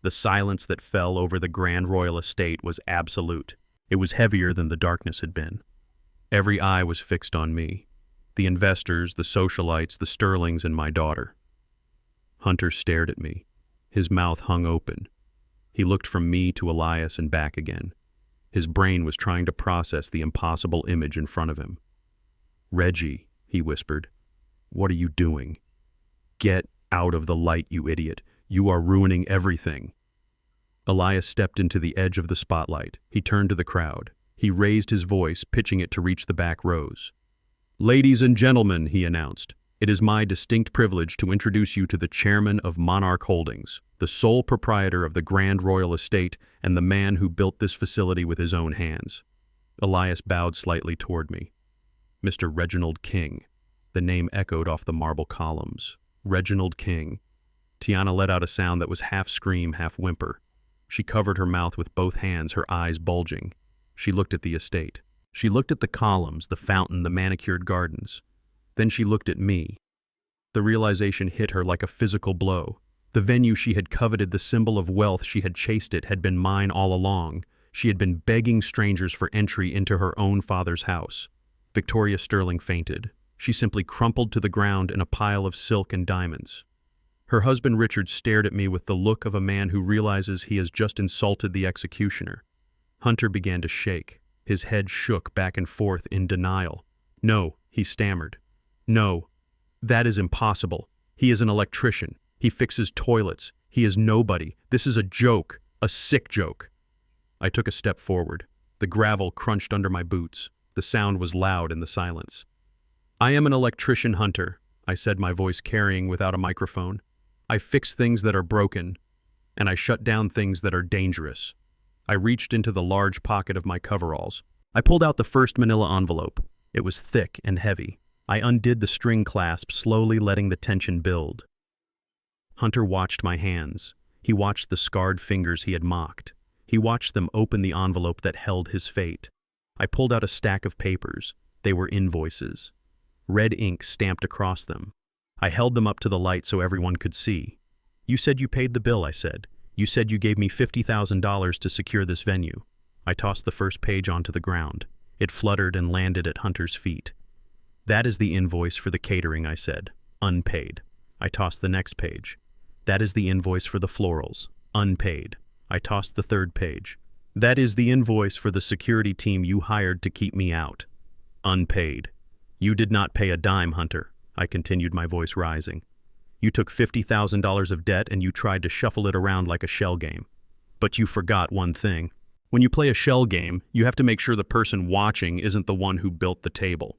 The silence that fell over the Grand Royal Estate was absolute. It was heavier than the darkness had been. Every eye was fixed on me. The investors, the socialites, the Sterlings, and my daughter. Hunter stared at me. His mouth hung open. He looked from me to Elias and back again. His brain was trying to process the impossible image in front of him. "Reggie," he whispered, "what are you doing? Get out of the light, you idiot. You are ruining everything." Elias stepped into the edge of the spotlight. He turned to the crowd. He raised his voice, pitching it to reach the back rows. "Ladies and gentlemen," he announced, "it is my distinct privilege to introduce you to the chairman of Monarch Holdings, the sole proprietor of the Grand Royal Estate and the man who built this facility with his own hands." Elias bowed slightly toward me. "Mr. Reginald King." The name echoed off the marble columns. Reginald King. Tiana let out a sound that was half scream, half whimper. She covered her mouth with both hands, her eyes bulging. She looked at the estate. She looked at the columns, the fountain, the manicured gardens. Then she looked at me. The realization hit her like a physical blow. The venue she had coveted, the symbol of wealth she had chased it, had been mine all along. She had been begging strangers for entry into her own father's house. Victoria Sterling fainted. She simply crumpled to the ground in a pile of silk and diamonds. Her husband Richard stared at me with the look of a man who realizes he has just insulted the executioner. Hunter began to shake. His head shook back and forth in denial. "No," he stammered. "No, that is impossible. He is an electrician. He fixes toilets. He is nobody. This is a joke, a sick joke." I took a step forward. The gravel crunched under my boots. The sound was loud in the silence. "I am an electrician, Hunter," I said, my voice carrying without a microphone. "I fix things that are broken, and I shut down things that are dangerous." I reached into the large pocket of my coveralls. I pulled out the first manila envelope. It was thick and heavy. I undid the string clasp, slowly letting the tension build. Hunter watched my hands. He watched the scarred fingers he had mocked. He watched them open the envelope that held his fate. I pulled out a stack of papers. They were invoices. Red ink stamped across them. I held them up to the light so everyone could see. "You said you paid the bill," I said. "You said you gave me $50,000 to secure this venue." I tossed the first page onto the ground. It fluttered and landed at Hunter's feet. "That is the invoice for the catering," I said. "Unpaid." I tossed the next page. "That is the invoice for the florals. Unpaid." I tossed the third page. "That is the invoice for the security team you hired to keep me out. Unpaid." "You did not pay a dime, Hunter," I continued, my voice rising. "You took $50,000 of debt and you tried to shuffle it around like a shell game. But you forgot one thing. When you play a shell game, you have to make sure the person watching isn't the one who built the table.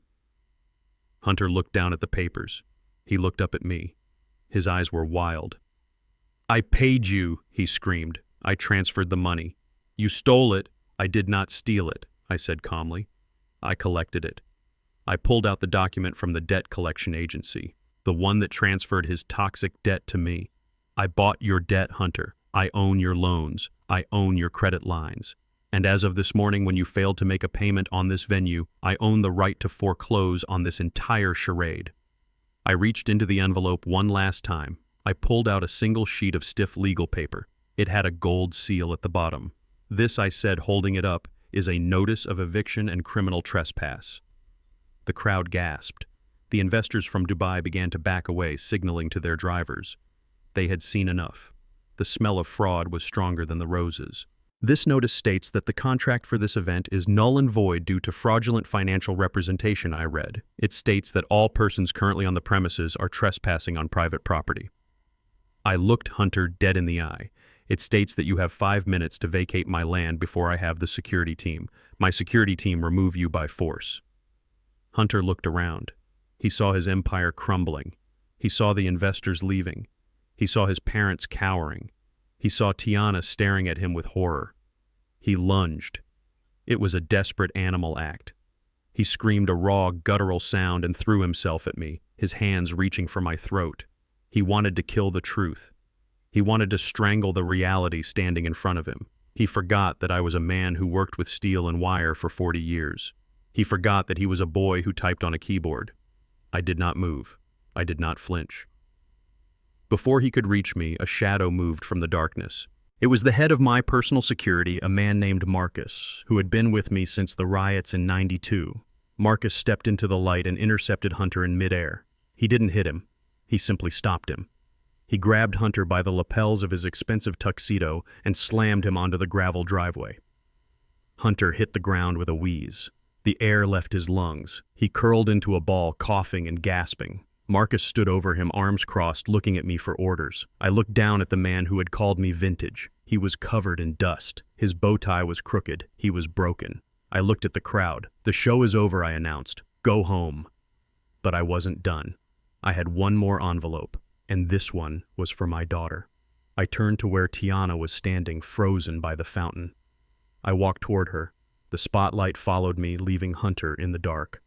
Hunter looked down at the papers. He looked up at me. His eyes were wild. "I paid you," he screamed. "I transferred the money. You stole it. I did not steal it," I said calmly. "I collected it." I pulled out the document from the debt collection agency, the one that transferred his toxic debt to me. "I bought your debt, Hunter. I own your loans. I own your credit lines. And as of this morning, when you failed to make a payment on this venue, I own the right to foreclose on this entire charade." I reached into the envelope one last time. I pulled out a single sheet of stiff legal paper. It had a gold seal at the bottom. "This," I said, holding it up, "is a notice of eviction and criminal trespass." The crowd gasped. The investors from Dubai began to back away, signaling to their drivers. They had seen enough. The smell of fraud was stronger than the roses. "This notice states that the contract for this event is null and void due to fraudulent financial representation," I read. "It states that all persons currently on the premises are trespassing on private property." I looked Hunter dead in the eye. "It states that you have 5 minutes to vacate my land before I have my security team remove you by force." Hunter looked around. He saw his empire crumbling. He saw the investors leaving. He saw his parents cowering. He saw Tiana staring at him with horror. He lunged. It was a desperate animal act. He screamed a raw, guttural sound and threw himself at me, his hands reaching for my throat. He wanted to kill the truth. He wanted to strangle the reality standing in front of him. He forgot that I was a man who worked with steel and wire for 40 years. He forgot that he was a boy who typed on a keyboard. I did not move. I did not flinch. Before he could reach me, a shadow moved from the darkness. It was the head of my personal security, a man named Marcus, who had been with me since the riots in '92. Marcus stepped into the light and intercepted Hunter in midair. He didn't hit him. He simply stopped him. He grabbed Hunter by the lapels of his expensive tuxedo and slammed him onto the gravel driveway. Hunter hit the ground with a wheeze. The air left his lungs. He curled into a ball, coughing and gasping. Marcus stood over him, arms crossed, looking at me for orders. I looked down at the man who had called me vintage. He was covered in dust. His bow tie was crooked. He was broken. I looked at the crowd. "The show is over," I announced. "Go home." But I wasn't done. I had one more envelope, and this one was for my daughter. I turned to where Tiana was standing, frozen by the fountain. I walked toward her. The spotlight followed me, leaving Hunter in the dark.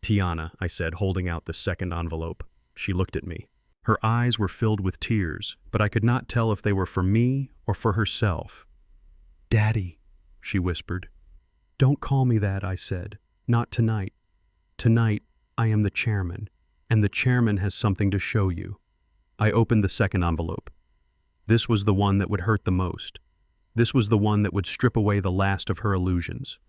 "Tiana," I said, holding out the second envelope. She looked at me. Her eyes were filled with tears, but I could not tell if they were for me or for herself. "Daddy," she whispered. "Don't call me that," I said. "Not tonight. Tonight, I am the chairman, and the chairman has something to show you." I opened the second envelope. This was the one that would hurt the most. This was the one that would strip away the last of her illusions.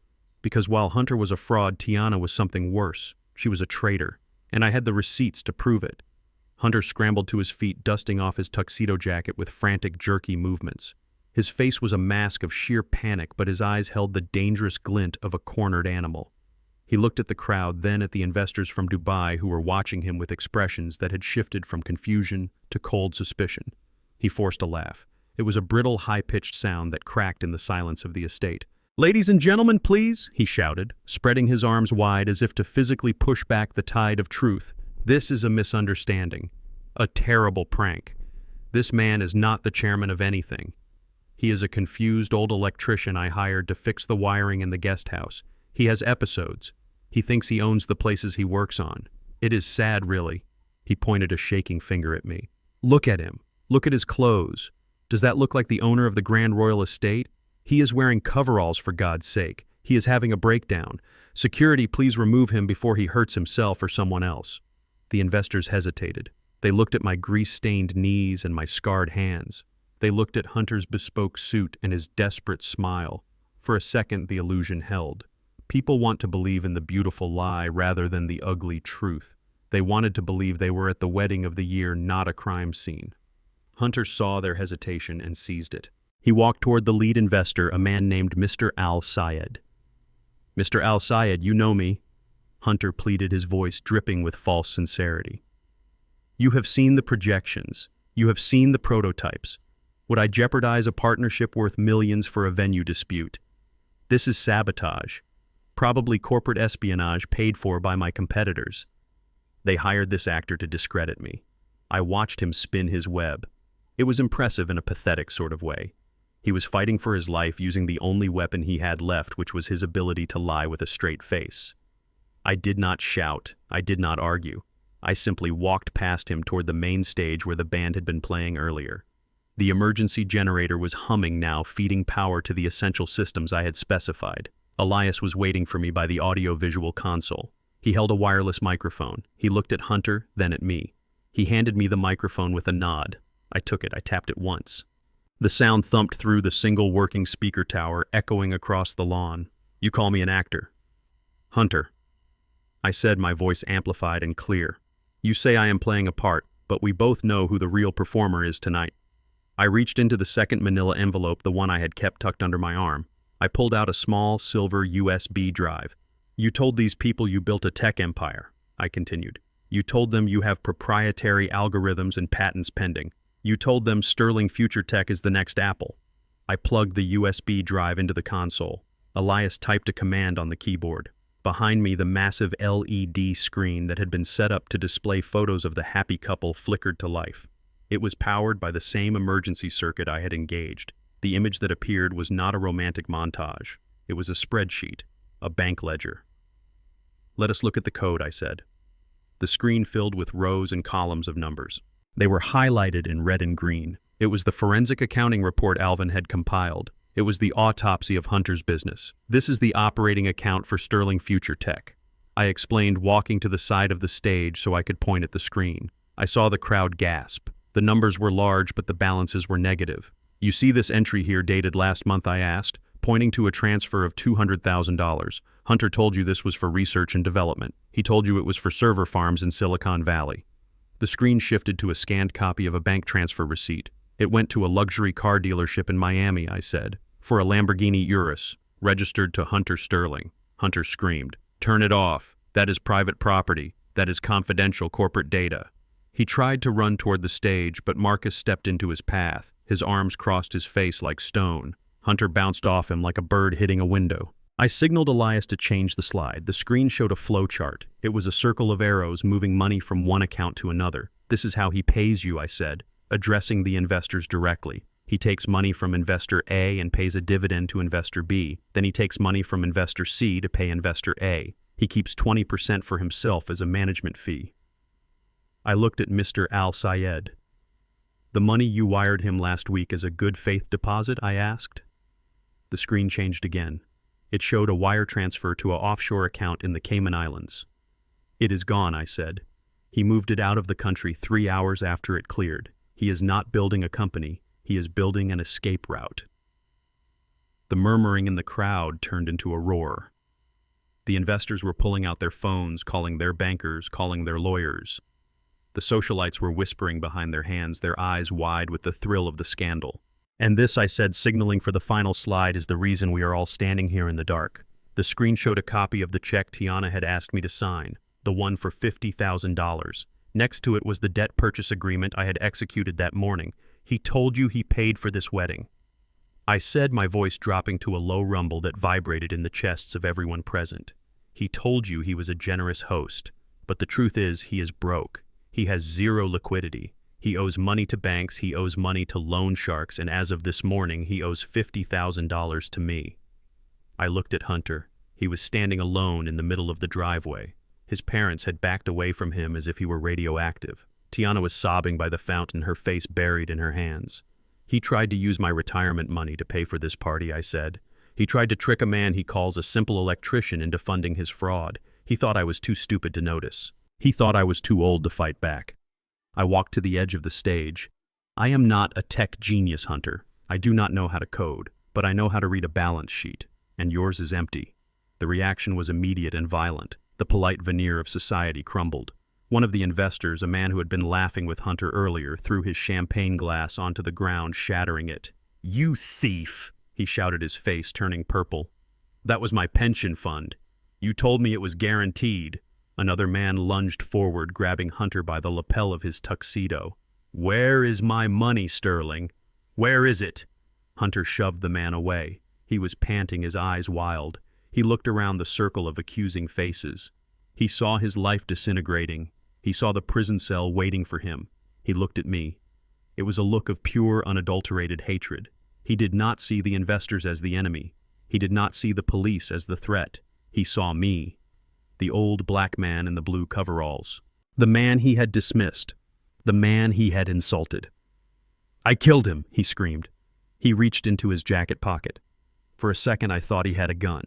Because while Hunter was a fraud, Tiana was something worse. She was a traitor, and I had the receipts to prove it. Hunter scrambled to his feet, dusting off his tuxedo jacket with frantic, jerky movements. His face was a mask of sheer panic, but his eyes held the dangerous glint of a cornered animal. He looked at the crowd, then at the investors from Dubai who were watching him with expressions that had shifted from confusion to cold suspicion. He forced a laugh. It was a brittle, high-pitched sound that cracked in the silence of the estate. "Ladies and gentlemen, please," he shouted, spreading his arms wide as if to physically push back the tide of truth. "This is a misunderstanding. A terrible prank. This man is not the chairman of anything. He is a confused old electrician I hired to fix the wiring in the guest house. He has episodes. He thinks he owns the places he works on. It is sad, really." He pointed a shaking finger at me. "Look at him. Look at his clothes. Does that look like the owner of the Grand Royal Estate? He is wearing coveralls, for God's sake. He is having a breakdown. Security, please remove him before he hurts himself or someone else." The investors hesitated. They looked at my grease-stained knees and my scarred hands. They looked at Hunter's bespoke suit and his desperate smile. For a second, the illusion held. People want to believe in the beautiful lie rather than the ugly truth. They wanted to believe they were at the wedding of the year, not a crime scene. Hunter saw their hesitation and seized it. He walked toward the lead investor, a man named Mr. Al-Sayed. "Mr. Al-Sayed, you know me." Hunter pleaded, his voice dripping with false sincerity. "You have seen the projections. You have seen the prototypes. Would I jeopardize a partnership worth millions for a venue dispute? This is sabotage. Probably corporate espionage paid for by my competitors. They hired this actor to discredit me. I watched him spin his web. It was impressive in a pathetic sort of way. He was fighting for his life using the only weapon he had left, which was his ability to lie with a straight face. I did not shout. I did not argue. I simply walked past him toward the main stage where the band had been playing earlier. The emergency generator was humming now, feeding power to the essential systems I had specified. Elias was waiting for me by the audio-visual console. He held a wireless microphone. He looked at Hunter, then at me. He handed me the microphone with a nod. I took it. I tapped it once. The sound thumped through the single working speaker tower, echoing across the lawn. "You call me an actor." "Hunter," I said, my voice amplified and clear. "You say I am playing a part, but we both know who the real performer is tonight." I reached into the second manila envelope, the one I had kept tucked under my arm. I pulled out a small silver USB drive. "You told these people you built a tech empire," I continued. "You told them you have proprietary algorithms and patents pending. You told them Sterling Future Tech is the next Apple." I plugged the USB drive into the console. Elias typed a command on the keyboard. Behind me, the massive LED screen that had been set up to display photos of the happy couple flickered to life. It was powered by the same emergency circuit I had engaged. The image that appeared was not a romantic montage. It was a spreadsheet, a bank ledger. "Let us look at the code," I said. The screen filled with rows and columns of numbers. They were highlighted in red and green. It was the forensic accounting report Alvin had compiled. It was the autopsy of Hunter's business. "This is the operating account for Sterling Future Tech," I explained, walking to the side of the stage so I could point at the screen. I saw the crowd gasp. The numbers were large, but the balances were negative. "You see this entry here dated last month?" I asked, pointing to a transfer of $200,000. "Hunter told you this was for research and development. He told you it was for server farms in Silicon Valley." The screen shifted to a scanned copy of a bank transfer receipt. "It went to a luxury car dealership in Miami," I said, "for a Lamborghini Urus, registered to Hunter Sterling." Hunter screamed, "Turn it off. That is private property. That is confidential corporate data." He tried to run toward the stage, but Marcus stepped into his path. His arms crossed his face like stone. Hunter bounced off him like a bird hitting a window. I signaled Elias to change the slide. The screen showed a flow chart. It was a circle of arrows moving money from one account to another. "This is how he pays you," I said, addressing the investors directly. "He takes money from investor A and pays a dividend to investor B. Then he takes money from investor C to pay investor A. He keeps 20% for himself as a management fee." I looked at Mr. Al-Sayed. "The money you wired him last week is a good faith deposit?" I asked. The screen changed again. It showed a wire transfer to an offshore account in the Cayman Islands. "It is gone," I said. "He moved it out of the country 3 hours after it cleared. He is not building a company. He is building an escape route." The murmuring in the crowd turned into a roar. The investors were pulling out their phones, calling their bankers, calling their lawyers. The socialites were whispering behind their hands, their eyes wide with the thrill of the scandal. "And this," I said, signaling for the final slide, "is the reason we are all standing here in the dark." The screen showed a copy of the check Tiana had asked me to sign, the one for $50,000. Next to it was the debt purchase agreement I had executed that morning. "He told you he paid for this wedding," I said, my voice dropping to a low rumble that vibrated in the chests of everyone present. "He told you he was a generous host, but the truth is he is broke. He has zero liquidity. He owes money to banks, he owes money to loan sharks, and as of this morning, he owes $50,000 to me." I looked at Hunter. He was standing alone in the middle of the driveway. His parents had backed away from him as if he were radioactive. Tiana was sobbing by the fountain, her face buried in her hands. "He tried to use my retirement money to pay for this party," I said. "He tried to trick a man he calls a simple electrician into funding his fraud. He thought I was too stupid to notice. He thought I was too old to fight back." I walked to the edge of the stage. "I am not a tech genius, Hunter. I do not know how to code, but I know how to read a balance sheet, and yours is empty." The reaction was immediate and violent. The polite veneer of society crumbled. One of the investors, a man who had been laughing with Hunter earlier, threw his champagne glass onto the ground, shattering it. "You thief!" he shouted, his face turning purple. "That was my pension fund. You told me it was guaranteed." Another man lunged forward, grabbing Hunter by the lapel of his tuxedo. "Where is my money, Sterling? Where is it?" Hunter shoved the man away. He was panting, his eyes wild. He looked around the circle of accusing faces. He saw his life disintegrating. He saw the prison cell waiting for him. He looked at me. It was a look of pure, unadulterated hatred. He did not see the investors as the enemy. He did not see the police as the threat. He saw me, the old black man in the blue coveralls. The man he had dismissed. The man he had insulted. "I killed him," he screamed. He reached into his jacket pocket. For a second I thought he had a gun.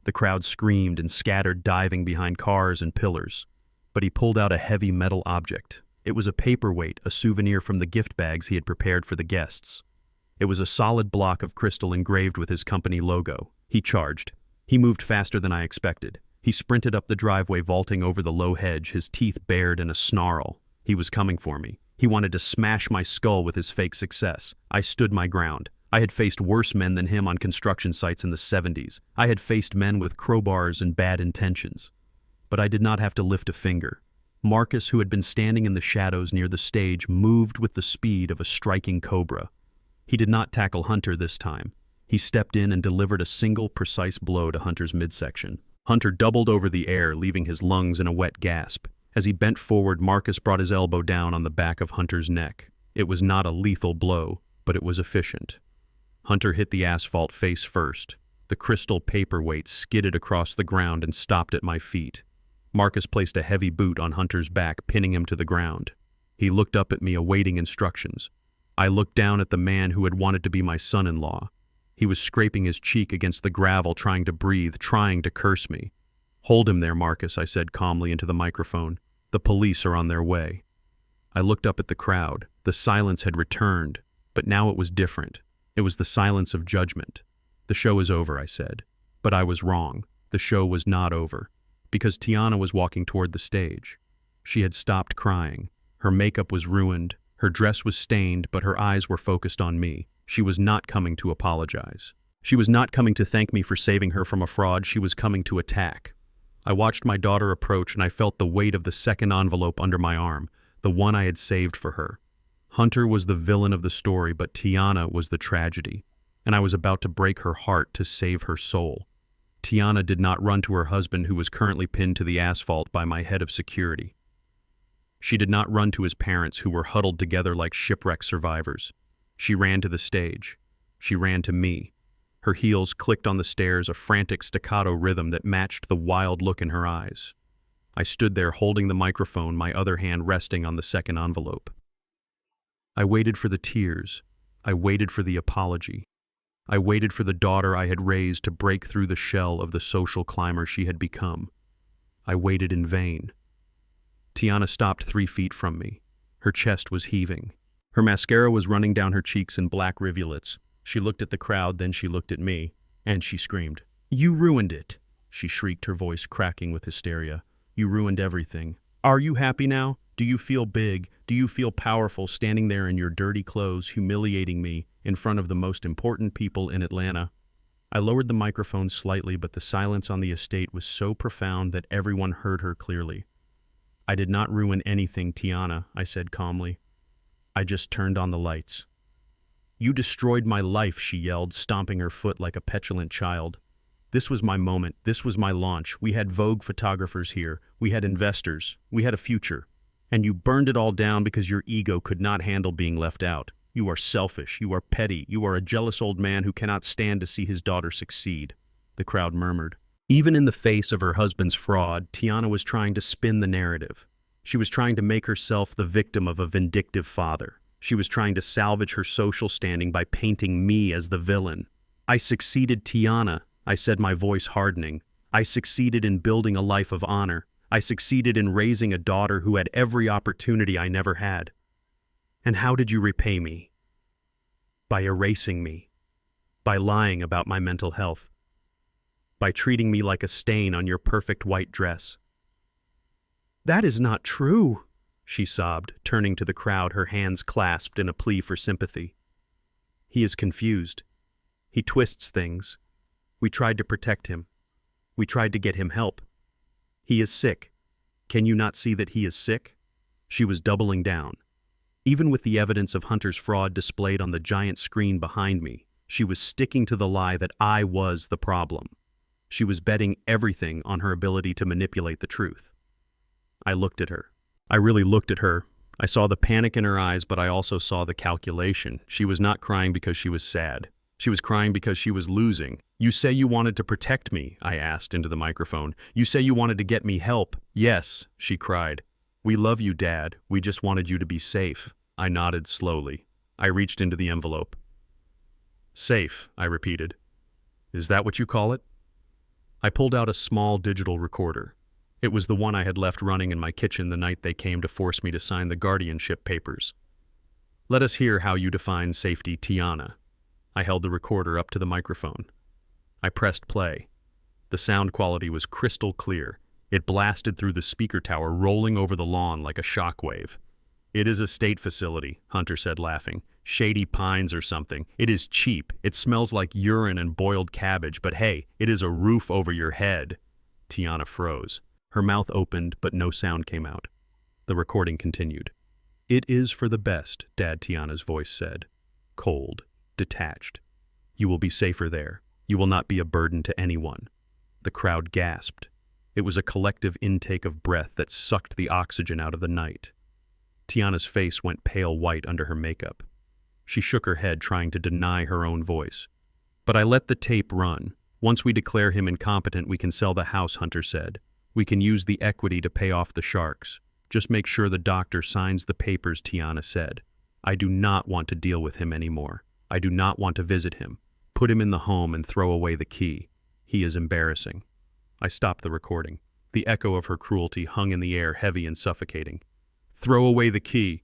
The crowd screamed and scattered, diving behind cars and pillars. But he pulled out a heavy metal object. It was a paperweight, a souvenir from the gift bags he had prepared for the guests. It was a solid block of crystal engraved with his company logo. He charged. He moved faster than I expected. He sprinted up the driveway, vaulting over the low hedge, his teeth bared in a snarl. He was coming for me. He wanted to smash my skull with his fake success. I stood my ground. I had faced worse men than him on construction sites in the 70s. I had faced men with crowbars and bad intentions. But I did not have to lift a finger. Marcus, who had been standing in the shadows near the stage, moved with the speed of a striking cobra. He did not tackle Hunter this time. He stepped in and delivered a single, precise blow to Hunter's midsection. Hunter doubled over the air, leaving his lungs in a wet gasp. As he bent forward, Marcus brought his elbow down on the back of Hunter's neck. It was not a lethal blow, but it was efficient. Hunter hit the asphalt face first. The crystal paperweight skidded across the ground and stopped at my feet. Marcus placed a heavy boot on Hunter's back, pinning him to the ground. He looked up at me, awaiting instructions. I looked down at the man who had wanted to be my son-in-law. He was scraping his cheek against the gravel, trying to breathe, trying to curse me. "Hold him there, Marcus," I said calmly into the microphone. "The police are on their way." I looked up at the crowd. The silence had returned, but now it was different. It was the silence of judgment. "The show is over," I said. But I was wrong. The show was not over. Because Tiana was walking toward the stage. She had stopped crying. Her makeup was ruined. Her dress was stained, but her eyes were focused on me. She was not coming to apologize. She was not coming to thank me for saving her from a fraud. She was coming to attack. I watched my daughter approach, and I felt the weight of the second envelope under my arm, the one I had saved for her. Hunter was the villain of the story, but Tiana was the tragedy, and I was about to break her heart to save her soul. Tiana did not run to her husband, who was currently pinned to the asphalt by my head of security. She did not run to his parents, who were huddled together like shipwreck survivors. She ran to the stage. She ran to me. Her heels clicked on the stairs, a frantic staccato rhythm that matched the wild look in her eyes. I stood there holding the microphone, my other hand resting on the second envelope. I waited for the tears. I waited for the apology. I waited for the daughter I had raised to break through the shell of the social climber she had become. I waited in vain. Tiana stopped 3 feet from me. Her chest was heaving. Her mascara was running down her cheeks in black rivulets. She looked at the crowd, then she looked at me, and she screamed. "You ruined it!" she shrieked, her voice cracking with hysteria. "You ruined everything. Are you happy now? Do you feel big? Do you feel powerful standing there in your dirty clothes, humiliating me in front of the most important people in Atlanta?" I lowered the microphone slightly, but the silence on the estate was so profound that everyone heard her clearly. "I did not ruin anything, Tiana," I said calmly. "I just turned on the lights." "You destroyed my life," she yelled, stomping her foot like a petulant child. "This was my moment. This was my launch. We had Vogue photographers here. We had investors. We had a future. And you burned it all down because your ego could not handle being left out. You are selfish. You are petty. You are a jealous old man who cannot stand to see his daughter succeed," the crowd murmured. Even in the face of her husband's fraud, Tiana was trying to spin the narrative. She was trying to make herself the victim of a vindictive father. She was trying to salvage her social standing by painting me as the villain. "I succeeded, Tiana," I said, my voice hardening. "I succeeded in building a life of honor. I succeeded in raising a daughter who had every opportunity I never had. And how did you repay me? By erasing me. By lying about my mental health. By treating me like a stain on your perfect white dress." "That is not true," she sobbed, turning to the crowd, her hands clasped in a plea for sympathy. "He is confused. He twists things. We tried to protect him. We tried to get him help. He is sick. Can you not see that he is sick?" She was doubling down. Even with the evidence of Hunter's fraud displayed on the giant screen behind me, She was sticking to the lie that I was the problem. She was betting everything on her ability to manipulate the truth. I looked at her. I really looked at her. I saw the panic in her eyes, but I also saw the calculation. She was not crying because she was sad. She was crying because she was losing. "You say you wanted to protect me," I asked into the microphone. "You say you wanted to get me help." "Yes," she cried. "We love you, Dad. We just wanted you to be safe." I nodded slowly. I reached into the envelope. "Safe," I repeated. "Is that what you call it?" I pulled out a small digital recorder. It was the one I had left running in my kitchen the night they came to force me to sign the guardianship papers. "Let us hear how you define safety, Tiana." I held the recorder up to the microphone. I pressed play. The sound quality was crystal clear. It blasted through the speaker tower, rolling over the lawn like a shockwave. "It is a state facility," Hunter said, laughing. "Shady Pines or something. It is cheap. It smells like urine and boiled cabbage, but hey, it is a roof over your head." Tiana froze. Her mouth opened, but no sound came out. The recording continued. "It is for the best," Dad Tiana's voice said. Cold, detached. "You will be safer there. You will not be a burden to anyone." The crowd gasped. It was a collective intake of breath that sucked the oxygen out of the night. Tiana's face went pale white under her makeup. She shook her head, trying to deny her own voice. "But I let the tape run. Once we declare him incompetent, we can sell the house," Hunter said. "We can use the equity to pay off the sharks. Just make sure the doctor signs the papers," Tiana said. "I do not want to deal with him anymore. I do not want to visit him. Put him in the home and throw away the key. He is embarrassing." I stopped the recording. The echo of her cruelty hung in the air, heavy and suffocating. "Throw away the key,"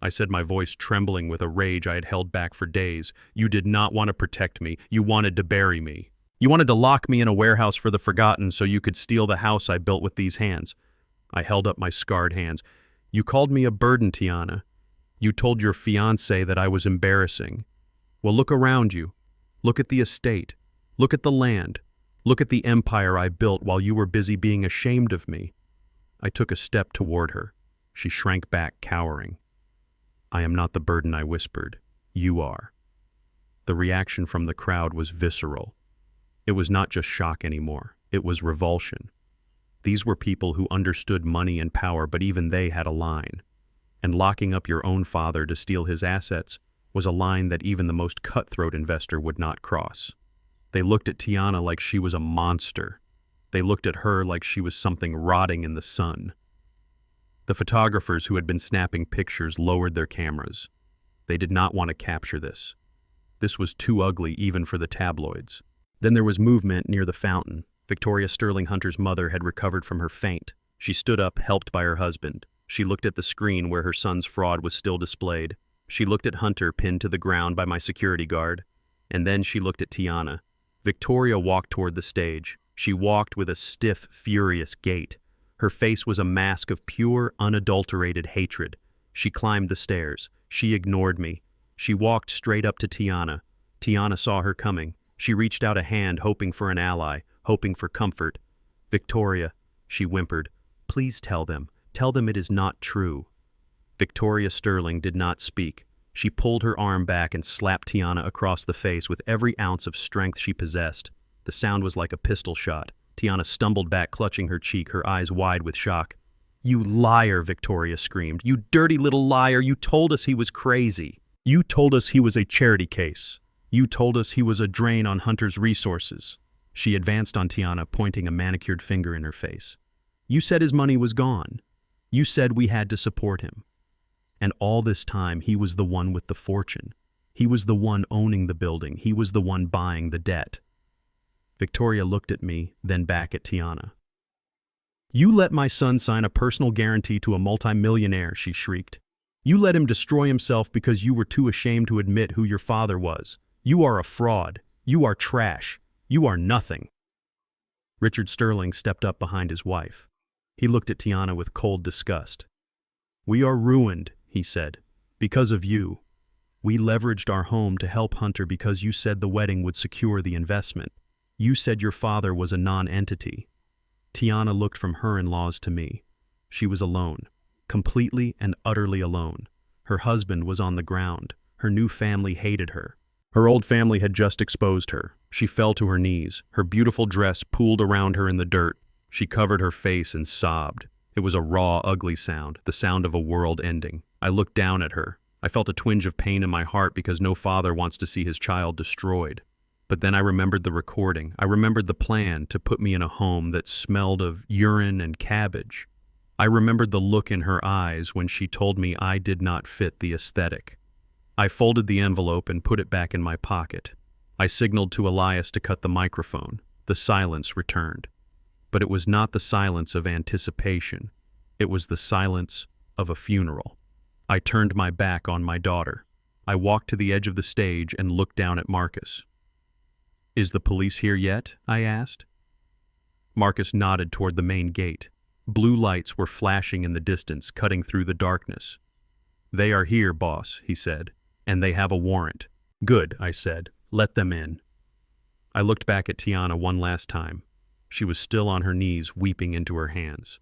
I said, my voice trembling with a rage I had held back for days. "You did not want to protect me. You wanted to bury me. You wanted to lock me in a warehouse for the forgotten so you could steal the house I built with these hands." I held up my scarred hands. "You called me a burden, Tiana. You told your fiancé that I was embarrassing. Well, look around you. Look at the estate. Look at the land. Look at the empire I built while you were busy being ashamed of me." I took a step toward her. She shrank back, cowering. "I am not the burden," I whispered. "You are." The reaction from the crowd was visceral. It was not just shock anymore. It was revulsion. These were people who understood money and power, but even they had a line. And locking up your own father to steal his assets was a line that even the most cutthroat investor would not cross. They looked at Tiana like she was a monster. They looked at her like she was something rotting in the sun. The photographers who had been snapping pictures lowered their cameras. They did not want to capture this. This was too ugly even for the tabloids. Then there was movement near the fountain. Victoria Sterling Hunter's mother had recovered from her faint. She stood up, helped by her husband. She looked at the screen where her son's fraud was still displayed. She looked at Hunter, pinned to the ground by my security guard. And then she looked at Tiana. Victoria walked toward the stage. She walked with a stiff, furious gait. Her face was a mask of pure, unadulterated hatred. She climbed the stairs. She ignored me. She walked straight up to Tiana. Tiana saw her coming. She reached out a hand, hoping for an ally, hoping for comfort. "Victoria," she whimpered, "please tell them. Tell them it is not true." Victoria Sterling did not speak. She pulled her arm back and slapped Tiana across the face with every ounce of strength she possessed. The sound was like a pistol shot. Tiana stumbled back, clutching her cheek, her eyes wide with shock. "You liar," Victoria screamed. "You dirty little liar. You told us he was crazy. You told us he was a charity case. You told us he was a drain on Hunter's resources." She advanced on Tiana, pointing a manicured finger in her face. "You said his money was gone. You said we had to support him. And all this time, he was the one with the fortune. He was the one owning the building. He was the one buying the debt." Victoria looked at me, then back at Tiana. "You let my son sign a personal guarantee to a multimillionaire," she shrieked. "You let him destroy himself because you were too ashamed to admit who your father was. You are a fraud. You are trash. You are nothing." Richard Sterling stepped up behind his wife. He looked at Tiana with cold disgust. "We are ruined," he said, "because of you. We leveraged our home to help Hunter because you said the wedding would secure the investment. You said your father was a non-entity." Tiana looked from her in-laws to me. She was alone, completely and utterly alone. Her husband was on the ground. Her new family hated her. Her old family had just exposed her. She fell to her knees. Her beautiful dress pooled around her in the dirt. She covered her face and sobbed. It was a raw, ugly sound, the sound of a world ending. I looked down at her. I felt a twinge of pain in my heart because no father wants to see his child destroyed. But then I remembered the recording. I remembered the plan to put me in a home that smelled of urine and cabbage. I remembered the look in her eyes when she told me I did not fit the aesthetic. I folded the envelope and put it back in my pocket. I signaled to Elias to cut the microphone. The silence returned. But it was not the silence of anticipation. It was the silence of a funeral. I turned my back on my daughter. I walked to the edge of the stage and looked down at Marcus. "Is the police here yet?" I asked. Marcus nodded toward the main gate. Blue lights were flashing in the distance, cutting through the darkness. "They are here, boss," he said, "and they have a warrant." "Good," I said. "Let them in." I looked back at Tiana one last time. She was still on her knees, weeping into her hands.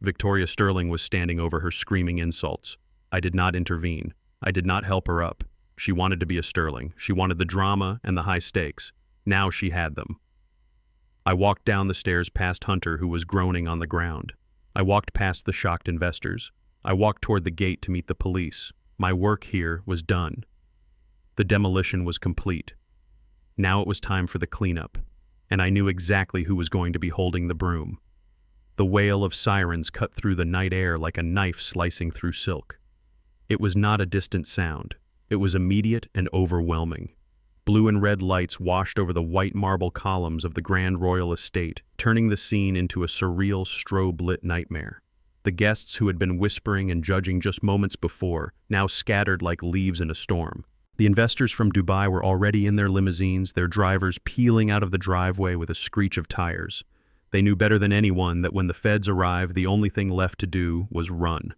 Victoria Sterling was standing over her, screaming insults. I did not intervene. I did not help her up. She wanted to be a Sterling. She wanted the drama and the high stakes. Now she had them. I walked down the stairs past Hunter, who was groaning on the ground. I walked past the shocked investors. I walked toward the gate to meet the police. My work here was done. The demolition was complete. Now it was time for the cleanup, and I knew exactly who was going to be holding the broom. The wail of sirens cut through the night air like a knife slicing through silk. It was not a distant sound. It was immediate and overwhelming. Blue and red lights washed over the white marble columns of the Grand Royal Estate, turning the scene into a surreal, strobe-lit nightmare. The guests who had been whispering and judging just moments before now scattered like leaves in a storm. The investors from Dubai were already in their limousines, their drivers peeling out of the driveway with a screech of tires. They knew better than anyone that when the feds arrived, the only thing left to do was run.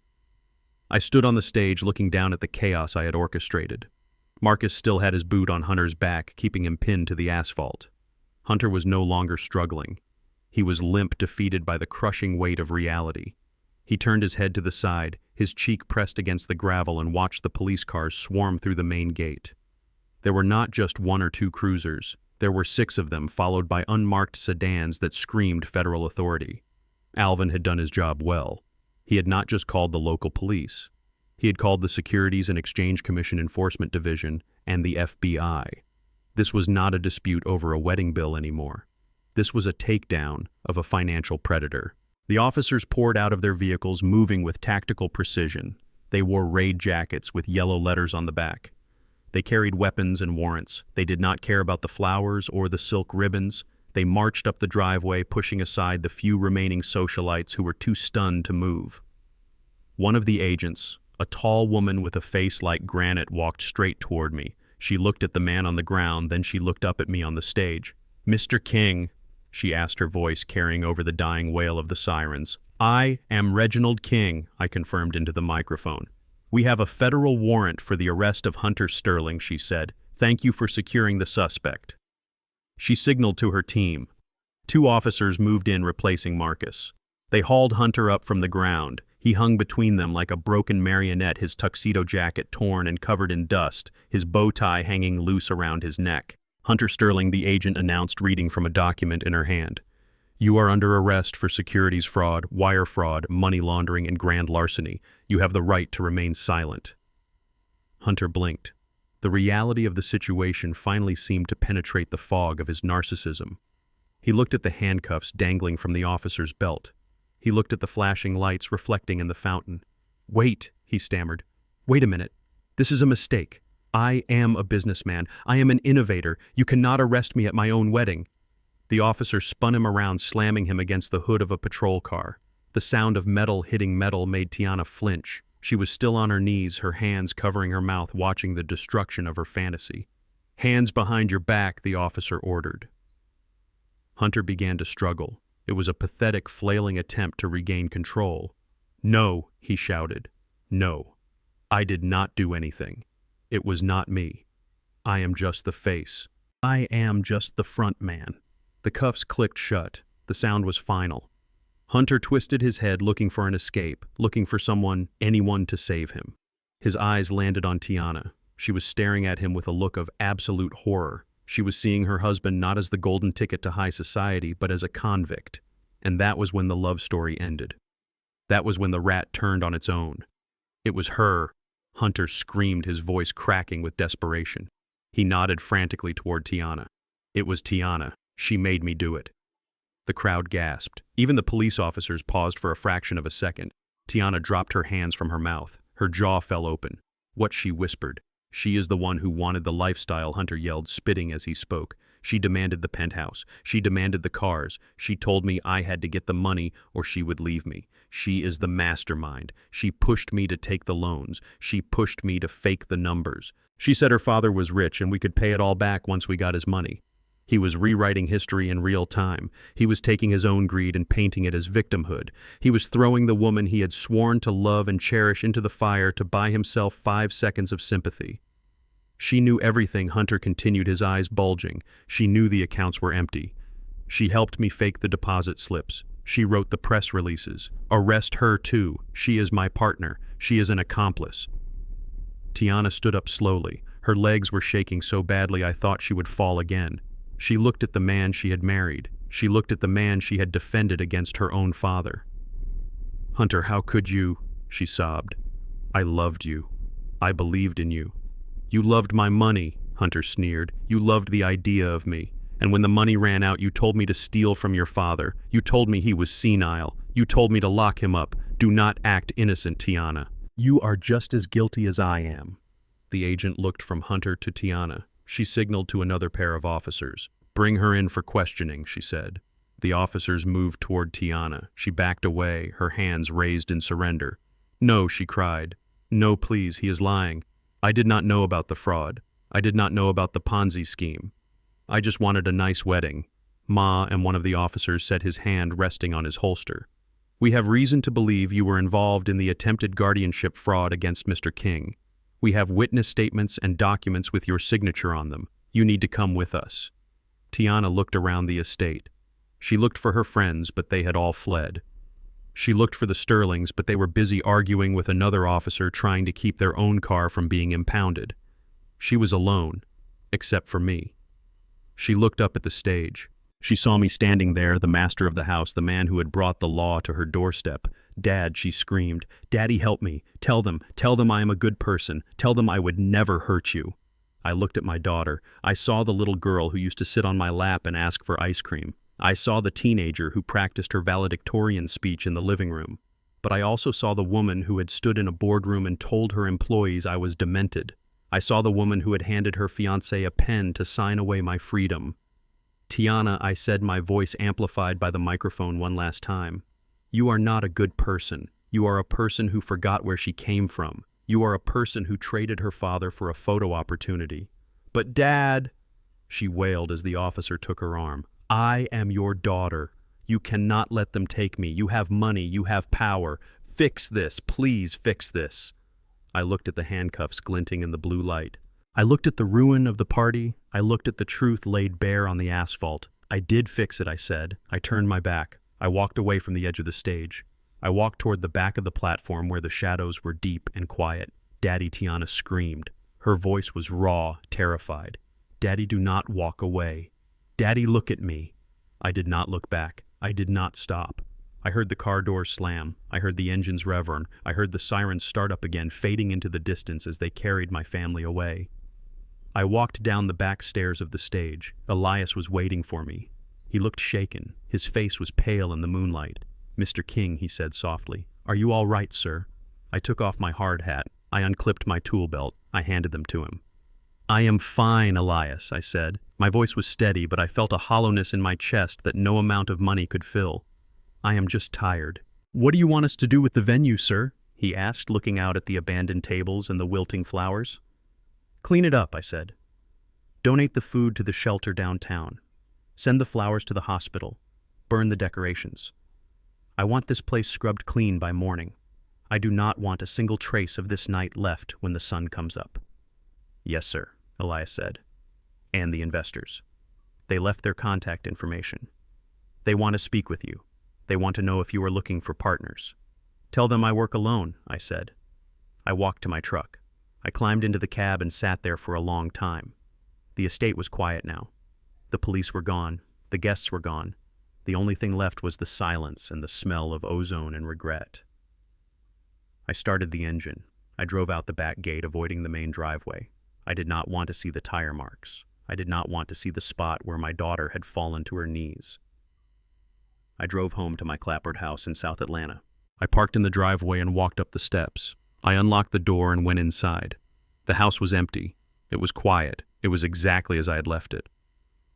I stood on the stage looking down at the chaos I had orchestrated. Marcus still had his boot on Hunter's back, keeping him pinned to the asphalt. Hunter was no longer struggling. He was limp, defeated by the crushing weight of reality. He turned his head to the side, his cheek pressed against the gravel, and watched the police cars swarm through the main gate. There were not just 1 or 2 cruisers. There were 6 of them, followed by unmarked sedans that screamed federal authority. Alvin had done his job well. He had not just called the local police. He had called the Securities and Exchange Commission Enforcement Division and the FBI. This was not a dispute over a wedding bill anymore. This was a takedown of a financial predator. The officers poured out of their vehicles, moving with tactical precision. They wore raid jackets with yellow letters on the back. They carried weapons and warrants. They did not care about the flowers or the silk ribbons. They marched up the driveway, pushing aside the few remaining socialites who were too stunned to move. One of the agents, a tall woman with a face like granite, walked straight toward me. She looked at the man on the ground, then she looked up at me on the stage. "Mr. King," she asked, her voice carrying over the dying wail of the sirens. "I am Reginald King," I confirmed into the microphone. "We have a federal warrant for the arrest of Hunter Sterling," she said. "Thank you for securing the suspect." She signaled to her team. 2 officers moved in, replacing Marcus. They hauled Hunter up from the ground. He hung between them like a broken marionette, his tuxedo jacket torn and covered in dust, his bow tie hanging loose around his neck. Hunter Sterling, the agent announced, reading from a document in her hand. "You are under arrest for securities fraud, wire fraud, money laundering, and grand larceny. You have the right to remain silent." Hunter blinked. The reality of the situation finally seemed to penetrate the fog of his narcissism. He looked at the handcuffs dangling from the officer's belt. He looked at the flashing lights reflecting in the fountain. "Wait," he stammered. "Wait a minute. This is a mistake. I am a businessman. I am an innovator. You cannot arrest me at my own wedding." The officer spun him around, slamming him against the hood of a patrol car. The sound of metal hitting metal made Tiana flinch. She was still on her knees, her hands covering her mouth, watching the destruction of her fantasy. "Hands behind your back," the officer ordered. Hunter began to struggle. It was a pathetic, flailing attempt to regain control. "No," he shouted. "No. I did not do anything. It was not me. I am just the face. I am just the front man." The cuffs clicked shut. The sound was final. Hunter twisted his head, looking for an escape, looking for someone, anyone to save him. His eyes landed on Tiana. She was staring at him with a look of absolute horror. She was seeing her husband not as the golden ticket to high society, but as a convict. And that was when the love story ended. That was when the rat turned on its own. It was her. Hunter screamed, his voice cracking with desperation. He nodded frantically toward Tiana. It was Tiana. She made me do it. The crowd gasped. Even the police officers paused for a fraction of a second. Tiana dropped her hands from her mouth. Her jaw fell open. What she whispered. She is the one who wanted the lifestyle, Hunter yelled, spitting as he spoke. She demanded the penthouse. She demanded the cars. She told me I had to get the money or she would leave me. She is the mastermind. She pushed me to take the loans. She pushed me to fake the numbers. She said her father was rich and we could pay it all back once we got his money. He was rewriting history in real time. He was taking his own greed and painting it as victimhood. He was throwing the woman he had sworn to love and cherish into the fire to buy himself 5 seconds of sympathy. She knew everything, Hunter continued, his eyes bulging. She knew the accounts were empty. She helped me fake the deposit slips. She wrote the press releases. Arrest her too. She is my partner. She is an accomplice. Tiana stood up slowly. Her legs were shaking so badly I thought she would fall again. She looked at the man she had married. She looked at the man she had defended against her own father. Hunter, how could you? She sobbed. I loved you. I believed in you. You loved my money, Hunter sneered. You loved the idea of me. And when the money ran out, you told me to steal from your father. You told me he was senile. You told me to lock him up. Do not act innocent, Tiana. You are just as guilty as I am. The agent looked from Hunter to Tiana. She signaled to another pair of officers. Bring her in for questioning, she said. The officers moved toward Tiana. She backed away, her hands raised in surrender. No, she cried. No, please, he is lying. I did not know about the fraud. I did not know about the Ponzi scheme. I just wanted a nice wedding. Ma and one of the officers set his hand resting on his holster. We have reason to believe you were involved in the attempted guardianship fraud against Mr. King. We have witness statements and documents with your signature on them. You need to come with us. Tiana looked around the estate. She looked for her friends, but they had all fled. She looked for the Sterlings, but they were busy arguing with another officer trying to keep their own car from being impounded. She was alone, except for me. She looked up at the stage. She saw me standing there, the master of the house, the man who had brought the law to her doorstep. Dad, she screamed. Daddy, help me. Tell them I am a good person. Tell them I would never hurt you. I looked at my daughter. I saw the little girl who used to sit on my lap and ask for ice cream. I saw the teenager who practiced her valedictorian speech in the living room. But I also saw the woman who had stood in a boardroom and told her employees I was demented. I saw the woman who had handed her fiancé a pen to sign away my freedom. Tiana, I said, my voice amplified by the microphone one last time. You are not a good person. You are a person who forgot where she came from. You are a person who traded her father for a photo opportunity. But Dad, she wailed as the officer took her arm. I am your daughter. You cannot let them take me. You have money. You have power. Fix this. Please fix this. I looked at the handcuffs glinting in the blue light. I looked at the ruin of the party. I looked at the truth laid bare on the asphalt. I did fix it, I said. I turned my back. I walked away from the edge of the stage. I walked toward the back of the platform where the shadows were deep and quiet. Daddy, Tiana screamed. Her voice was raw, terrified. Daddy, do not walk away. Daddy, look at me. I did not look back. I did not stop. I heard the car doors slam. I heard the engines rev. I heard the sirens start up again, fading into the distance as they carried my family away. I walked down the back stairs of the stage. Elias was waiting for me. He looked shaken. His face was pale in the moonlight. Mr. King, he said softly. Are you all right, sir? I took off my hard hat. I unclipped my tool belt. I handed them to him. I am fine, Elias, I said. My voice was steady, but I felt a hollowness in my chest that no amount of money could fill. I am just tired. What do you want us to do with the venue, sir? He asked, looking out at the abandoned tables and the wilting flowers. Clean it up, I said. Donate the food to the shelter downtown. Send the flowers to the hospital. Burn the decorations. I want this place scrubbed clean by morning. I do not want a single trace of this night left when the sun comes up. Yes, sir, Elias said. And the investors. They left their contact information. They want to speak with you. They want to know if you are looking for partners. Tell them I work alone, I said. I walked to my truck. I climbed into the cab and sat there for a long time. The estate was quiet now. The police were gone. The guests were gone. The only thing left was the silence and the smell of ozone and regret. I started the engine. I drove out the back gate, avoiding the main driveway. I did not want to see the tire marks. I did not want to see the spot where my daughter had fallen to her knees. I drove home to my clapboard house in South Atlanta. I parked in the driveway and walked up the steps. I unlocked the door and went inside. The house was empty. It was quiet. It was exactly as I had left it.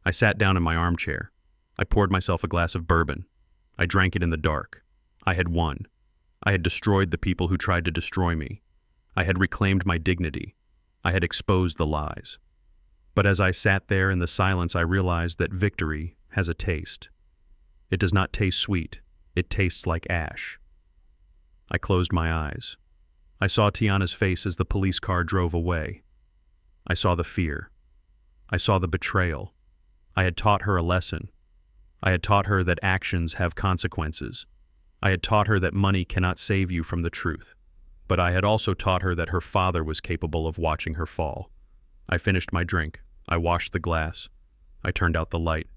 I sat down in my armchair. I poured myself a glass of bourbon. I drank it in the dark. I had won. I had destroyed the people who tried to destroy me. I had reclaimed my dignity. I had exposed the lies. But as I sat there in the silence, I realized that victory has a taste. It does not taste sweet. It tastes like ash. I closed my eyes. I saw Tiana's face as the police car drove away. I saw the fear. I saw the betrayal. I had taught her a lesson. I had taught her that actions have consequences. I had taught her that money cannot save you from the truth. But I had also taught her that her father was capable of watching her fall. I finished my drink. I washed the glass. I turned out the light.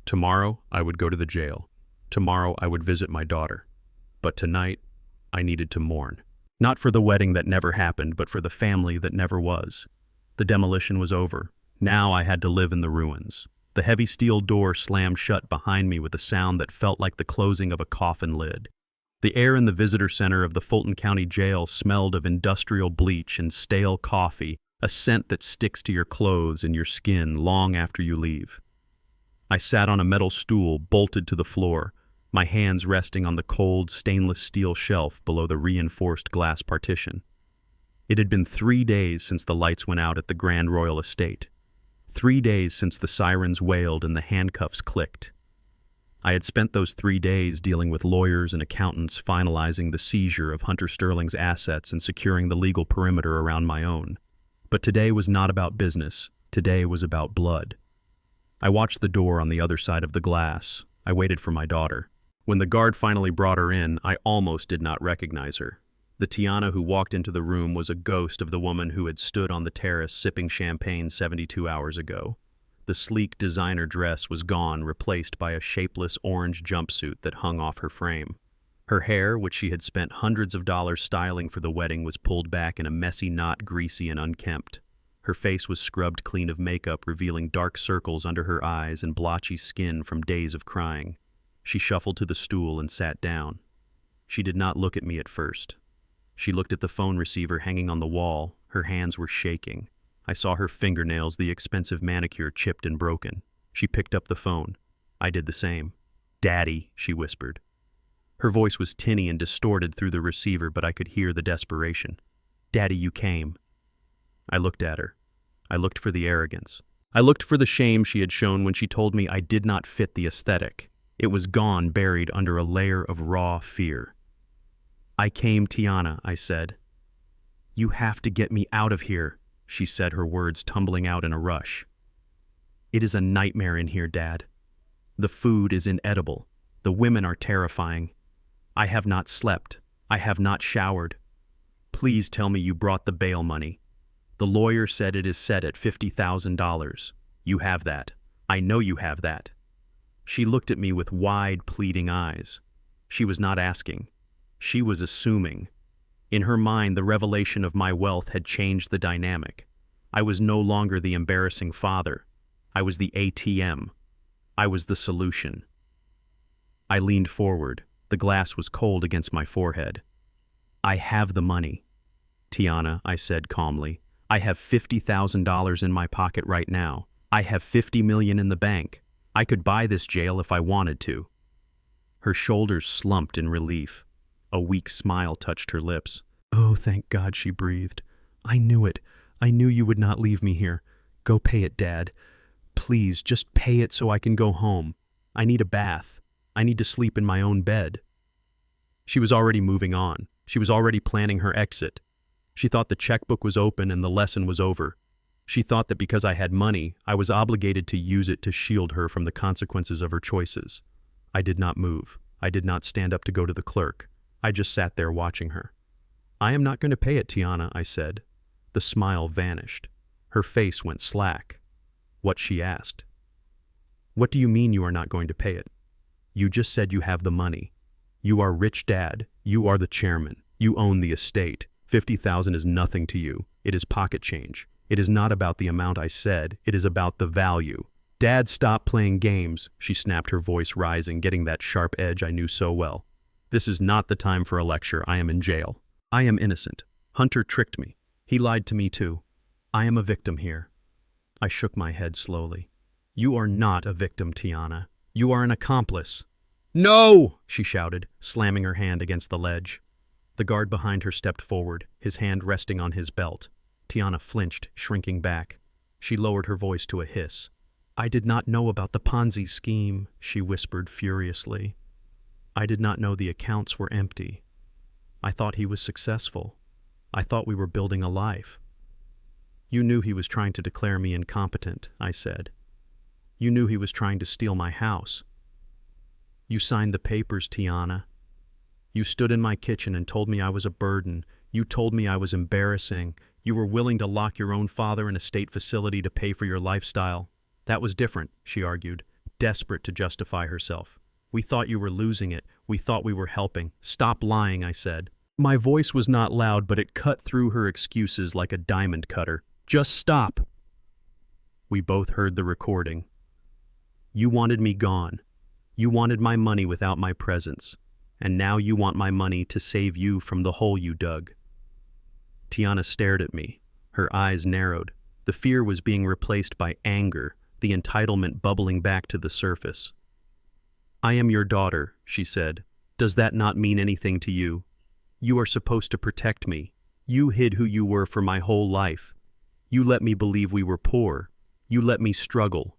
Tomorrow, I would go to the jail. Tomorrow, I would visit my daughter. But tonight, I needed to mourn. Not for the wedding that never happened, but for the family that never was. The demolition was over. Now I had to live in the ruins. The heavy steel door slammed shut behind me with a sound that felt like the closing of a coffin lid. The air in the visitor center of the Fulton County Jail smelled of industrial bleach and stale coffee, a scent that sticks to your clothes and your skin long after you leave. I sat on a metal stool bolted to the floor, my hands resting on the cold stainless steel shelf below the reinforced glass partition. It had been 3 days since the lights went out at the Grand Royal Estate. 3 days since the sirens wailed and the handcuffs clicked. I had spent those 3 days dealing with lawyers and accountants finalizing the seizure of Hunter Sterling's assets and securing the legal perimeter around my own. But today was not about business. Today was about blood. I watched the door on the other side of the glass. I waited for my daughter. When the guard finally brought her in, I almost did not recognize her. The Tiana who walked into the room was a ghost of the woman who had stood on the terrace sipping champagne 72 hours ago. The sleek designer dress was gone, replaced by a shapeless orange jumpsuit that hung off her frame. Her hair, which she had spent hundreds of dollars styling for the wedding, was pulled back in a messy knot, greasy and unkempt. Her face was scrubbed clean of makeup, revealing dark circles under her eyes and blotchy skin from days of crying. She shuffled to the stool and sat down. She did not look at me at first. She looked at the phone receiver hanging on the wall. Her hands were shaking. I saw her fingernails, the expensive manicure, chipped and broken. She picked up the phone. I did the same. "Daddy," she whispered. Her voice was tinny and distorted through the receiver, but I could hear the desperation. "Daddy, you came." I looked at her. I looked for the arrogance. I looked for the shame she had shown when she told me I did not fit the aesthetic. It was gone, buried under a layer of raw fear. "I came, Tiana," I said. "You have to get me out of here," she said, her words tumbling out in a rush. "It is a nightmare in here, Dad. The food is inedible. The women are terrifying. I have not slept. I have not showered. Please tell me you brought the bail money. The lawyer said it is set at $50,000. You have that. I know you have that." She looked at me with wide, pleading eyes. She was not asking. She was assuming. In her mind, the revelation of my wealth had changed the dynamic. I was no longer the embarrassing father. I was the ATM. I was the solution. I leaned forward. The glass was cold against my forehead. "I have the money. Tiana," I said calmly. "I have $50,000 in my pocket right now. I have $50 million in the bank. I could buy this jail if I wanted to." Her shoulders slumped in relief. A weak smile touched her lips. "Oh, thank God," she breathed. "I knew it. I knew you would not leave me here. Go pay it, Dad. Please, just pay it so I can go home. I need a bath. I need to sleep in my own bed." She was already moving on. She was already planning her exit. She thought the checkbook was open and the lesson was over. She thought that because I had money, I was obligated to use it to shield her from the consequences of her choices. I did not move. I did not stand up to go to the clerk. I just sat there watching her. "I am not going to pay it, Tiana," I said. The smile vanished. Her face went slack. What she asked? What do you mean you are not going to pay it? You just said you have the money. You are rich, Dad. You are the chairman. You own the estate. 50,000 is nothing to you. It is pocket change. It is not about the amount I said. It is about the value. Dad, stop playing games, she snapped, her voice rising, getting that sharp edge I knew so well. This is not the time for a lecture. I am in jail. I am innocent. Hunter tricked me. He lied to me too. I am a victim here. I shook my head slowly. You are not a victim, Tiana. You are an accomplice. No! She shouted, slamming her hand against the ledge. The guard behind her stepped forward, his hand resting on his belt. Tiana flinched, shrinking back. She lowered her voice to a hiss. I did not know about the Ponzi scheme, she whispered furiously. I did not know the accounts were empty. I thought he was successful. I thought we were building a life. You knew he was trying to declare me incompetent, I said. You knew he was trying to steal my house. You signed the papers, Tiana. You stood in my kitchen and told me I was a burden. You told me I was embarrassing. You were willing to lock your own father in a state facility to pay for your lifestyle. That was different, she argued, desperate to justify herself. We thought you were losing it. We thought we were helping. Stop lying, I said. My voice was not loud, but it cut through her excuses like a diamond cutter. Just stop. We both heard the recording. You wanted me gone. You wanted my money without my presence. And now you want my money to save you from the hole you dug. Tiana stared at me. Her eyes narrowed. The fear was being replaced by anger, the entitlement bubbling back to the surface. I am your daughter, she said. Does that not mean anything to you? You are supposed to protect me. You hid who you were for my whole life. You let me believe we were poor. You let me struggle.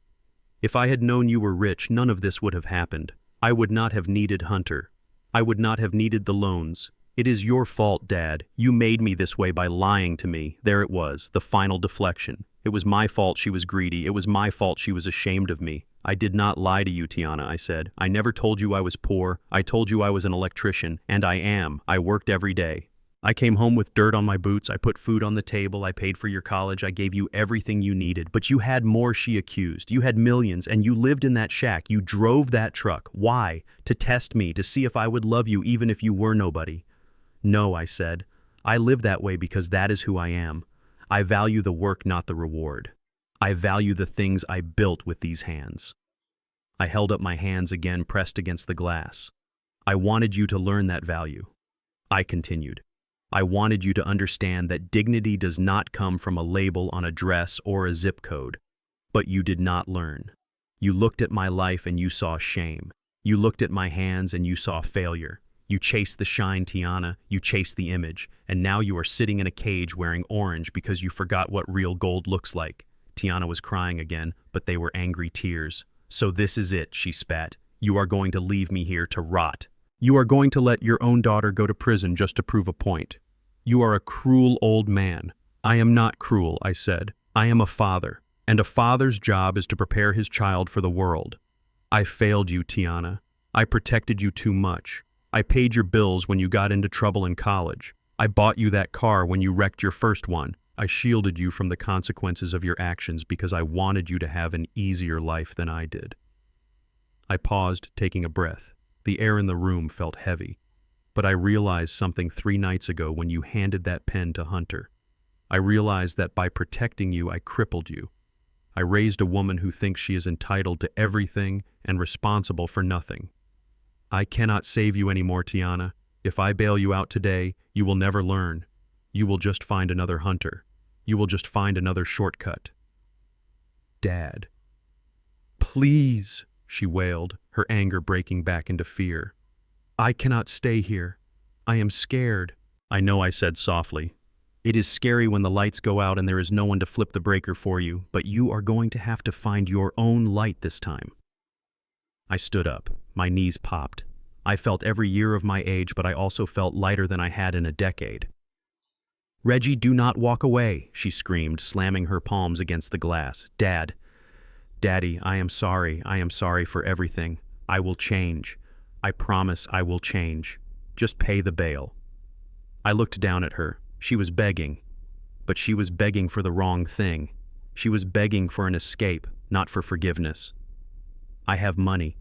If I had known you were rich, none of this would have happened. I would not have needed Hunter. I would not have needed the loans. It is your fault, Dad. You made me this way by lying to me. There it was, the final deflection. It was my fault she was greedy. It was my fault she was ashamed of me. I did not lie to you, Tiana, I said. I never told you I was poor. I told you I was an electrician, and I am. I worked every day. I came home with dirt on my boots. I put food on the table. I paid for your college. I gave you everything you needed. But you had more, she accused. You had millions, and you lived in that shack. You drove that truck. Why? To test me, to see if I would love you even if you were nobody. No, I said. I live that way because that is who I am. I value the work, not the reward. I value the things I built with these hands. I held up my hands again, pressed against the glass. I wanted you to learn that value. I continued. I wanted you to understand that dignity does not come from a label on a dress or a zip code. But you did not learn. You looked at my life and you saw shame. You looked at my hands and you saw failure. You chased the shine, Tiana. You chased the image. And now you are sitting in a cage wearing orange because you forgot what real gold looks like. Tiana was crying again, but they were angry tears. So this is it, she spat. You are going to leave me here to rot. You are going to let your own daughter go to prison just to prove a point. You are a cruel old man. I am not cruel, I said. I am a father, and a father's job is to prepare his child for the world. I failed you, Tiana. I protected you too much. I paid your bills when you got into trouble in college. I bought you that car when you wrecked your first one. I shielded you from the consequences of your actions because I wanted you to have an easier life than I did. I paused, taking a breath. The air in the room felt heavy. But I realized something 3 nights ago when you handed that pen to Hunter. I realized that by protecting you, I crippled you. I raised a woman who thinks she is entitled to everything and responsible for nothing. I cannot save you anymore, Tiana. If I bail you out today, you will never learn. You will just find another Hunter. You will just find another shortcut. Dad. Please, she wailed, her anger breaking back into fear. I cannot stay here. I am scared. I know, I said softly. It is scary when the lights go out and there is no one to flip the breaker for you, but you are going to have to find your own light this time. I stood up. My knees popped. I felt every year of my age, but I also felt lighter than I had in a decade. Reggie, do not walk away, she screamed, slamming her palms against the glass. Daddy, I am sorry. I am sorry for everything. I will change. I promise I will change. Just pay the bail. I looked down at her. She was begging. But she was begging for the wrong thing. She was begging for an escape, not for forgiveness. "I have money,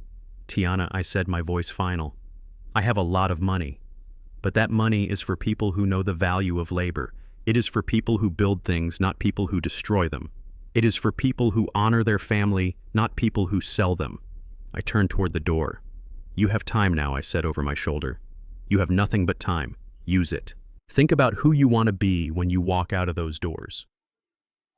Tiana," I said, my voice final. "I have a lot of money. But that money is for people who know the value of labor. It is for people who build things, not people who destroy them. It is for people who honor their family, not people who sell them." I turned toward the door. "You have time now," I said over my shoulder. "You have nothing but time. Use it. Think about who you want to be when you walk out of those doors.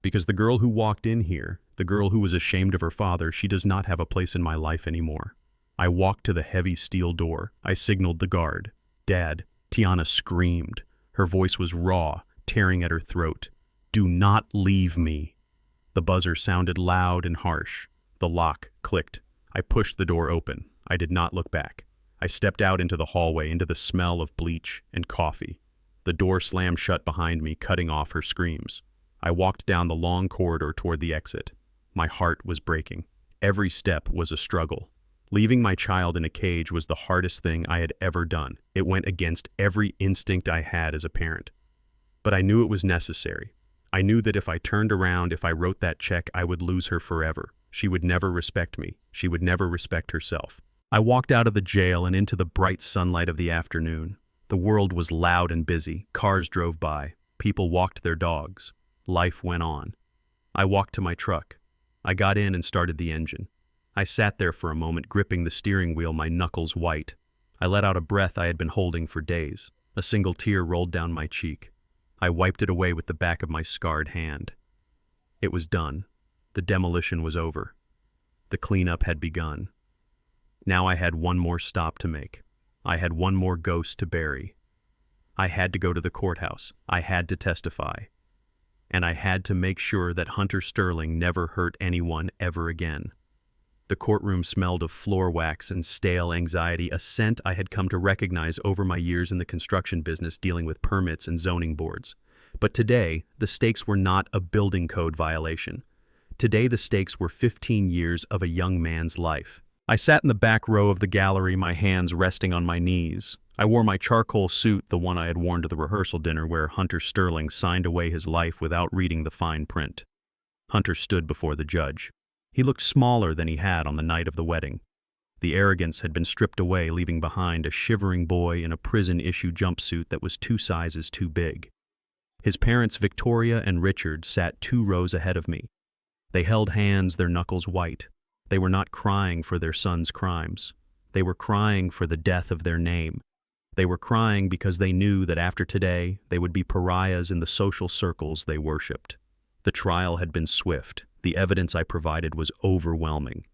Because the girl who walked in here, the girl who was ashamed of her father, she does not have a place in my life anymore." I walked to the heavy steel door. I signaled the guard. "Dad," Tiana screamed. Her voice was raw, tearing at her throat. "Do not leave me." The buzzer sounded loud and harsh. The lock clicked. I pushed the door open. I did not look back. I stepped out into the hallway, into the smell of bleach and coffee. The door slammed shut behind me, cutting off her screams. I walked down the long corridor toward the exit. My heart was breaking. Every step was a struggle. Leaving my child in a cage was the hardest thing I had ever done. It went against every instinct I had as a parent. But I knew it was necessary. I knew that if I turned around, if I wrote that check, I would lose her forever. She would never respect me. She would never respect herself. I walked out of the jail and into the bright sunlight of the afternoon. The world was loud and busy. Cars drove by. People walked their dogs. Life went on. I walked to my truck. I got in and started the engine. I sat there for a moment, gripping the steering wheel, my knuckles white. I let out a breath I had been holding for days. A single tear rolled down my cheek. I wiped it away with the back of my scarred hand. It was done. The demolition was over. The cleanup had begun. Now I had one more stop to make. I had one more ghost to bury. I had to go to the courthouse. I had to testify. And I had to make sure that Hunter Sterling never hurt anyone ever again. The courtroom smelled of floor wax and stale anxiety, a scent I had come to recognize over my years in the construction business dealing with permits and zoning boards. But today, the stakes were not a building code violation. Today, the stakes were 15 years of a young man's life. I sat in the back row of the gallery, my hands resting on my knees. I wore my charcoal suit, the one I had worn to the rehearsal dinner where Hunter Sterling signed away his life without reading the fine print. Hunter stood before the judge. He looked smaller than he had on the night of the wedding. The arrogance had been stripped away, leaving behind a shivering boy in a prison-issue jumpsuit that was 2 sizes too big. His parents, Victoria and Richard, sat 2 rows ahead of me. They held hands, their knuckles white. They were not crying for their son's crimes. They were crying for the death of their name. They were crying because they knew that after today, they would be pariahs in the social circles they worshipped. The trial had been swift. The evidence I provided was overwhelming.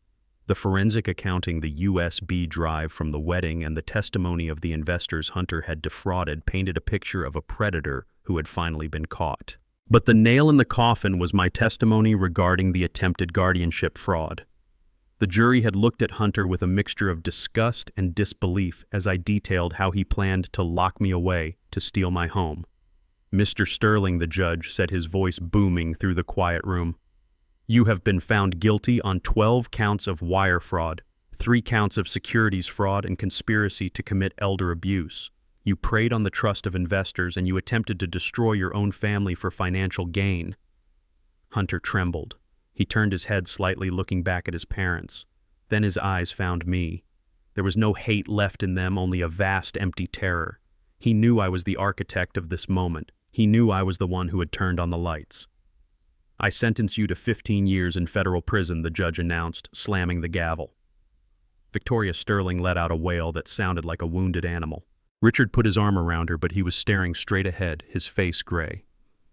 The forensic accounting, the USB drive from the wedding, and the testimony of the investors Hunter had defrauded painted a picture of a predator who had finally been caught. But the nail in the coffin was my testimony regarding the attempted guardianship fraud. The jury had looked at Hunter with a mixture of disgust and disbelief as I detailed how he planned to lock me away to steal my home. "Mr. Sterling," the judge said, his voice booming through the quiet room, "you have been found guilty on 12 counts of wire fraud, 3 counts of securities fraud, and conspiracy to commit elder abuse. You preyed on the trust of investors and you attempted to destroy your own family for financial gain." Hunter trembled. He turned his head slightly, looking back at his parents. Then his eyes found me. There was no hate left in them, only a vast, empty terror. He knew I was the architect of this moment. He knew I was the one who had turned on the lights. "I sentence you to 15 years in federal prison," the judge announced, slamming the gavel. Victoria Sterling let out a wail that sounded like a wounded animal. Richard put his arm around her, but he was staring straight ahead, his face gray.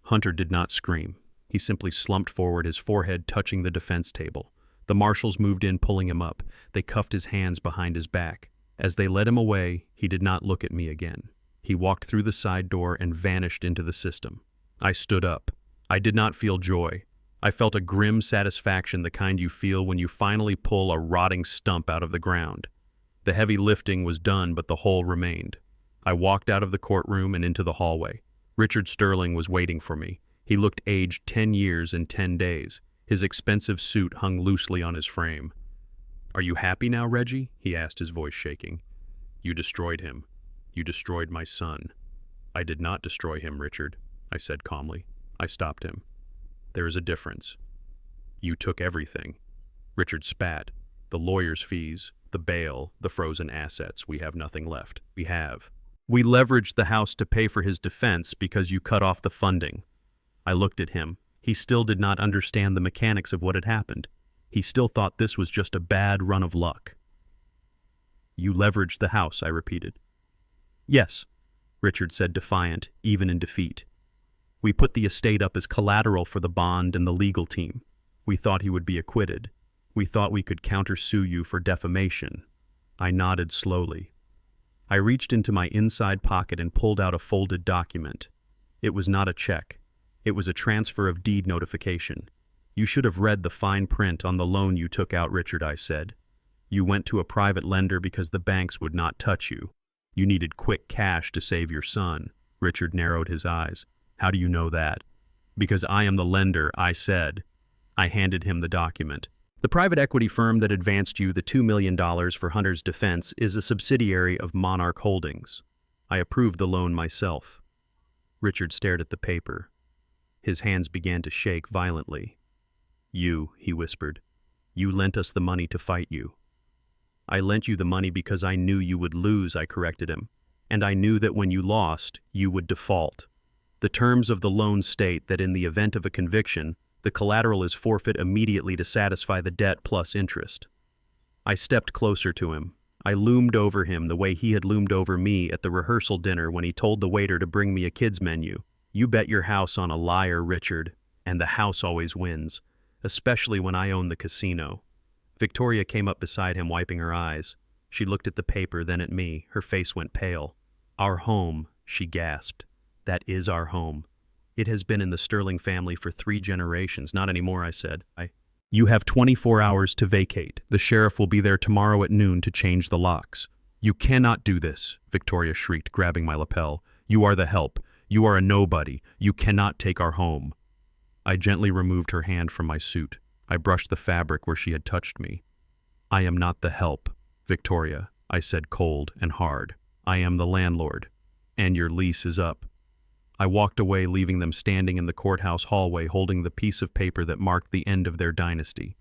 Hunter did not scream. He simply slumped forward, his forehead touching the defense table. The marshals moved in, pulling him up. They cuffed his hands behind his back. As they led him away, he did not look at me again. He walked through the side door and vanished into the system. I stood up. I did not feel joy. I felt a grim satisfaction, the kind you feel when you finally pull a rotting stump out of the ground. The heavy lifting was done, but the hole remained. I walked out of the courtroom and into the hallway. Richard Sterling was waiting for me. He looked aged 10 years and 10 days. His expensive suit hung loosely on his frame. "Are you happy now, Reggie?" he asked, his voice shaking. "You destroyed him. You destroyed my son." "I did not destroy him, Richard," I said calmly. I stopped him. There is a difference. You took everything. Richard spat. The lawyer's fees, the bail, the frozen assets. We have nothing left. We leveraged the house to pay for his defense because you cut off the funding. I looked at him. He still did not understand the mechanics of what had happened. He still thought this was just a bad run of luck. You leveraged the house, I repeated. Yes, Richard said, defiant, even in defeat. We put the estate up as collateral for the bond and the legal team. We thought he would be acquitted. We thought we could countersue you for defamation. I nodded slowly. I reached into my inside pocket and pulled out a folded document. It was not a check. It was a transfer of deed notification. You should have read the fine print on the loan you took out, Richard, I said. You went to a private lender because the banks would not touch you. You needed quick cash to save your son. Richard narrowed his eyes. How do you know that? Because I am the lender, I said. I handed him the document. The private equity firm that advanced you the $2 million for Hunter's defense is a subsidiary of Monarch Holdings. I approved the loan myself. Richard stared at the paper. His hands began to shake violently. You, he whispered. You lent us the money to fight you. I lent you the money because I knew you would lose, I corrected him. And I knew that when you lost, you would default. The terms of the loan state that in the event of a conviction, the collateral is forfeit immediately to satisfy the debt plus interest. I stepped closer to him. I loomed over him the way he had loomed over me at the rehearsal dinner when he told the waiter to bring me a kid's menu. You bet your house on a liar, Richard, and the house always wins, especially when I own the casino. Victoria came up beside him, wiping her eyes. She looked at the paper, then at me. Her face went pale. Our home, she gasped. That is our home. It has been in the Sterling family for 3 generations. Not anymore, I said. You have 24 hours to vacate. The sheriff will be there tomorrow at noon to change the locks. You cannot do this, Victoria shrieked, grabbing my lapel. You are the help. You are a nobody. You cannot take our home. I gently removed her hand from my suit. I brushed the fabric where she had touched me. I am not the help, Victoria, I said cold and hard. I am the landlord, and your lease is up. I walked away, leaving them standing in the courthouse hallway holding the piece of paper that marked the end of their dynasty.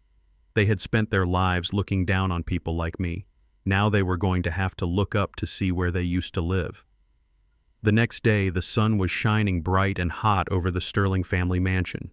They had spent their lives looking down on people like me. Now they were going to have to look up to see where they used to live. The next day, the sun was shining bright and hot over the Sterling family mansion.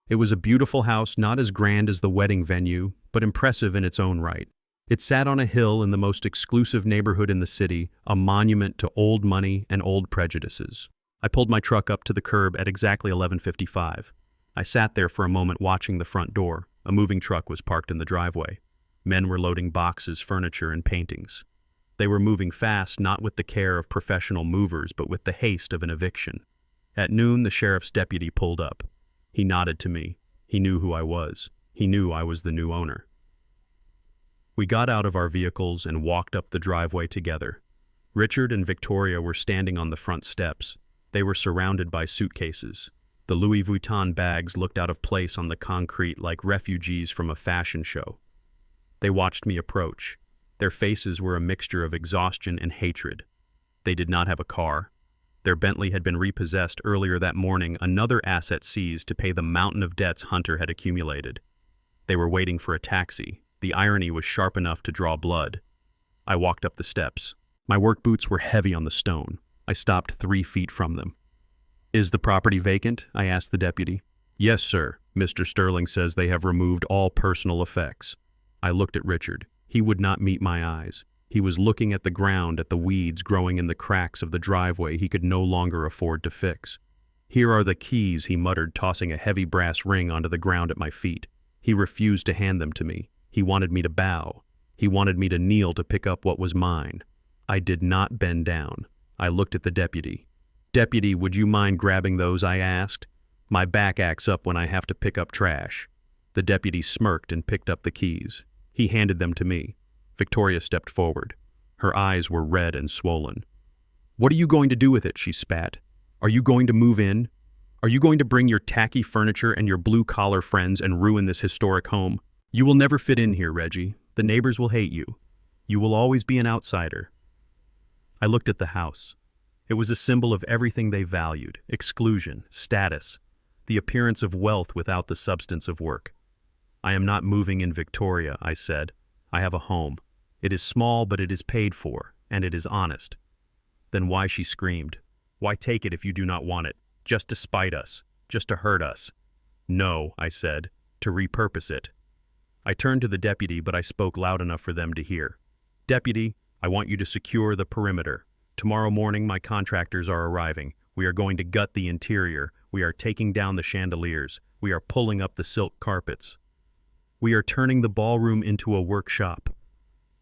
It was a beautiful house, not as grand as the wedding venue, but impressive in its own right. It sat on a hill in the most exclusive neighborhood in the city, a monument to old money and old prejudices. I pulled my truck up to the curb at exactly 11:55. I sat there for a moment watching the front door. A moving truck was parked in the driveway. Men were loading boxes, furniture, and paintings. They were moving fast, not with the care of professional movers, but with the haste of an eviction. At noon, the sheriff's deputy pulled up. He nodded to me. He knew who I was. He knew I was the new owner. We got out of our vehicles and walked up the driveway together. Richard and Victoria were standing on the front steps. They were surrounded by suitcases. The Louis Vuitton bags looked out of place on the concrete like refugees from a fashion show. They watched me approach. Their faces were a mixture of exhaustion and hatred. They did not have a car. Their Bentley had been repossessed earlier that morning, another asset seized to pay the mountain of debts Hunter had accumulated. They were waiting for a taxi. The irony was sharp enough to draw blood. I walked up the steps. My work boots were heavy on the stone. I stopped 3 feet from them. Is the property vacant? I asked the deputy. Yes, sir. Mr. Sterling says they have removed all personal effects. I looked at Richard. He would not meet my eyes. He was looking at the ground, at the weeds growing in the cracks of the driveway he could no longer afford to fix. Here are the keys, he muttered, tossing a heavy brass ring onto the ground at my feet. He refused to hand them to me. He wanted me to bow. He wanted me to kneel to pick up what was mine. I did not bend down. I looked at the deputy. Deputy, would you mind grabbing those? I asked. My back acts up when I have to pick up trash. The deputy smirked and picked up the keys. He handed them to me. Victoria stepped forward. Her eyes were red and swollen. What are you going to do with it? She spat. Are you going to move in? Are you going to bring your tacky furniture and your blue-collar friends and ruin this historic home? You will never fit in here, Reggie. The neighbors will hate you. You will always be an outsider. I looked at the house. It was a symbol of everything they valued: exclusion, status. the appearance of wealth without the substance of work. I am not moving in Victoria, I said. I have a home. It is small, but it is paid for, and it is honest. Then why, she screamed. Why take it if you do not want it? Just to spite us, just to hurt us. No, I said, to repurpose it. I turned to the deputy, but I spoke loud enough for them to hear. Deputy, I want you to secure the perimeter. Tomorrow morning my contractors are arriving. We are going to gut the interior. We are taking down the chandeliers. We are pulling up the silk carpets. We are turning the ballroom into a workshop.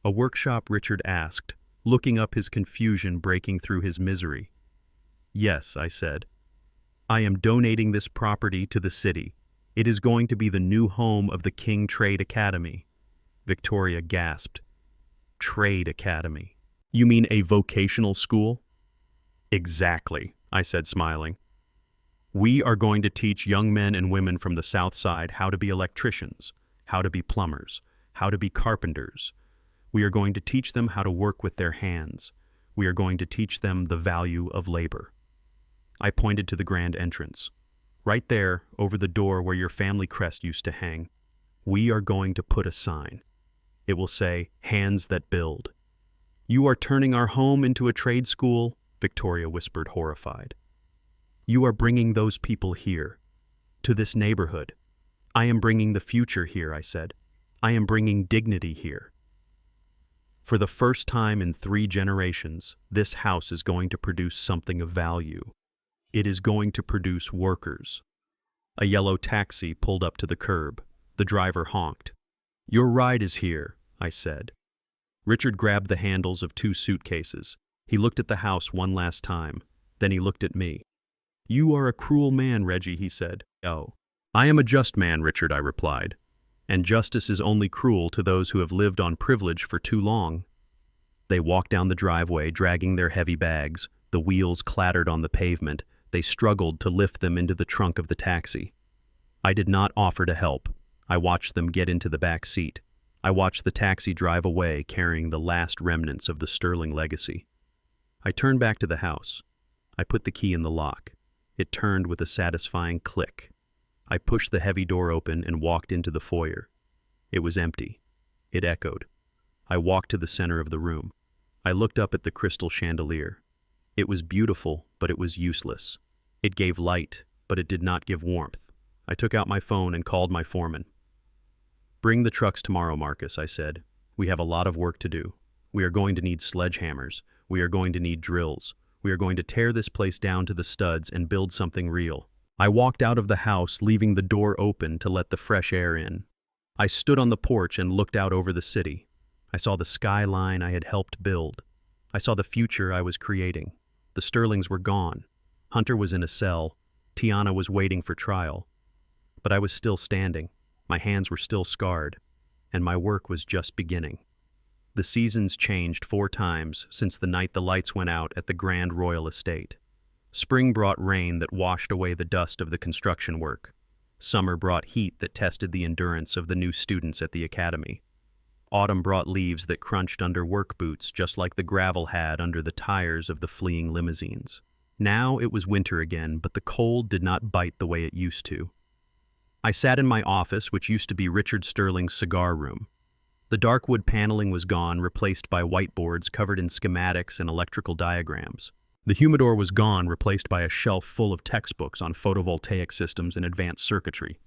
A workshop, Richard asked, looking up, his confusion breaking through his misery. Yes, I said. I am donating this property to the city. It is going to be the new home of the King Trade Academy. Victoria gasped. Trade Academy. You mean a vocational school? Exactly, I said, smiling. We are going to teach young men and women from the South Side how to be electricians, how to be plumbers, how to be carpenters. We are going to teach them how to work with their hands. We are going to teach them the value of labor. I pointed to the grand entrance. Right there, over the door where your family crest used to hang, we are going to put a sign. It will say, Hands that Build. You are turning our home into a trade school, Victoria whispered, horrified. You are bringing those people here, to this neighborhood. I am bringing the future here, I said. I am bringing dignity here. For the first time in 3 generations, this house is going to produce something of value. It is going to produce workers. A yellow taxi pulled up to the curb. The driver honked. Your ride is here, I said. Richard grabbed the handles of 2 suitcases. He looked at the house one last time. Then he looked at me. You are a cruel man, Reggie, he said. Oh. I am a just man, Richard, I replied. And justice is only cruel to those who have lived on privilege for too long. They walked down the driveway, dragging their heavy bags. The wheels clattered on the pavement. They struggled to lift them into the trunk of the taxi. I did not offer to help. I watched them get into the back seat. I watched the taxi drive away, carrying the last remnants of the Sterling legacy. I turned back to the house. I put the key in the lock. It turned with a satisfying click. I pushed the heavy door open and walked into the foyer. It was empty. It echoed. I walked to the center of the room. I looked up at the crystal chandelier. It was beautiful, but it was useless. It gave light, but it did not give warmth. I took out my phone and called my foreman. Bring the trucks tomorrow, Marcus, I said. We have a lot of work to do. We are going to need sledgehammers. We are going to need drills. We are going to tear this place down to the studs and build something real. I walked out of the house, leaving the door open to let the fresh air in. I stood on the porch and looked out over the city. I saw the skyline I had helped build. I saw the future I was creating. The Sterlings were gone. Hunter was in a cell. Tiana was waiting for trial. But I was still standing. My hands were still scarred. And my work was just beginning. The seasons changed 4 times since the night the lights went out at the Grand Royal Estate. Spring brought rain that washed away the dust of the construction work. Summer brought heat that tested the endurance of the new students at the academy. Autumn brought leaves that crunched under work boots just like the gravel had under the tires of the fleeing limousines. Now it was winter again, but the cold did not bite the way it used to. I sat in my office, which used to be Richard Sterling's cigar room. The dark wood paneling was gone, replaced by whiteboards covered in schematics and electrical diagrams. The humidor was gone, replaced by a shelf full of textbooks on photovoltaic systems and advanced circuitry.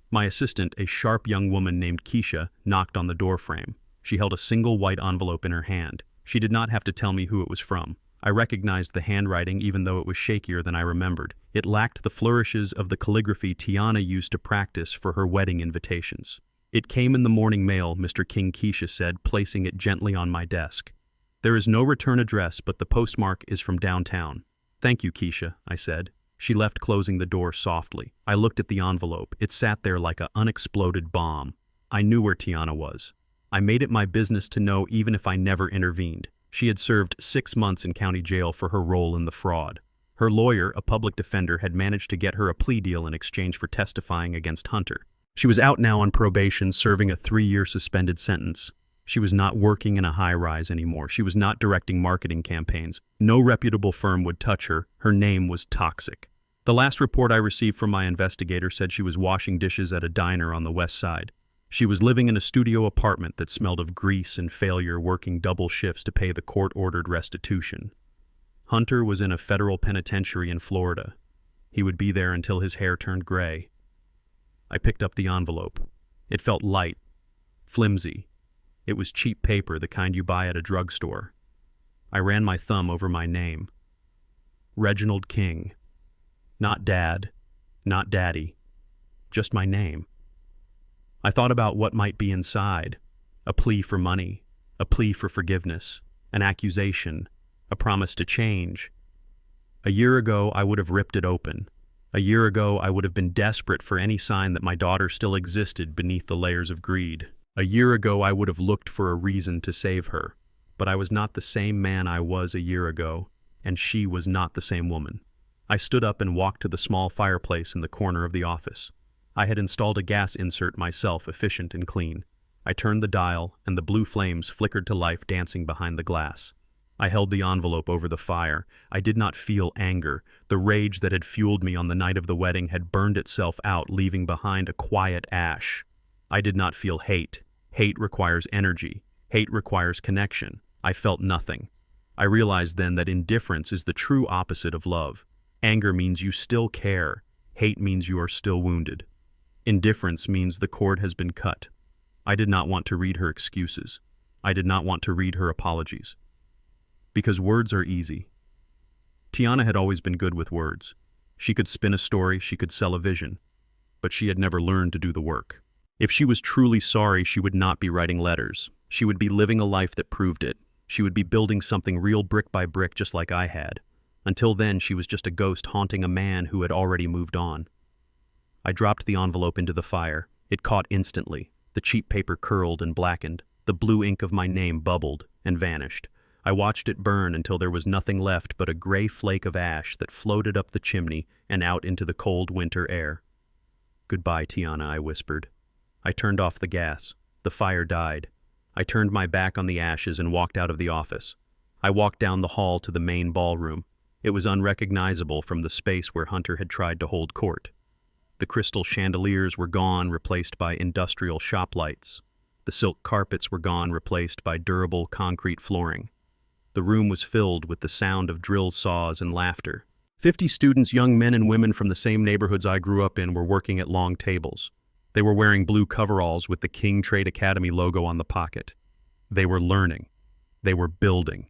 My assistant, a sharp young woman named Keisha, knocked on the doorframe. She held a single white envelope in her hand. She did not have to tell me who it was from. I recognized the handwriting even though it was shakier than I remembered. It lacked the flourishes of the calligraphy Tiana used to practice for her wedding invitations. It came in the morning mail, Mr. King, Keisha said, placing it gently on my desk. There is no return address, but the postmark is from downtown. Thank you, Keisha, I said. She left, closing the door softly. I looked at the envelope. It sat there like an unexploded bomb. I knew where Tiana was. I made it my business to know even if I never intervened. She had served 6 months in county jail for her role in the fraud. Her lawyer, a public defender, had managed to get her a plea deal in exchange for testifying against Hunter. She was out now on probation, serving a 3-year suspended sentence. She was not working in a high-rise anymore. She was not directing marketing campaigns. No reputable firm would touch her. Her name was toxic. The last report I received from my investigator said she was washing dishes at a diner on the west side. She was living in a studio apartment that smelled of grease and failure, working double shifts to pay the court-ordered restitution. Hunter was in a federal penitentiary in Florida. He would be there until his hair turned gray. I picked up the envelope. It felt light, flimsy. It was cheap paper, the kind you buy at a drugstore. I ran my thumb over my name. Reginald King. Not Dad, not Daddy, just my name. I thought about what might be inside: a plea for money, a plea for forgiveness, an accusation, a promise to change. A year ago, I would have ripped it open. A year ago, I would have been desperate for any sign that my daughter still existed beneath the layers of greed. A year ago, I would have looked for a reason to save her. But I was not the same man I was a year ago, and she was not the same woman. I stood up and walked to the small fireplace in the corner of the office. I had installed a gas insert myself, efficient and clean. I turned the dial, and the blue flames flickered to life, dancing behind the glass. I held the envelope over the fire. I did not feel anger. The rage that had fueled me on the night of the wedding had burned itself out, leaving behind a quiet ash. I did not feel hate. Hate requires energy. Hate requires connection. I felt nothing. I realized then that indifference is the true opposite of love. Anger means you still care. Hate means you are still wounded. Indifference means the cord has been cut. I did not want to read her excuses. I did not want to read her apologies. Because words are easy. Tiana had always been good with words. She could spin a story, she could sell a vision. But she had never learned to do the work. If she was truly sorry, she would not be writing letters. She would be living a life that proved it. She would be building something real brick by brick, just like I had. Until then, she was just a ghost haunting a man who had already moved on. I dropped the envelope into the fire. It caught instantly. The cheap paper curled and blackened. The blue ink of my name bubbled and vanished. I watched it burn until there was nothing left but a gray flake of ash that floated up the chimney and out into the cold winter air. "Goodbye, Tiana," I whispered. I turned off the gas. The fire died. I turned my back on the ashes and walked out of the office. I walked down the hall to the main ballroom. It was unrecognizable from the space where Hunter had tried to hold court. The crystal chandeliers were gone, replaced by industrial shop lights. The silk carpets were gone, replaced by durable concrete flooring. The room was filled with the sound of drill saws and laughter. 50 students, young men and women from the same neighborhoods I grew up in, were working at long tables. They were wearing blue coveralls with the King Trade Academy logo on the pocket. They were learning. They were building.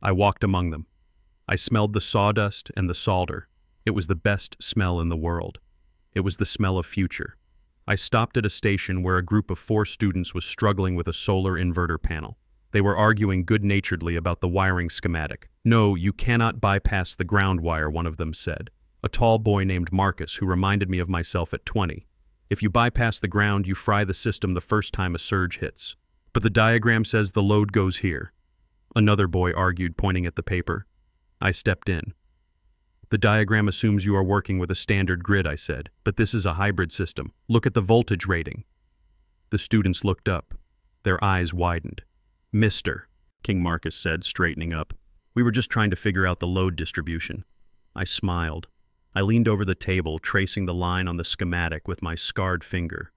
I walked among them. I smelled the sawdust and the solder. It was the best smell in the world. It was the smell of future. I stopped at a station where a group of 4 students was struggling with a solar inverter panel. They were arguing good-naturedly about the wiring schematic. "No, you cannot bypass the ground wire," one of them said. A tall boy named Marcus, who reminded me of myself at 20. "If you bypass the ground, you fry the system the first time a surge hits. But the diagram says the load goes here." Another boy argued, pointing at the paper. I stepped in. "The diagram assumes you are working with a standard grid," I said, "but this is a hybrid system. Look at the voltage rating." The students looked up. Their eyes widened. "Mister," King Marcus said, straightening up, "we were just trying to figure out the load distribution." I smiled. I leaned over the table, tracing the line on the schematic with my scarred finger.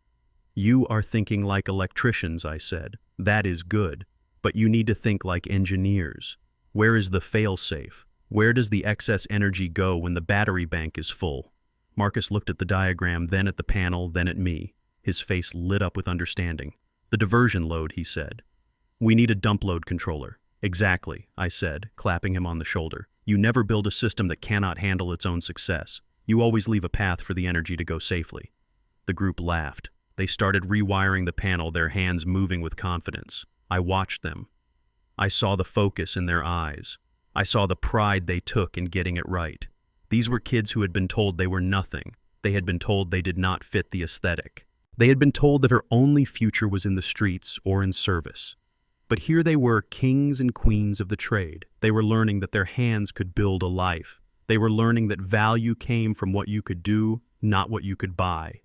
"You are thinking like electricians," I said. "That is good. But you need to think like engineers. Where is the fail-safe? Where does the excess energy go when the battery bank is full?" Marcus looked at the diagram, then at the panel, then at me. His face lit up with understanding. "The diversion load," he said. "We need a dump load controller." "Exactly," I said, clapping him on the shoulder. "You never build a system that cannot handle its own success. You always leave a path for the energy to go safely." The group laughed. They started rewiring the panel, their hands moving with confidence. I watched them. I saw the focus in their eyes. I saw the pride they took in getting it right. These were kids who had been told they were nothing. They had been told they did not fit the aesthetic. They had been told that her only future was in the streets or in service. But here they were, kings and queens of the trade. They were learning that their hands could build a life. They were learning that value came from what you could do, not what you could buy.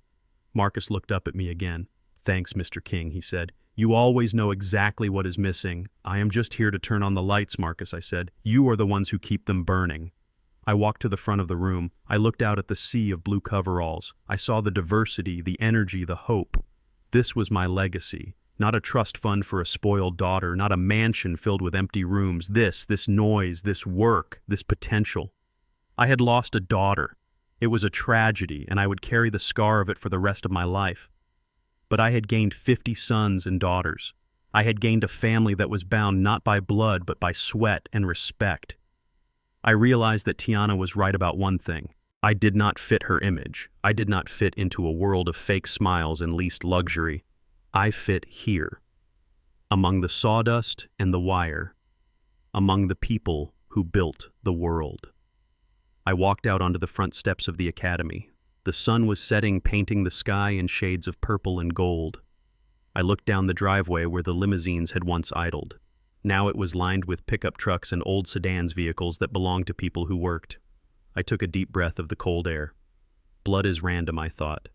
Marcus looked up at me again. "Thanks, Mr. King," he said. "You always know exactly what is missing." "I am just here to turn on the lights, Marcus," I said. "You are the ones who keep them burning." I walked to the front of the room. I looked out at the sea of blue coveralls. I saw the diversity, the energy, the hope. This was my legacy. Not a trust fund for a spoiled daughter, not a mansion filled with empty rooms. This noise, this work, this potential. I had lost a daughter. It was a tragedy, and I would carry the scar of it for the rest of my life. But I had gained 50 sons and daughters. I had gained a family that was bound not by blood, but by sweat and respect. I realized that Tiana was right about one thing. I did not fit her image. I did not fit into a world of fake smiles and leased luxury. I fit here, among the sawdust and the wire, among the people who built the world. I walked out onto the front steps of the academy. The sun was setting, painting the sky in shades of purple and gold. I looked down the driveway where the limousines had once idled. Now it was lined with pickup trucks and old sedans vehicles that belonged to people who worked. I took a deep breath of the cold air. Blood is random, I thought.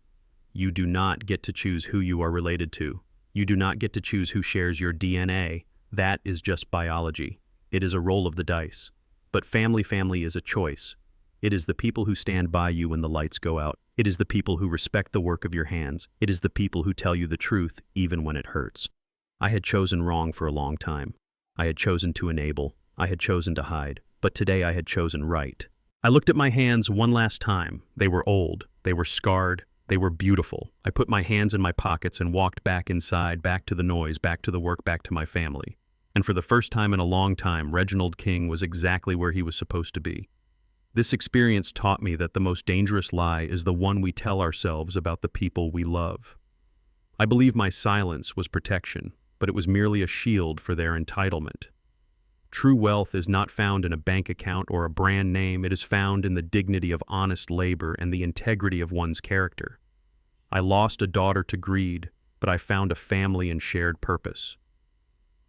You do not get to choose who you are related to. You do not get to choose who shares your DNA. That is just biology. It is a roll of the dice. But family is a choice. It is the people who stand by you when the lights go out. It is the people who respect the work of your hands. It is the people who tell you the truth, even when it hurts. I had chosen wrong for a long time. I had chosen to enable. I had chosen to hide. But today I had chosen right. I looked at my hands one last time. They were old. They were scarred. They were beautiful. I put my hands in my pockets and walked back inside, back to the noise, back to the work, back to my family. And for the first time in a long time, Reginald King was exactly where he was supposed to be. This experience taught me that the most dangerous lie is the one we tell ourselves about the people we love. I believe my silence was protection, but it was merely a shield for their entitlement. True wealth is not found in a bank account or a brand name. It is found in the dignity of honest labor and the integrity of one's character. I lost a daughter to greed, but I found a family and shared purpose.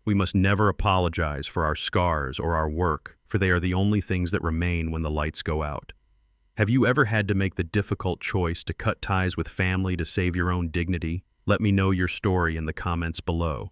We must never apologize for our scars or our work, for they are the only things that remain when the lights go out. Have you ever had to make the difficult choice to cut ties with family to save your own dignity? Let me know your story in the comments below.